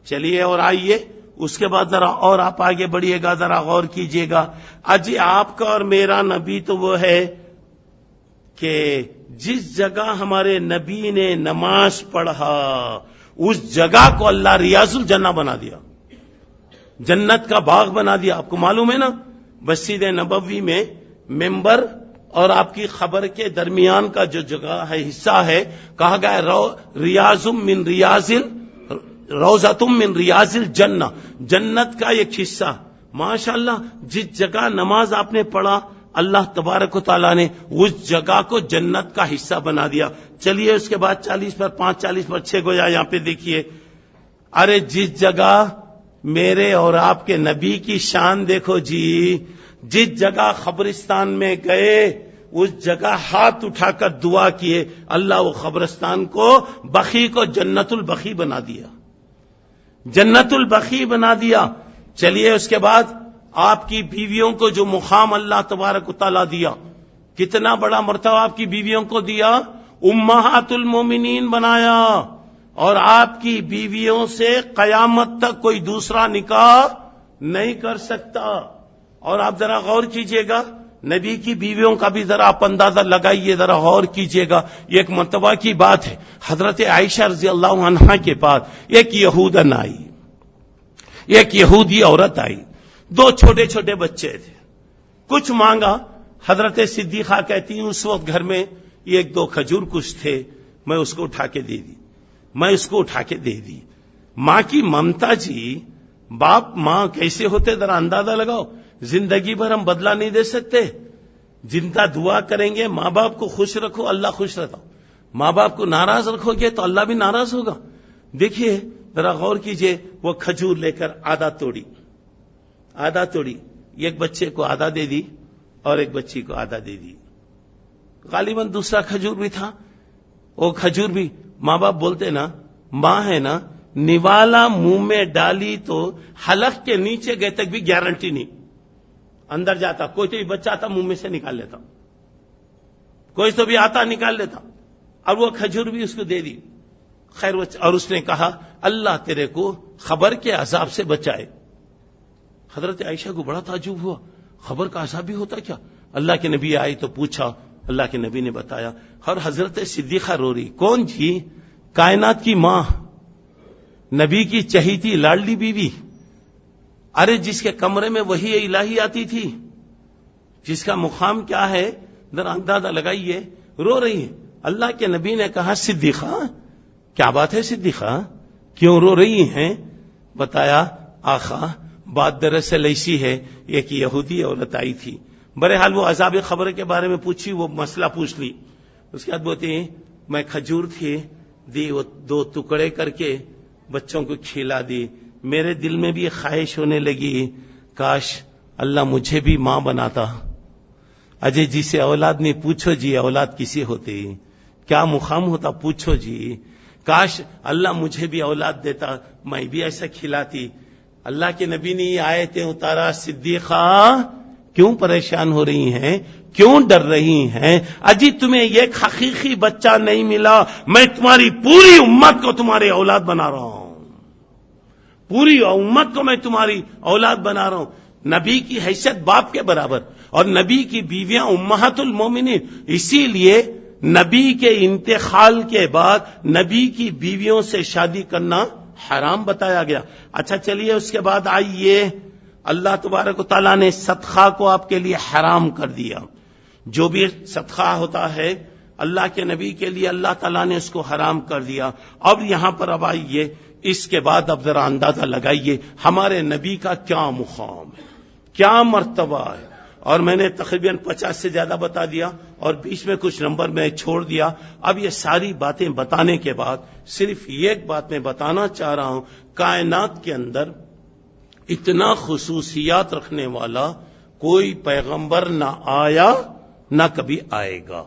چلیے اور آئیے اس کے بعد ذرا اور آپ آگے بڑھیے گا, ذرا غور کیجئے گا. اجی آپ کا اور میرا نبی تو وہ ہے کہ جس جگہ ہمارے نبی نے نماز پڑھا اس جگہ کو اللہ ریاض الجنہ بنا دیا, جنت کا باغ بنا دیا. آپ کو معلوم ہے نا, مسجد نبوی میں ممبر اور آپ کی خبر کے درمیان کا جو جگہ ہے, حصہ ہے, کہا گیا روزتم من ریاض الجنہ, جنت کا ایک حصہ. ماشاءاللہ جس جگہ نماز آپ نے پڑھا اللہ تبارک و تعالیٰ نے اس جگہ کو جنت کا حصہ بنا دیا. چلیے اس کے بعد 40 پر 5 40 پر 6 گویا یہاں پہ دیکھیے. ارے جس جگہ میرے اور آپ کے نبی کی شان دیکھو جی, جس جگہ قبرستان میں گئے اس جگہ ہاتھ اٹھا کر دعا کیے, اللہ وہ قبرستان کو بقی کو جنت البقی بنا دیا, جنت البقی بنا دیا. چلیے اس کے بعد آپ کی بیویوں کو جو مقام اللہ تبارک و تعالیٰ دیا, کتنا بڑا مرتبہ آپ کی بیویوں کو دیا, امہات المومنین بنایا. اور آپ کی بیویوں سے قیامت تک کوئی دوسرا نکاح نہیں کر سکتا. اور آپ ذرا غور کیجئے گا, نبی کی بیویوں کا بھی ذرا آپ اندازہ لگائیے, ذرا غور کیجئے گا. یہ ایک مرتبہ کی بات ہے, حضرت عائشہ رضی اللہ عنہا کے پاس ایک یہودن آئی, ایک یہودی عورت آئی, 2 چھوٹے چھوٹے بچے تھے, کچھ مانگا. حضرت صدیقہ کہتی ہیں اس وقت گھر میں 1-2 کھجور کچھ تھے, میں اس کو اٹھا کے دے دی. ماں کی ممتا جی, باپ ماں کیسے ہوتے ذرا اندازہ لگاؤ. زندگی بھر ہم بدلہ نہیں دے سکتے, جنتا دعا کریں گے ماں باپ کو خوش رکھو اللہ خوش رہتا, ماں باپ کو ناراض رکھو گے تو اللہ بھی ناراض ہوگا. دیکھیے ذرا غور کیجئے, وہ کھجور لے کر آدھا توڑی, ایک بچے کو آدھا دے دی اور ایک بچی کو آدھا دے دی. غالباً دوسرا کھجور بھی تھا, وہ کھجور بھی, ماں باپ بولتے نا, ماں ہے نا, نوالا منہ میں ڈالی تو حلق کے نیچے گئے تک بھی گارنٹی نہیں, اندر جاتا. کوئی تو بھی بچہ آتا منہ میں سے نکال لیتا, کوئی تو بھی آتا نکال لیتا. اور وہ کھجور بھی اس کو دے دی. خیر, اور اس نے کہا اللہ تیرے کو خبر کے عذاب سے بچائے. حضرت عائشہ کو بڑا تعجب ہوا, خبر کا عذاب بھی ہوتا کیا؟ اللہ کے نبی آئی تو پوچھا, اللہ کے نبی نے بتایا. اور حضرت صدیقہ رو رہی, کون جی؟ کائنات کی ماں, نبی کی چہیتی لاڈلی بیوی، ارے جس کے کمرے میں وحی الہی آتی تھی، جس کا مقام کیا ہے ذرا اندازہ لگائیے، رو رہی ہے. اللہ کے نبی نے کہا صدیقہ کیا بات ہے، صدیقہ کیوں رو رہی ہیں؟ بتایا آقا بات دراصل ایسی ہے، ایک یہودی عورت آئی تھی، بہرحال وہ عذاب خبر کے بارے میں پوچھی، وہ مسئلہ پوچھ لی. اس کے بعد بولتی ہیں میں کھجور تھی دی، وہ 2 ٹکڑے کر کے بچوں کو کھلا دی. میرے دل میں بھی خواہش ہونے لگی کاش اللہ مجھے بھی ماں بناتا. اجے جی سے اولاد نہیں، پوچھو جی اولاد کسی ہوتی، کیا مقام ہوتا، پوچھو جی. کاش اللہ مجھے بھی اولاد دیتا، میں بھی ایسا کھلاتی. اللہ کے نبی نے یہ آیتیں اتارا، صدیقہ کیوں پریشان ہو رہی ہیں، کیوں ڈر رہی ہیں؟ اجی تمہیں ایک حقیقی بچہ نہیں ملا، میں تمہاری پوری امت کو تمہارے اولاد بنا رہا ہوں، پوری امت کو میں تمہاری اولاد بنا رہا ہوں. نبی کی حیثیت باپ کے برابر، اور نبی کی بیویاں امہات المومنین. اسی لیے نبی کے انتقال کے بعد نبی کی بیویوں سے شادی کرنا حرام بتایا گیا. اچھا چلیے اس کے بعد آئیے، اللہ تبارک و تعالیٰ نے صدقہ کو آپ کے لیے حرام کر دیا. جو بھی صدقہ ہوتا ہے اللہ کے نبی کے لیے اللہ تعالیٰ نے اس کو حرام کر دیا. اب یہاں پر اب آئیے، اس کے بعد اب ذرا اندازہ لگائیے ہمارے نبی کا کیا مقام ہے، کیا مرتبہ ہے. اور میں نے تقریباً 50 سے زیادہ بتا دیا اور بیچ میں کچھ نمبر میں چھوڑ دیا. اب یہ ساری باتیں بتانے کے بعد صرف ایک بات میں بتانا چاہ رہا ہوں، کائنات کے اندر اتنا خصوصیات رکھنے والا کوئی پیغمبر نہ آیا نہ کبھی آئے گا.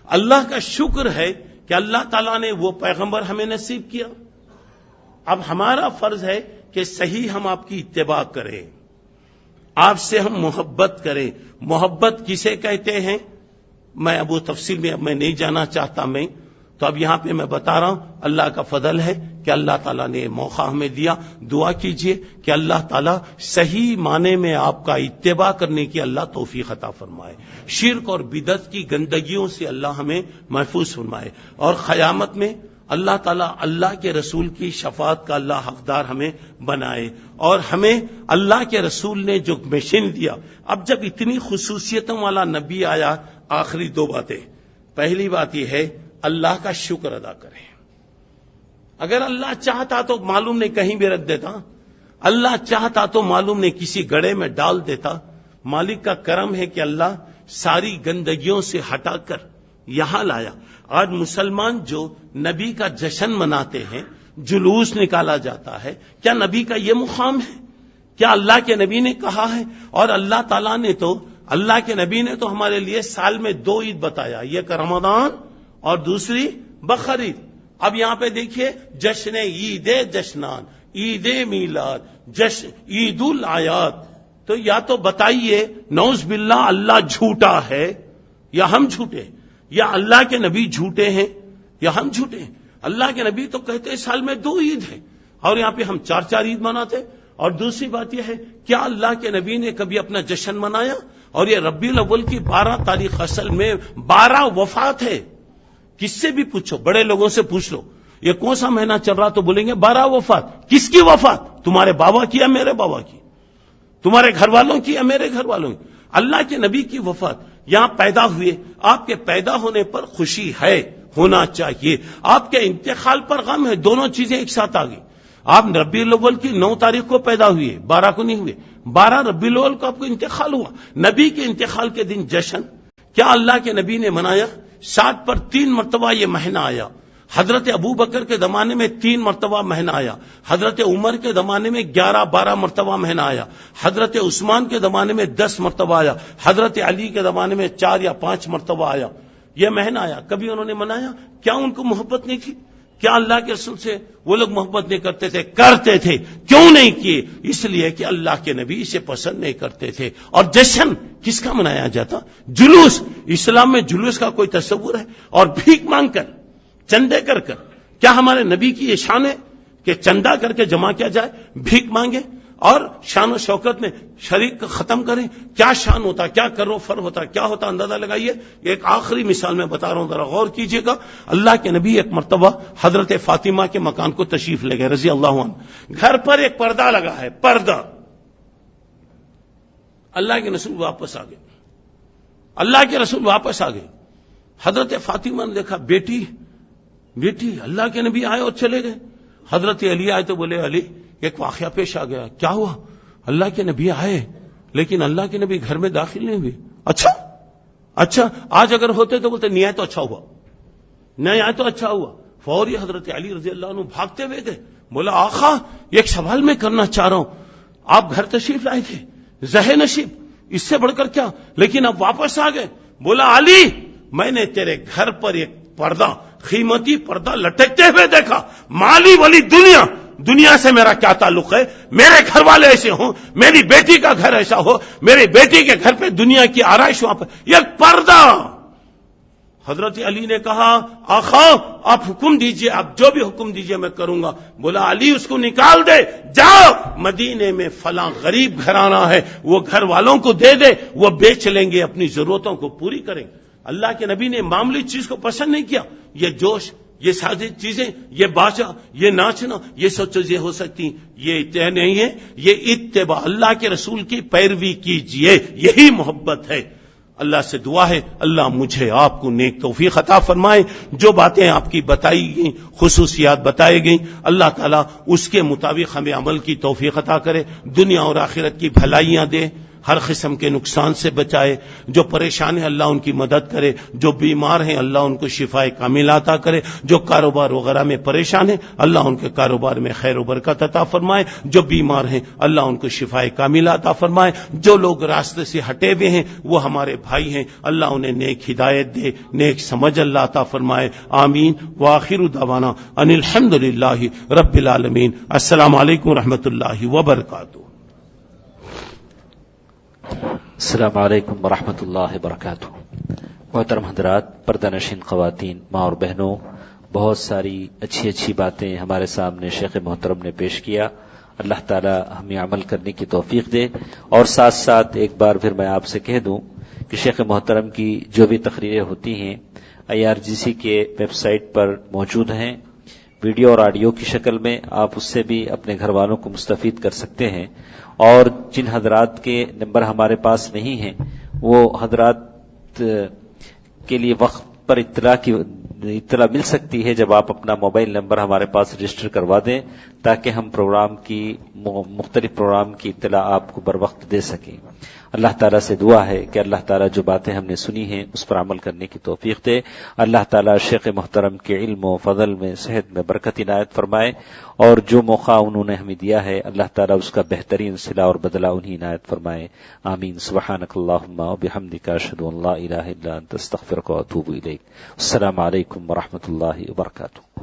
اللہ کا شکر ہے کہ اللہ تعالیٰ نے وہ پیغمبر ہمیں نصیب کیا. اب ہمارا فرض ہے کہ صحیح ہم آپ کی اتباع کریں، آپ سے ہم محبت کریں. محبت کسے کہتے ہیں میں اب وہ تفصیل میں اب میں نہیں جانا چاہتا. میں تو اب یہاں پہ میں بتا رہا ہوں، اللہ کا فضل ہے کہ اللہ تعالیٰ نے موقع ہمیں دیا. دعا کیجئے کہ اللہ تعالیٰ صحیح معنی میں آپ کا اتباع کرنے کی اللہ توفیق عطا فرمائے، شرک اور بدعت کی گندگیوں سے اللہ ہمیں محفوظ فرمائے، اور قیامت میں اللہ تعالیٰ اللہ کے رسول کی شفاعت کا اللہ حقدار ہمیں بنائے. اور ہمیں اللہ کے رسول نے جو مشن دیا، اب جب اتنی خصوصیتوں والا نبی آیا، آخری 2 باتیں. پہلی بات یہ ہے اللہ کا شکر ادا کریں. اگر اللہ چاہتا تو معلوم نہیں کہیں بھی رکھ دیتا، اللہ چاہتا تو معلوم نہیں کسی گڑھے میں ڈال دیتا. مالک کا کرم ہے کہ اللہ ساری گندگیوں سے ہٹا کر یہاں لایا. آج مسلمان جو نبی کا جشن مناتے ہیں، جلوس نکالا جاتا ہے، کیا نبی کا یہ مقام ہے؟ کیا اللہ کے نبی نے کہا ہے؟ اور اللہ تعالیٰ نے تو، اللہ کے نبی نے تو ہمارے لیے سال میں 2 عید بتایا، ایک رمضان اور دوسری بقرعید. اب یہاں پہ دیکھیے جشن عید جشنان، عید میلاد، جشن عید الاعیاد. تو یا تو بتائیے نعوذ باللہ اللہ جھوٹا ہے یا ہم جھوٹے، یا اللہ کے نبی جھوٹے ہیں یا ہم جھوٹے ہیں. اللہ کے نبی تو کہتے ہیں سال میں 2 عید ہے، اور یہاں پہ ہم 4 عید مناتے. اور دوسری بات یہ ہے، کیا اللہ کے نبی نے کبھی اپنا جشن منایا؟ اور یہ ربیع الاول کی 12 تاریخ اصل میں 12 وفات ہے. کس سے بھی پوچھو، بڑے لوگوں سے پوچھ لو یہ کون سا مہینہ چل رہا تو بولیں گے 12 وفات. کس کی وفات؟ تمہارے بابا کی یا میرے بابا کی؟ تمہارے گھر والوں کی یا میرے گھر والوں کی؟ اللہ کے نبی کی وفات. یہاں پیدا ہوئے، آپ کے پیدا ہونے پر خوشی ہے، ہونا چاہیے. آپ کے انتقال پر غم ہے، دونوں چیزیں ایک ساتھ آ گئی. آپ ربیع الاول کی 9 تاریخ کو پیدا ہوئے، 12 کو نہیں ہوئے. 12 ربیع الاول کو آپ کو انتقال ہوا. نبی کے انتقال کے دن جشن کیا اللہ کے نبی نے منایا؟ 7 پر 3 مرتبہ یہ مہینہ آیا. حضرت ابو بکر کے زمانے میں 3 مرتبہ مہینہ آیا. حضرت عمر کے زمانے میں 11-12 مرتبہ مہینہ آیا. حضرت عثمان کے زمانے میں 10 مرتبہ آیا. حضرت علی کے زمانے میں 4 یا 5 مرتبہ آیا. یہ مہینہ آیا. کبھی انہوں نے منایا؟ کیا ان کو محبت نہیں تھی؟ کیا اللہ کے رسول سے وہ لوگ محبت نہیں کرتے تھے؟ کرتے تھے. کیوں نہیں کیے؟ اس لیے کہ اللہ کے نبی اسے پسند نہیں کرتے تھے. اور جشن کس کا منایا جاتا؟ جلوس. اسلام میں جلوس کا کوئی تصور ہے؟ اور بھیک مانگ کر، چندے کر کیا ہمارے نبی کی یہ شان ہے کہ چندہ کر کے جمع کیا جائے، بھیک مانگے؟ اور شان و شوکت میں شریک ختم کریں. کیا شان ہوتا, کیا کرو فر ہوتا, کیا ہوتا, اندازہ لگائیے. ایک آخری مثال میں بتا رہا ہوں, ذرا غور کیجیے گا. اللہ کے نبی ایک مرتبہ حضرت فاطمہ کے مکان کو تشریف لے گئے رضی اللہ عنہ. گھر پر ایک پردہ لگا ہے, پردہ. اللہ کے رسول واپس آ گئے, اللہ کے رسول واپس آ گئے. حضرت فاطمہ نے دیکھا, بیٹی بیٹی, اللہ کے نبی آئے اور چلے گئے. حضرت علی آئے تو بولے, علی ایک واقعہ پیش آ گیا. کیا ہوا؟ اللہ کے نبی آئے لیکن اللہ کے نبی گھر میں داخل نہیں ہوئے. اچھا آج اگر ہوتے تو بولتے نہیں آئے تو اچھا ہوا, نہیں آئے تو اچھا ہوا. فوری حضرت علی رضی اللہ عنہ بھاگتے ہوئے گئے. بولا, آقا ایک سوال میں کرنا چاہ رہا ہوں. آپ گھر تشریف لائے تھے, زہ نشیب, اس سے بڑھ کر کیا, لیکن اب واپس آ گئے. بولا, علی میں نے تیرے گھر پر ایک پردہ, قیمتی پردہ لٹکتے ہوئے دیکھا. مالی والی دنیا سے میرا کیا تعلق ہے؟ میرے گھر والے ایسے ہوں, میری بیٹی کا گھر ایسا ہو, میری بیٹی کے گھر پہ دنیا کی آرائش وہاں پر ایک پردہ. حضرت علی نے کہا, آقا آپ حکم دیجئے, آپ جو بھی حکم دیجئے میں کروں گا. بولا, علی اس کو نکال دے, جاؤ مدینے میں فلاں غریب گھرانہ ہے, وہ گھر والوں کو دے دے, وہ بیچ لیں گے, اپنی ضرورتوں کو پوری کریں. اللہ کے نبی نے معمولی چیز کو پسند نہیں کیا. یہ جوش, یہ ساری چیزیں, یہ باجا, یہ ناچنا, یہ سب چیزیں ہو سکتی, یہ طے نہیں ہے. یہ اتباع, اللہ کے رسول کی پیروی کیجئے, یہی محبت ہے. اللہ سے دعا ہے اللہ مجھے آپ کو نیک توفیق عطا فرمائے. جو باتیں آپ کی بتائی گئیں, خصوصیات بتائی گئیں, اللہ تعالیٰ اس کے مطابق ہمیں عمل کی توفیق عطا کرے, دنیا اور آخرت کی بھلائیاں دے, ہر قسم کے نقصان سے بچائے. جو پریشان ہیں اللہ ان کی مدد کرے, جو بیمار ہیں اللہ ان کو شفاء کامل عطا کرے, جو کاروبار وغیرہ میں پریشان ہیں اللہ ان کے کاروبار میں خیر و برکت عطا فرمائے, جو بیمار ہیں اللہ ان کو شفاء کامل عطا فرمائے. جو لوگ راستے سے ہٹے ہوئے ہیں وہ ہمارے بھائی ہیں, اللہ انہیں نیک ہدایت دے, نیک سمجھ اللہ عطا فرمائے. آمین. وآخر دعوانا ان الحمدللہ رب العالمین. السلام علیکم ورحمۃ اللہ وبرکاتہ. السلام علیکم ورحمۃ اللہ وبرکاتہ. محترم حضرات, پردہ نشین خواتین, ماں اور بہنوں, بہت ساری اچھی باتیں ہمارے سامنے شیخ محترم نے پیش کیا. اللہ تعالی ہمیں عمل کرنے کی توفیق دے. اور ساتھ ساتھ ایک بار پھر میں آپ سے کہہ دوں کہ شیخ محترم کی جو بھی تقریریں ہوتی ہیں IRGC کے ویب سائٹ پر موجود ہیں, ویڈیو اور آڈیو کی شکل میں. آپ اس سے بھی اپنے گھر والوں کو مستفید کر سکتے ہیں. اور جن حضرات کے نمبر ہمارے پاس نہیں ہیں وہ حضرات کے لیے وقت پر اطلاع مل سکتی ہے جب آپ اپنا موبائل نمبر ہمارے پاس رجسٹر کروا دیں, تاکہ ہم مختلف پروگرام کی اطلاع آپ کو بر وقت دے سکیں. اللہ تعالیٰ سے دعا ہے کہ اللہ تعالیٰ جو باتیں ہم نے سنی ہیں اس پر عمل کرنے کی توفیق دے. اللہ تعالیٰ شیخ محترم کے علم و فضل میں, صحت میں برکت عنایت فرمائے, اور جو موقع انہوں نے ہمیں دیا ہے اللہ تعالیٰ اس کا بہترین صلہ اور بدلہ انہیں عنایت فرمائے. آمین. سبحانک اللہم و بحمدک, اشہد ان لا الہ الا انت, استغفرک و اتوب الیک. السلام علیکم ورحمۃ اللہ وبرکاتہ.